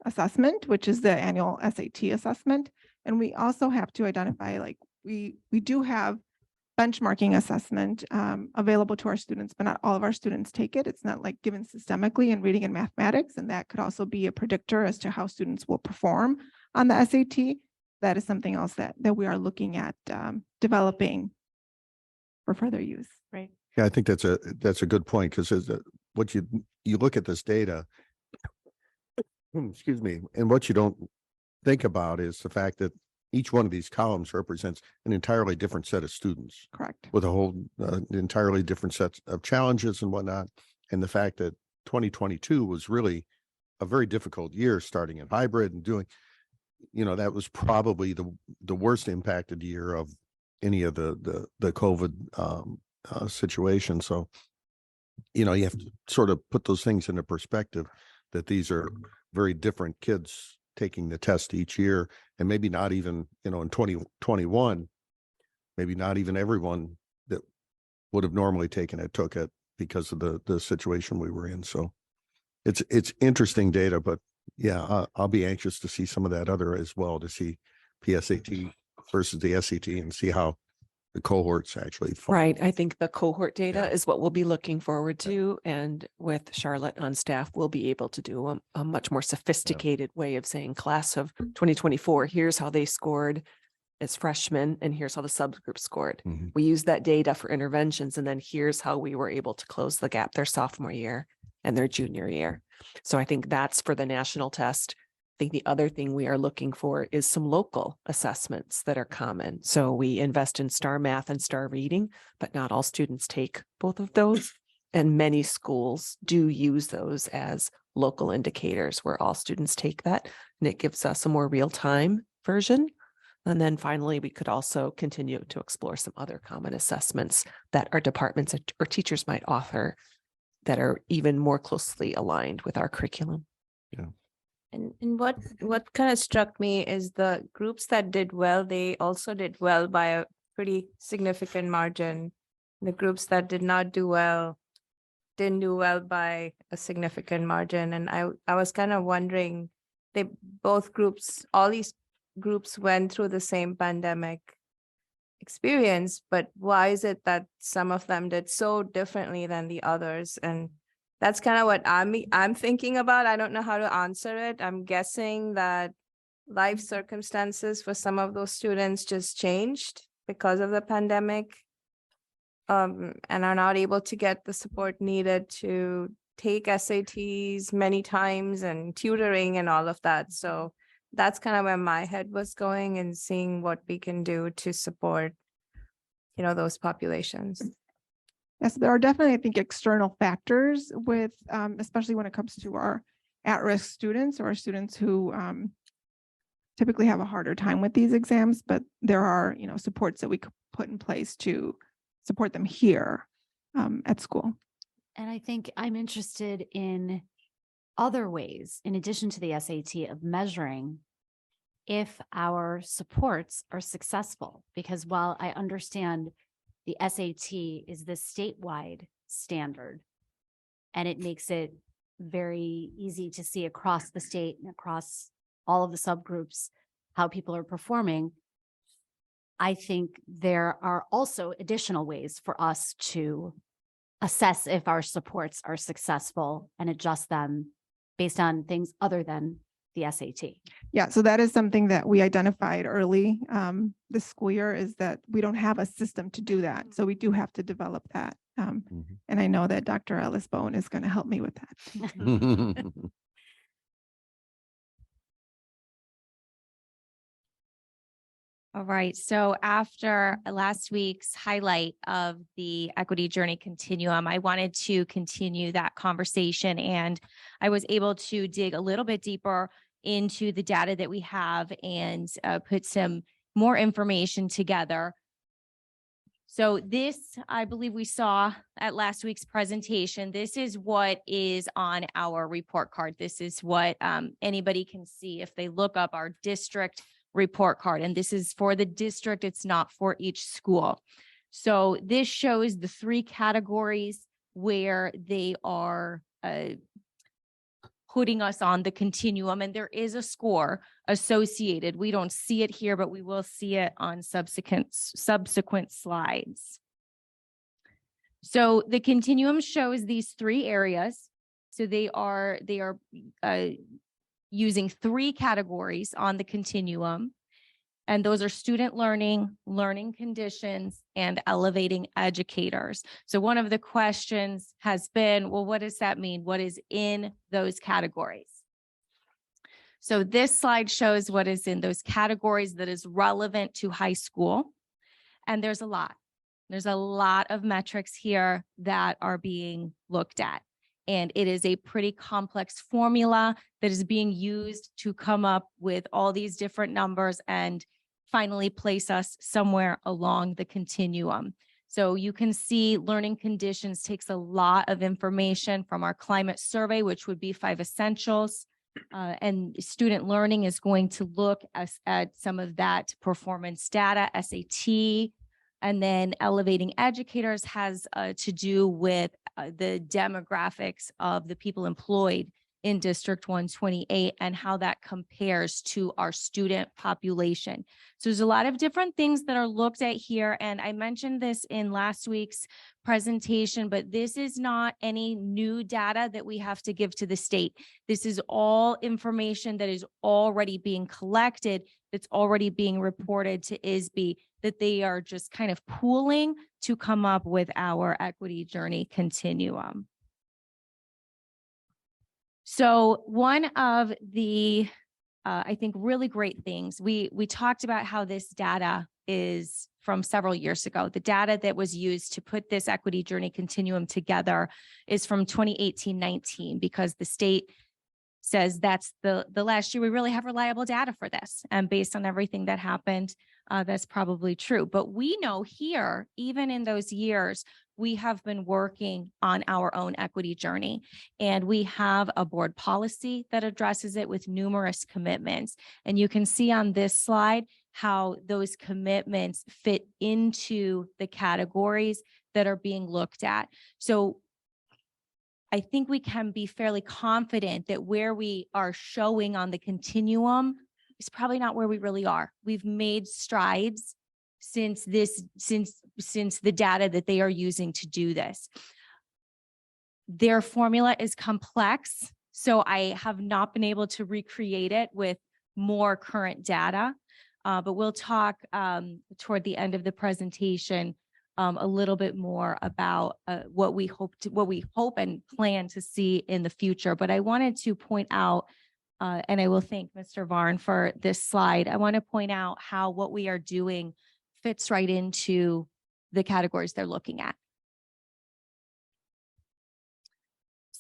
assessment, which is the annual SAT assessment. And we also have to identify, like, we do have benchmarking assessment available to our students, but not all of our students take it. It's not like given systemically in reading and mathematics, and that could also be a predictor as to how students will perform on the SAT. That is something else that we are looking at developing for further use. Right. Yeah, I think that's a good point, because what you look at this data, excuse me, and what you don't think about is the fact that each one of these columns represents an entirely different set of students. Correct. With a whole entirely different set of challenges and whatnot. And the fact that 2022 was really a very difficult year, starting in hybrid and doing, that was probably the worst impacted year of any of the COVID situation. So, you have to sort of put those things into perspective, that these are very different kids taking the test each year, and maybe not even, in 2021, maybe not even everyone that would have normally taken it took it because of the situation we were in. So it's interesting data, but yeah, I'll be anxious to see some of that other as well, to see PSAT versus the SAT and see how the cohorts actually fall. Right. I think the cohort data is what we'll be looking forward to. And with Charlotte on staff, we'll be able to do a much more sophisticated way of saying, class of 2024, here's how they scored as freshmen, and here's how the subgroup scored. We use that data for interventions, and then here's how we were able to close the gap their sophomore year and their junior year. So I think that's for the national test. I think the other thing we are looking for is some local assessments that are common. So we invest in STAR Math and STAR Reading, but not all students take both of those. And many schools do use those as local indicators where all students take that, and it gives us a more real-time version. And then finally, we could also continue to explore some other common assessments that our departments or teachers might offer that are even more closely aligned with our curriculum. Yeah. And what kind of struck me is the groups that did well, they also did well by a pretty significant margin. The groups that did not do well didn't do well by a significant margin. And I was kind of wondering, all these groups went through the same pandemic experience, but why is it that some of them did so differently than the others? And that's kind of what I'm thinking about. I don't know how to answer it. I'm guessing that life circumstances for some of those students just changed because of the pandemic, and are not able to get the support needed to take SATs many times and tutoring and all of that. So that's kind of where my head was going, and seeing what we can do to support, those populations. Yes, there are definitely, I think, external factors with, especially when it comes to our at-risk students or students who typically have a harder time with these exams, but there are, supports that we could put in place to support them here at school. And I think I'm interested in other ways, in addition to the SAT, of measuring if our supports are successful. Because while I understand the SAT is the statewide standard, and it makes it very easy to see across the state and across all of the subgroups how people are performing, I think there are also additional ways for us to assess if our supports are successful and adjust them based on things other than the SAT. Yeah, so that is something that we identified early this school year, is that we don't have a system to do that. So we do have to develop that. And I know that Dr. Ellis Bone is going to help me with that. All right, so after last week's highlight of the equity journey continuum, I wanted to continue that conversation, and I was able to dig a little bit deeper into the data that we have and put some more information together. So this, I believe we saw at last week's presentation, this is what is on our report card. This is what anybody can see if they look up our district report card. And this is for the district, it's not for each school. So this shows the 3 categories where they are putting us on the continuum, and there is a score associated. We don't see it here, but we will see it on subsequent slides. So the continuum shows these 3 areas. So they are using 3 categories on the continuum, and those are student learning, learning conditions, and elevating educators. So one of the questions has been, well, what does that mean? What is in those categories? So this slide shows what is in those categories that is relevant to high school. And there's a lot. There's a lot of metrics here that are being looked at. And it is a pretty complex formula that is being used to come up with all these different numbers and finally place us somewhere along the continuum. So you can see learning conditions takes a lot of information from our climate survey, which would be 5 essentials. And student learning is going to look at some of that performance data, SAT. And then elevating educators has to do with the demographics of the people employed in District 128 and how that compares to our student population. So there's a lot of different things that are looked at here. And I mentioned this in last week's presentation, but this is not any new data that we have to give to the state. This is all information that is already being collected, that's already being reported to ISB, that they are just kind of pooling to come up with our equity journey continuum. So one of the, I think, really great things, we talked about how this data is from several years ago. The data that was used to put this equity journey continuum together is from 2018-19, because the state says that's the last year we really have reliable data for this. And based on everything that happened, that's probably true. But we know here, even in those years, we have been working on our own equity journey, and we have a board policy that addresses it with numerous commitments. And you can see on this slide how those commitments fit into the categories that are being looked at. So I think we can be fairly confident that where we are showing on the continuum is probably not where we really are. We've made strides since the data that they are using to do this. Their formula is complex, so I have not been able to recreate it with more current data, but we'll talk toward the end of the presentation a little bit more about what we hope and plan to see in the future. But I wanted to point out, and I will thank Mr. Varn for this slide. I want to point out how what we are doing fits right into the categories they're looking at.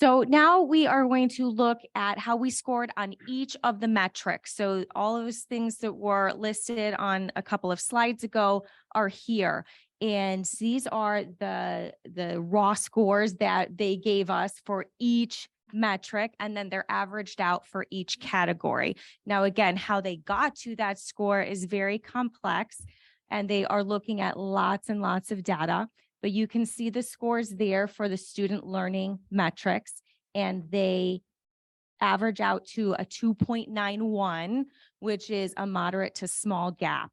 So now we are going to look at how we scored on each of the metrics. So all of those things that were listed on a couple of slides ago are here. And these are the raw scores that they gave us for each metric, and then they're averaged out for each category. Now, again, how they got to that score is very complex, and they are looking at lots and lots of data. But you can see the scores there for the student learning metrics, and they average out to a 2.91, which is a moderate to small gap.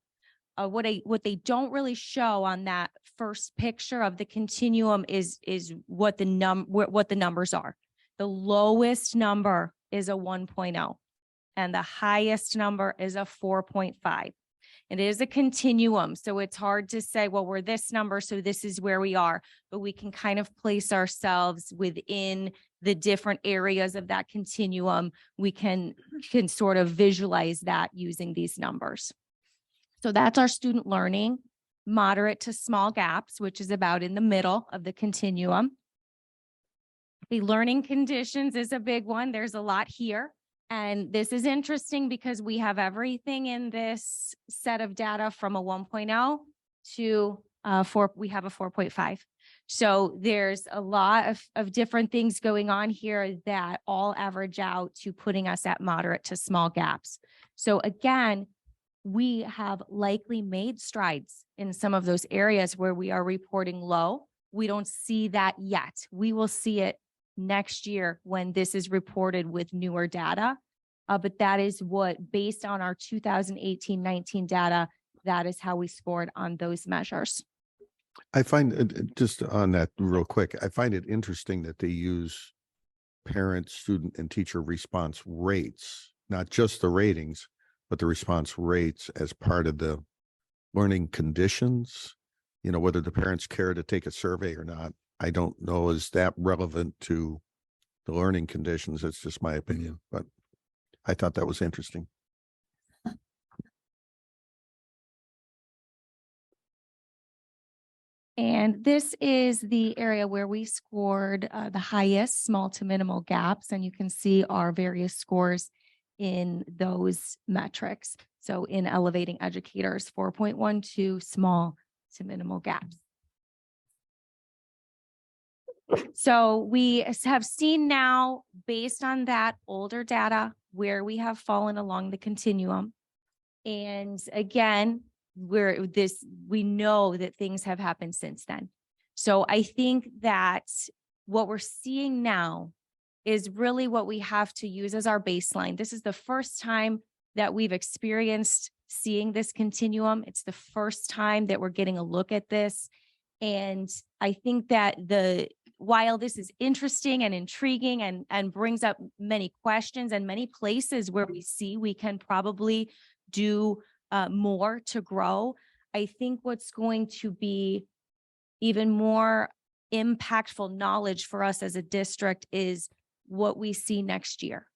What they don't really show on that first picture of the continuum is what the numbers are. The lowest number is a 1.0, and the highest number is a 4.5. It is a continuum, so it's hard to say, well, we're this number, so this is where we are, but we can kind of place ourselves within the different areas of that continuum. We can sort of visualize that using these numbers. So that's our student learning, moderate to small gaps, which is about in the middle of the continuum. The learning conditions is a big one. There's a lot here. And this is interesting because we have everything in this set of data from a 1.0 to we have a 4.5. So there's a lot of different things going on here that all average out to putting us at moderate to small gaps. So again, we have likely made strides in some of those areas where we are reporting low. We don't see that yet. We will see it next year when this is reported with newer data. But that is what, based on our 2018-19 data, that is how we scored on those measures. I find, just on that real quick, I find it interesting that they use parent, student, and teacher response rates, not just the ratings, but the response rates as part of the learning conditions. You know, whether the parents care to take a survey or not, I don't know, is that relevant to the learning conditions? It's just my opinion, but I thought that was interesting. And this is the area where we scored the highest small to minimal gaps. And you can see our various scores in those metrics. So in elevating educators, 4.12 small to minimal gaps. So we have seen now, based on that older data, where we have fallen along the continuum. And again, we know that things have happened since then. So I think that what we're seeing now is really what we have to use as our baseline. This is the first time that we've experienced seeing this continuum. It's the first time that we're getting a look at this. And I think that while this is interesting and intriguing and brings up many questions and many places where we see we can probably do more to grow, I think what's going to be even more impactful knowledge for us as a district is what we see next year.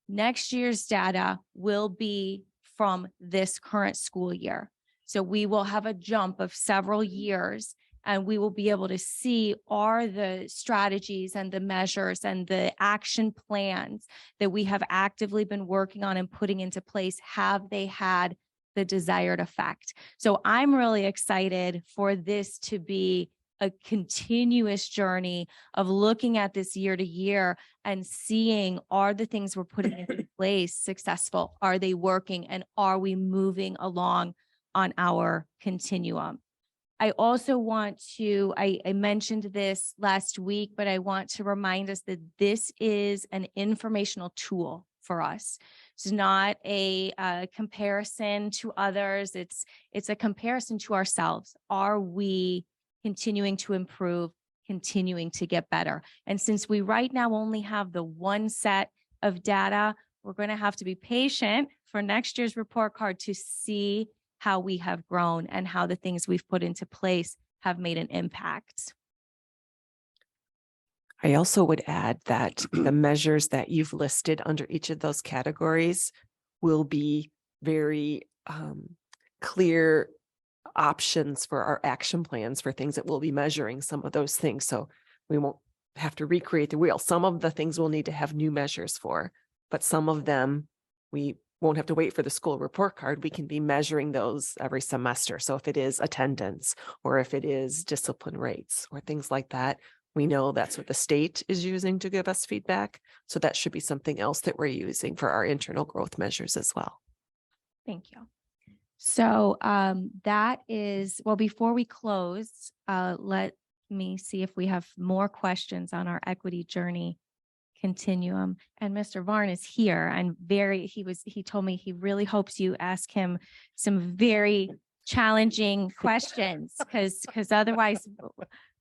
Next year's data will be from this current school year. So we will have a jump of several years, and we will be able to see, are the strategies and the measures and the action plans that we have actively been working on and putting into place, have they had the desired effect? So I'm really excited for this to be a continuous journey of looking at this year to year and seeing, are the things we're putting into place successful? Are they working? And are we moving along on our continuum? I also want to, I mentioned this last week, but I want to remind us that this is an informational tool for us. It's not a comparison to others. It's a comparison to ourselves. Are we continuing to improve, continuing to get better? And since we right now only have the one set of data, we're going to have to be patient for next year's report card to see how we have grown and how the things we've put into place have made an impact. I also would add that the measures that you've listed under each of those categories will be very clear options for our action plans for things that we'll be measuring some of those things. So we won't have to recreate the wheel. Some of the things we'll need to have new measures for, but some of them we won't have to wait for the school report card. We can be measuring those every semester. So if it is attendance, or if it is discipline rates or things like that, we know that's what the state is using to give us feedback. So that should be something else that we're using for our internal growth measures as well. Thank you. So that is, well, before we close, let me see if we have more questions on our equity journey continuum. And Mr. Varn is here and he told me he really hopes you ask him some very challenging questions because otherwise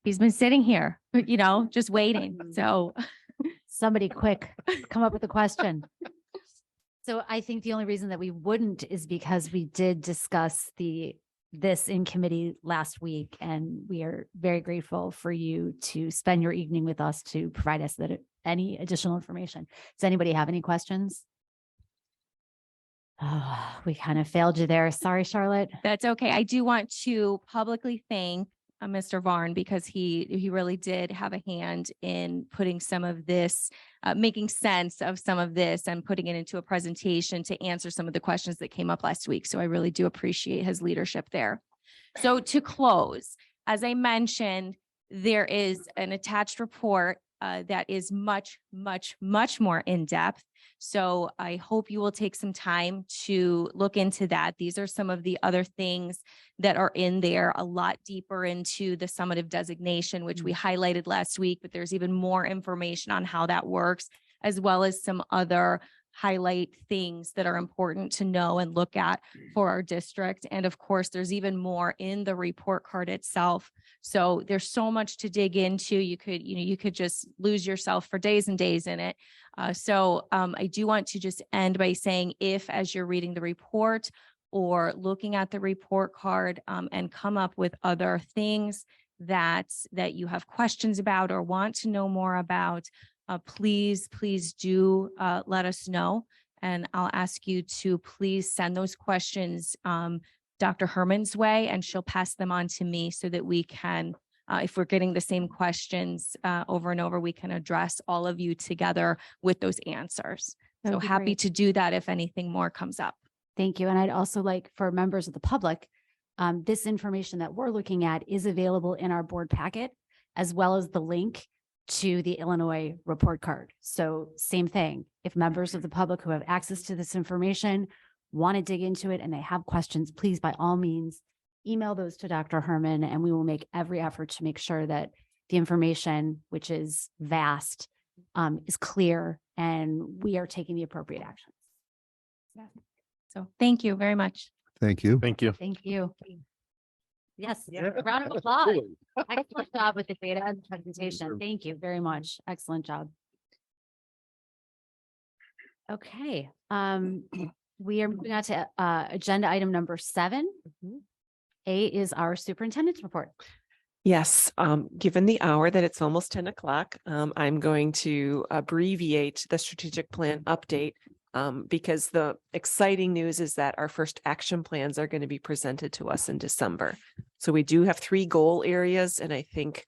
he's been sitting here, just waiting. So Somebody quick, come up with a question. So I think the only reason that we wouldn't is because we did discuss this in committee last week, and we are very grateful for you to spend your evening with us to provide us any additional information. Does anybody have any questions? Oh, we kind of failed you there. Sorry, Charlotte. that's okay. I do want to publicly thank Mr. Varn because he really did have a hand in putting some of this, making sense of some of this and putting it into a presentation to answer some of the questions that came up last week. So I really do appreciate his leadership there. So to close, as I mentioned, there is an attached report that is much, much, much more in-depth. So I hope you will take some time to look into that. These are some of the other things that are in there, a lot deeper into the summative designation, which we highlighted last week, but there's even more information on how that works, as well as some other highlight things that are important to know and look at for our district. And of course, there's even more in the report card itself. So there's so much to dig into. You could just lose yourself for days and days in it. So I do want to just end by saying, if as you're reading the report or looking at the report card and come up with other things that you have questions about or want to know more about, please do let us know. And I'll ask you to please send those questions Dr. Herman's way, and she'll pass them on to me so that we can, if we're getting the same questions over and over, we can address all of you together with those answers. So happy to do that if anything more comes up. Thank you. And I'd also like for members of the public, this information that we're looking at is available in our board packet, as well as the link to the Illinois report card. So same thing, if members of the public who have access to this information want to dig into it and they have questions, please, by all means, email those to Dr. Herman, and we will make every effort to make sure that the information, which is vast, is clear and we are taking the appropriate actions. Yeah. So thank you very much. Thank you. Thank you. Thank you. Yes, round of applause. Excellent job with the data and presentation. Thank you very much. Excellent job. Okay, we are moving on to agenda item number 7. A is our superintendent's report. Yes, given the hour that it's almost 10 o'clock, I'm going to abbreviate the strategic plan update because the exciting news is that our first action plans are going to be presented to us in December. So we do have 3 goal areas, and I think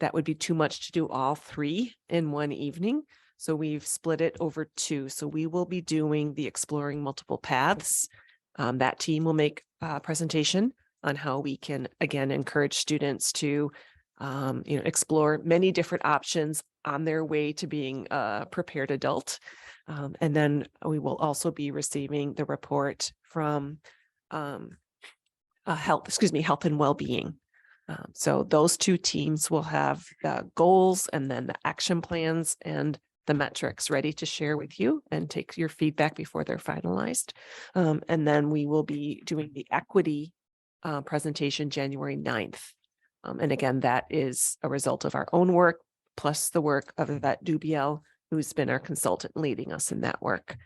that would be too much to do all 3 in one evening. So we've split it over 2. So we will be doing the exploring multiple paths. That team will make a presentation on how we can, again, encourage students to, explore many different options on their way to being a prepared adult. And then we will also be receiving the report from health and well-being. So those 2 teams will have the goals and then the action plans and the metrics ready to share with you and take your feedback before they're finalized. And then we will be doing the equity presentation January 9th. And again, that is a result of our own work, plus the work of Yvette Dubiel, who's been our consultant leading us in that work.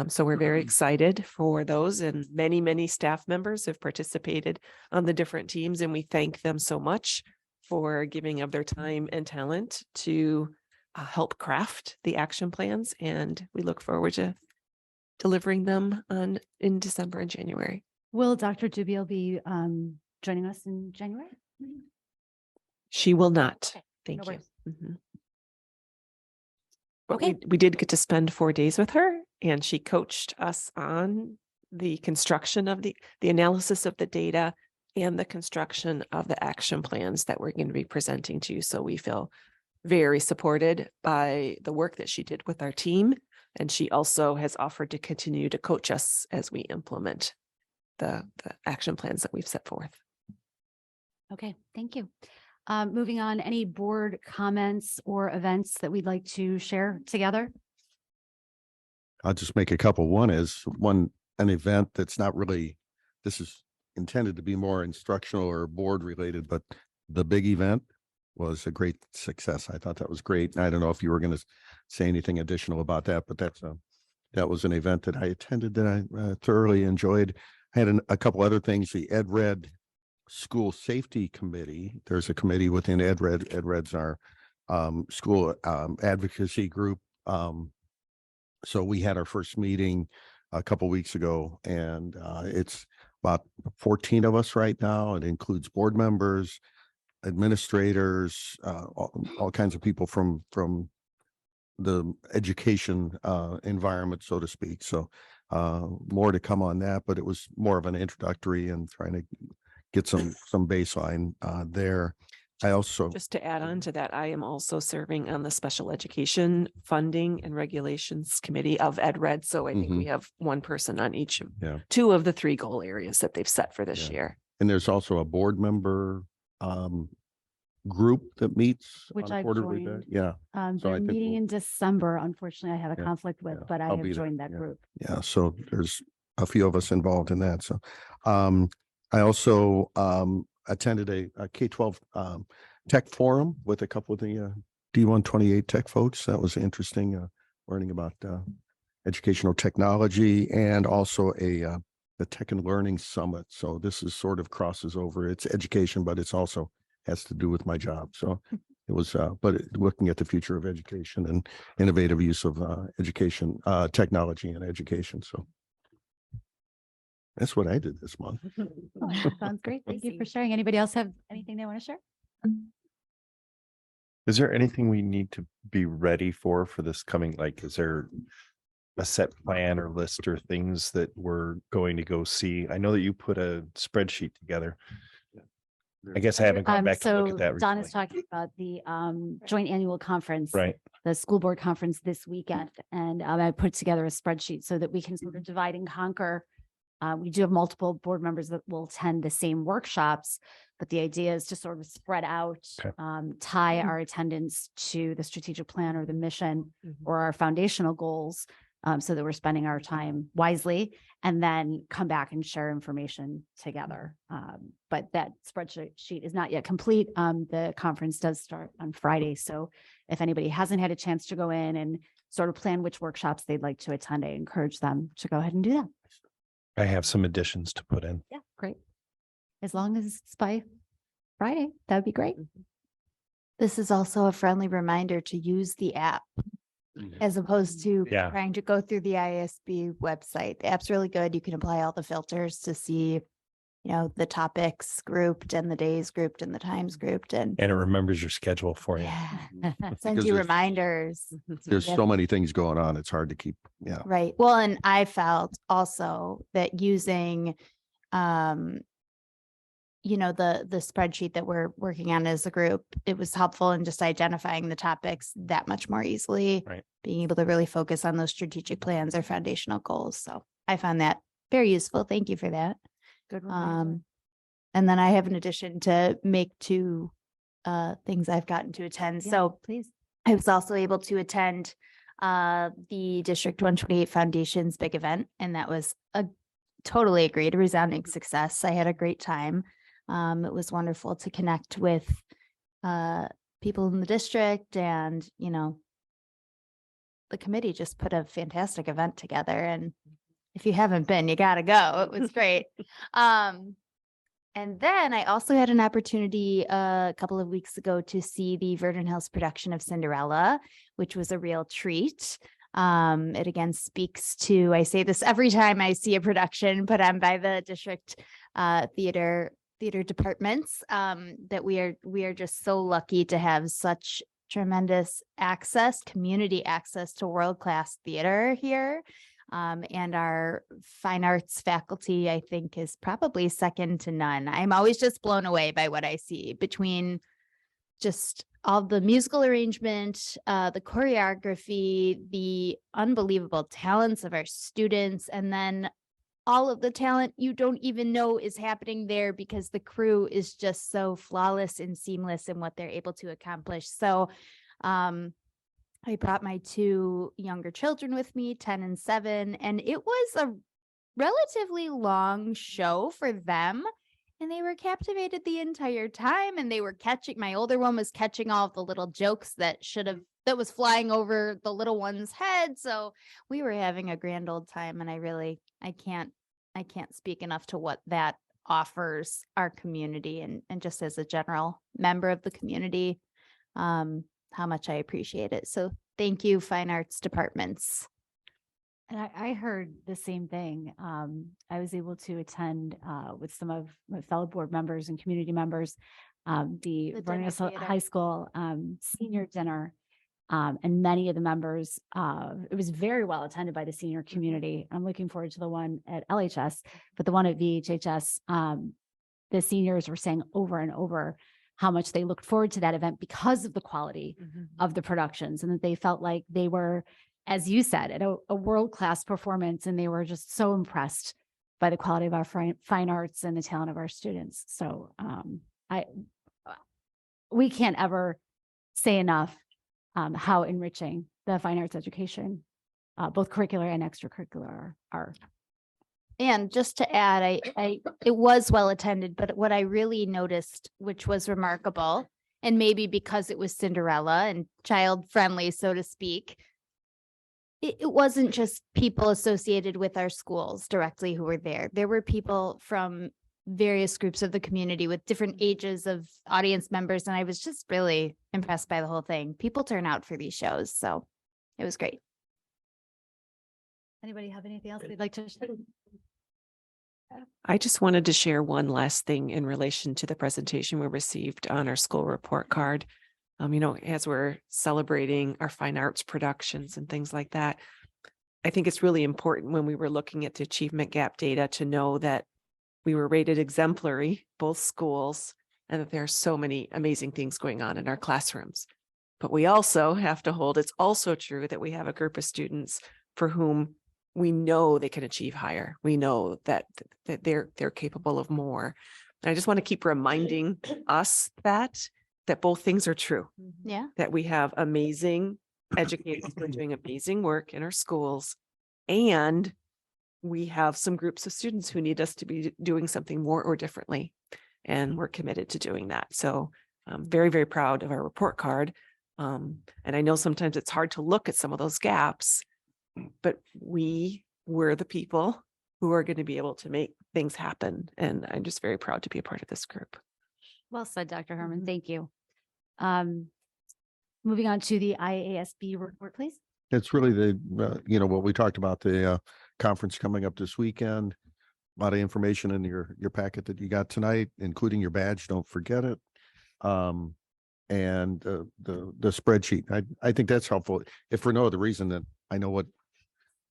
So we're very excited for those, and many, many staff members have participated on the different teams, and we thank them so much for giving of their time and talent to help craft the action plans. And we look forward to delivering them in December and January. Will Dr. Dubiel be joining us in January? She will not. Okay, Thank no you. worries. But we did get to spend 4 days with her, and she coached us on the construction of the analysis of the data and the construction of the action plans that we're going to be presenting to you. So we feel very supported by the work that she did with our team. And she also has offered to continue to coach us as we implement the action plans that we've set forth. Okay, thank you. Moving on, any board comments or events that we'd like to share together? I'll just make a couple. One is an event that's not really, this is intended to be more instructional or board related, but the big event was a great success. I thought that was great. And I don't know if you were going to say anything additional about that, but that was an event that I attended that I thoroughly enjoyed. I had a couple other things. The EdRed School Safety Committee. There's a committee within EdRed. EdRed's our school advocacy group. So we had our first meeting a couple weeks ago, and it's about 14 of us right now. It includes board members, administrators, all kinds of people from the education environment, so to speak. So more to come on that, but it was more of an introductory and trying to get some baseline there. I also, just to add on to that, I am also serving on the Special Education Funding and Regulations Committee of EdRed. So I think we have one person on each of two of the 3 goal areas that they've set for this year. And there's also a board member group that meets Which on a I've quarterly joined. basis. Yeah. So I They're think meeting we'll- in December. Unfortunately, I have a Yeah, conflict with, but I I'll have be there. joined that Yeah. group. Yeah, so there's a few of us involved in that. So I also attended a K-12 tech forum with a couple of the D128 tech folks. That was interesting, learning about educational technology, and also the Tech and Learning Summit. So this is sort of crosses over. It's education, but it's also has to do with my job. So it was, looking at the future of education and innovative use of education, technology and education. So that's what I did this month. Sounds great. Thank you for sharing. Anybody else have anything they want to share? Is there anything we need to be ready for this coming, like, is there a set plan or list or things that we're going to go see? I know that you put a spreadsheet together. I guess I haven't gone back to look at that Don is recently. talking about the joint annual conference, Right. the school board conference this weekend. And I put together a spreadsheet so that we can sort of divide and conquer. We do have multiple board members that will attend the same workshops, but the idea is to sort of spread out, tie our attendance to the strategic plan or the mission or our foundational goals, so that we're spending our time wisely, and then come back and share information together. But that spreadsheet is not yet complete. The conference does start on Friday. So if anybody hasn't had a chance to go in and sort of plan which workshops they'd like to attend, I encourage them to go ahead and do that. I have some additions to put in. Yeah, great. As long as it's by Friday, that would be great. This is also a friendly reminder to use the app as opposed to Yeah. trying to go through the ISB website. The app's really good. You can apply all the filters to see, the topics grouped and the days grouped and the times grouped, and And it remembers your schedule for you. sends Because you there's- reminders. There's Yep. so many things going on. It's hard to keep. Yeah. Right. Well, and I felt also that using, the spreadsheet that we're working on as a group, it was helpful in just identifying the topics that much more easily, Right. being able to really focus on those strategic plans or foundational goals. So I found that very useful. Thank you for that. Good reminder. And then I have an addition to make to things I've gotten to attend. Yeah, So please. I was also able to attend the District 128 Foundation's big event, and that was a totally agreed, a resounding success. I had a great time. It was wonderful to connect with people in the district, and the committee just put a fantastic event together. And if you haven't been, you gotta go. It was great. And then I also had an opportunity a couple of weeks ago to see the Vernon Hills production of Cinderella, which was a real treat. It again speaks to, I say this every time I see a production put on by the district theater departments, that we are just so lucky to have such tremendous access, community access to world-class theater here. And our fine arts faculty, I think, is probably second to none. I'm always just blown away by what I see between just all the musical arrangement, the choreography, the unbelievable talents of our students, and then all of the talent you don't even know is happening there because the crew is just so flawless and seamless in what they're able to accomplish. So I brought my 2 younger children with me, 10 and 7, and it was a relatively long show for them. And they were captivated the entire time, and they were catching, my older one was catching all of the little jokes that that was flying over the little one's head. So we were having a grand old time, and I can't speak enough to what that offers our community and just as a general member of the community, how much I appreciate it. So thank you, fine arts departments. And I heard the same thing. I was able to attend with some of my fellow board members and community members, the Vernon Hills High School senior dinner. And many of the members, it was very well attended by the senior community. I'm looking forward to the one at LHS, but the one at VHHS, the seniors were saying over and over how much they looked forward to that event because of the quality of the productions, and that they felt like they were, as you said, at a world-class performance, and they were just so impressed by the quality of our fine arts and the talent of our students. So we can't ever say enough how enriching the fine arts education, both curricular and extracurricular, are. And just to add, it was well attended, but what I really noticed, which was remarkable, and maybe because it was Cinderella and child friendly, so to speak, it wasn't just people associated with our schools directly who were there. There were people from various groups of the community with different ages of audience members. And I was just really impressed by the whole thing. People turn out for these shows. So it was great. Anybody have anything else they'd like to share? I just wanted to share one last thing in relation to the presentation we received on our school report card. As we're celebrating our fine arts productions and things like that, I think it's really important when we were looking at the achievement gap data to know that we were rated exemplary, both schools, and that there are so many amazing things going on in our classrooms. But we also have to hold, it's also true that we have a group of students for whom we know they can achieve higher. We know that they're capable of more. And I just want to keep reminding us that both things are true. Yeah. That we have amazing educators who are doing amazing work in our schools, and we have some groups of students who need us to be doing something more or differently. And we're committed to doing that. So I'm very, very proud of our report card. And I know sometimes it's hard to look at some of those gaps, but we're the people who are going to be able to make things happen. And I'm just very proud to be a part of this group. Well said, Dr. Herman. Thank you. Moving on to the IASB report, please. It's really what we talked about, the conference coming up this weekend. A lot of information in your packet that you got tonight, including your badge. Don't forget it. And the spreadsheet. I think that's helpful. If for no other reason that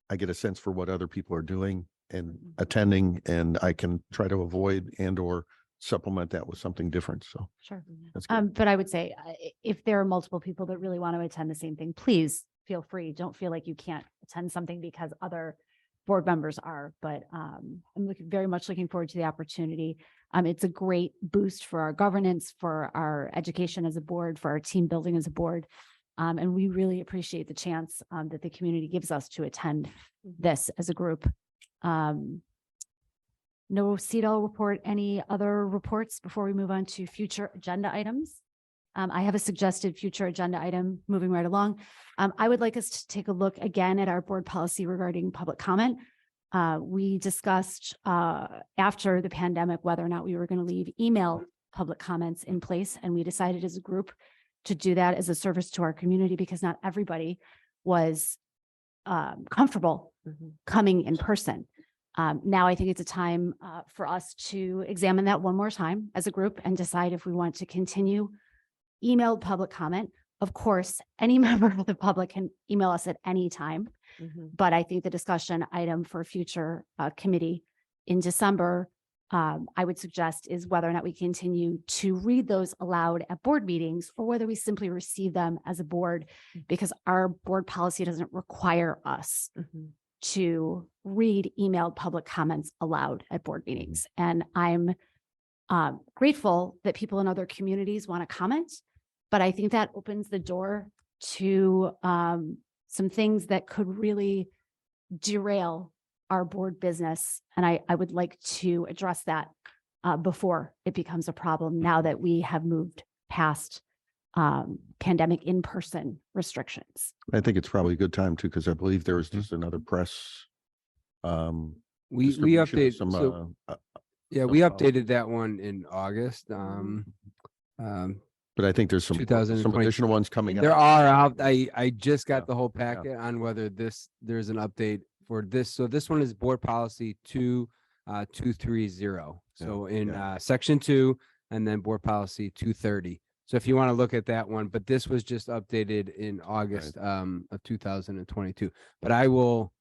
I get a sense for what other people are doing and attending, and I can try to avoid and or supplement that with something different. So sure. That's good. But I would say if there are multiple people that really want to attend the same thing, please feel free. Don't feel like you can't attend something because other board members are, but I'm very much looking forward to the opportunity. It's a great boost for our governance, for our education as a board, for our team building as a board. And we really appreciate the chance that the community gives us to attend this as a group. No CEDAW report. Any other reports before we move on to future agenda items? I have a suggested future agenda item moving right along. I would like us to take a look again at our board policy regarding public comment. We discussed after the pandemic whether or not we were going to leave email public comments in place, and we decided as a group to do that as a service to our community because not everybody was comfortable coming in person. Now I think it's a time for us to examine that one more time as a group and decide if we want to continue emailed public comment Of course, any member of the public can email us at any time, but I think the discussion item for future committee in December, I would suggest is whether or not we continue to read those aloud at board meetings or whether we simply receive them as a board, because our board policy doesn't require us to read emailed public comments aloud at board meetings. And I'm grateful that people in other communities want to comment, but I think that opens the door to some things that could really derail our board business. And I would like to address that before it becomes a problem, now that we have moved past pandemic in-person restrictions. I think it's probably a good time too, because I believe there was just another press. We distribution of updated, some, so, yeah, some, we updated that one in August. But I think there's some 2020. additional ones coming There up. are out. I just got Yeah, the whole packet on whether there's an update for this. So this one is board policy 230. So in section 2 and then board policy 230. So if you want to look at that one, but this was just updated in August of 2022. But I will,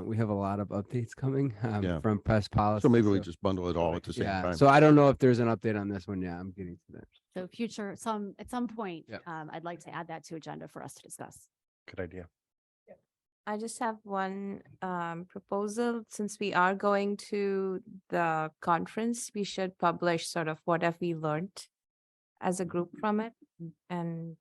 we have a lot of updates coming from press policy. So maybe we just bundle it all at the same time. So I don't know if there's an update on this one. Yeah, I'm getting to that. So at some point, I'd like to add that to agenda for us to discuss. Good idea. I just have one proposal. Since we are going to the conference, we should publish sort of what have we learned as a group from it. And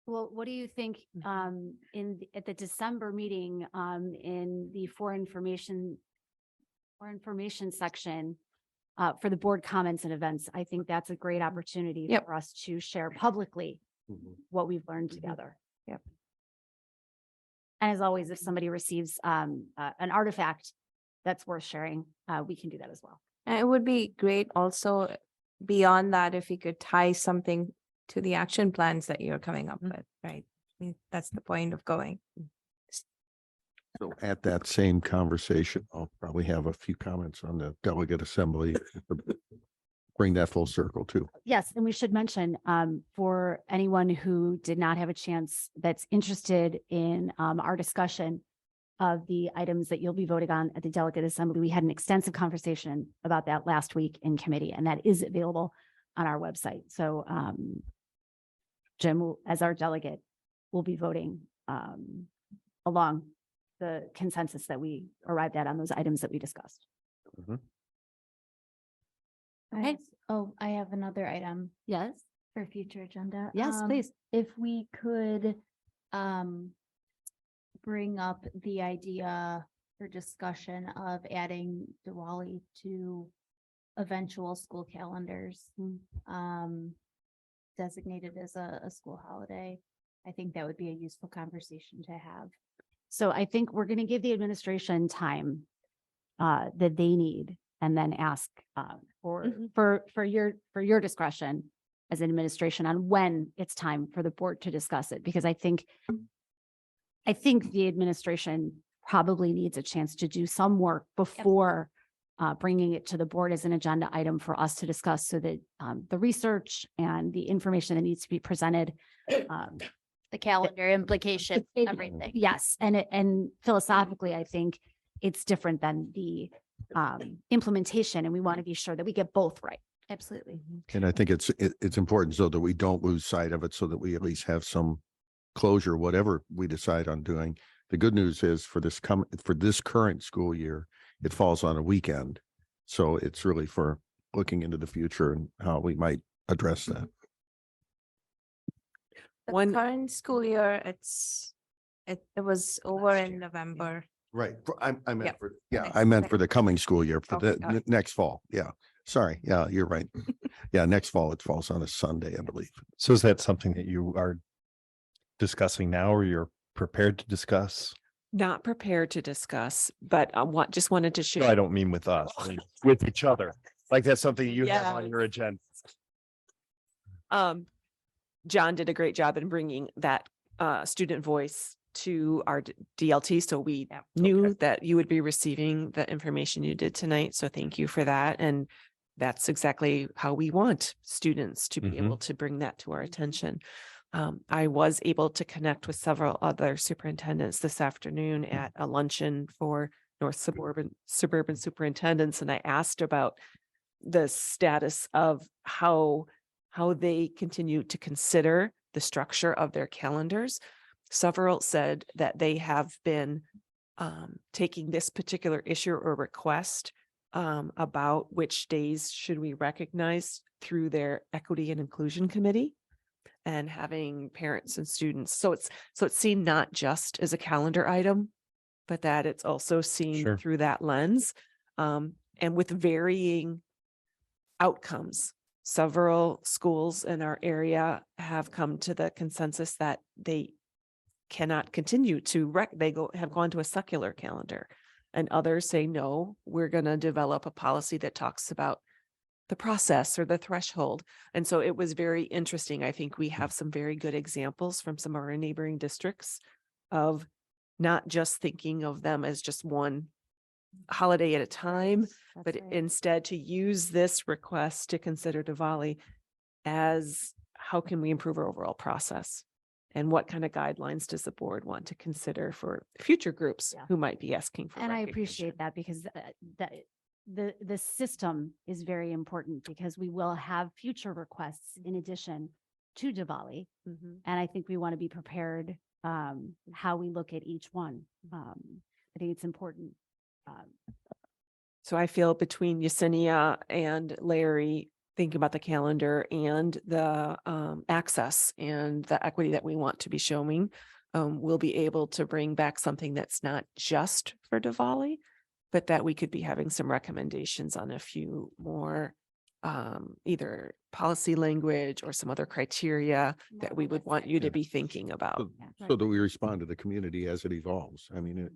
Well, what do you think at the December meeting in the for information section for the board comments and events? I think that's a great opportunity for us to share publicly what we've learned together. Yep. And as always, if somebody receives an artifact that's worth sharing, we can do that as well. And it would be great also beyond that if we could tie something to the action plans that you're coming up with, right? I mean, that's the point of going. So at that same conversation, I'll probably have a few comments on the delegate assembly. Bring that full circle too. Yes, and we should mention for anyone who did not have a chance that's interested in our discussion of the items that you'll be voting on at the delegate assembly. We had an extensive conversation about that last week in committee, and that is available on our website. So Jim, as our delegate, will be voting along the consensus that we arrived at on those items that we discussed. Okay. Oh, I have another item. Yes. For future agenda. Yes, please. If we could bring up the idea for discussion of adding Diwali to eventual school calendars, designated as a school holiday. I think that would be a useful conversation to have. So I think we're going to give the administration time that they need, and then ask for your discretion as an administration on when it's time for the board to discuss it, because I think the administration probably needs a chance to do some work before bringing it to the board as an agenda item for us to discuss, so that the research and the information that needs to be presented, The calendar implication, everything. Yes, and philosophically, I think it's different than the implementation, and we want to be sure that we get both right. Absolutely. And I think it's important so that we don't lose sight of it, so that we at least have some closure, whatever we decide on doing. The good news is for this current school year, it falls on a weekend. So it's really for looking into the future and how we might address that. The current school year, it was over in November. Right. I meant Yep. for, yeah, Next- I meant next- for the coming school year, for Okay, the got it. next fall. Yeah. Sorry. Yeah, you're right. Yeah, next fall, it falls on a Sunday, I believe. So is that something that you are discussing now, or you're prepared to discuss? Not prepared to discuss, but just wanted to No, share. I don't mean with us, I mean with each other. Like that's something you have on your agenda. John did a great job in bringing that student voice to our DLT. So we knew that you would be receiving the information you did tonight. So thank you for that. And that's exactly how we want students to be able to bring that to our attention. I was able to connect with several other superintendents this afternoon at a luncheon for North Suburban superintendents, and I asked about the status of how they continue to consider the structure of their calendars. Several said that they have been taking this particular issue or request about which days should we recognize through their equity and inclusion committee, and having parents and students. So it's seen not just as a calendar item, but that it's also seen Sure. through that lens, and with varying outcomes. Several schools in our area have come to the consensus that they cannot continue to have gone to a secular calendar, and others say, no, we're going to develop a policy that talks about the process or the threshold. And so it was very interesting. I think we have some very good examples from some of our neighboring districts of not just thinking of them as just one holiday at a time, but instead to use this request to consider Diwali as how can we improve our overall process? And what kind of guidelines does the board want to consider for future groups who might be asking for And I recognition? appreciate that because the system is very important because we will have future requests in addition to Diwali. Mhm. And I think we want to be prepared how we look at each one. I think it's important. So I feel between Yesenia and Larry, thinking about the calendar and the access and the equity that we want to be showing, we'll be able to bring back something that's not just for Diwali, but that we could be having some recommendations on a few more either policy language or some other criteria that we would want you to be thinking about. So that we respond to the community as it evolves. I mean,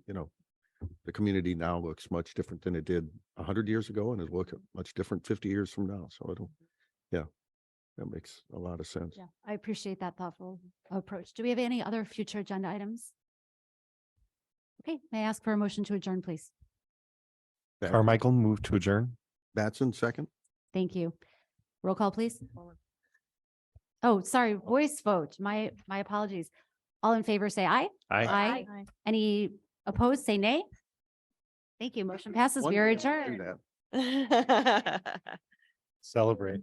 the community now looks much different than it did 100 years ago, and it'll look much different 50 years from now. So that makes a lot of sense. Yeah, I appreciate that thoughtful approach. Do we have any other future agenda items? Okay, may I ask for a motion to adjourn, please? Carmichael, move to adjourn. Batson, second. Thank you. Roll call, please. Oh, sorry, voice vote. My apologies. All in favor, say aye. Aye. Aye. Any opposed, say nay. Thank you. Motion passes. We are adjourned. Celebrate.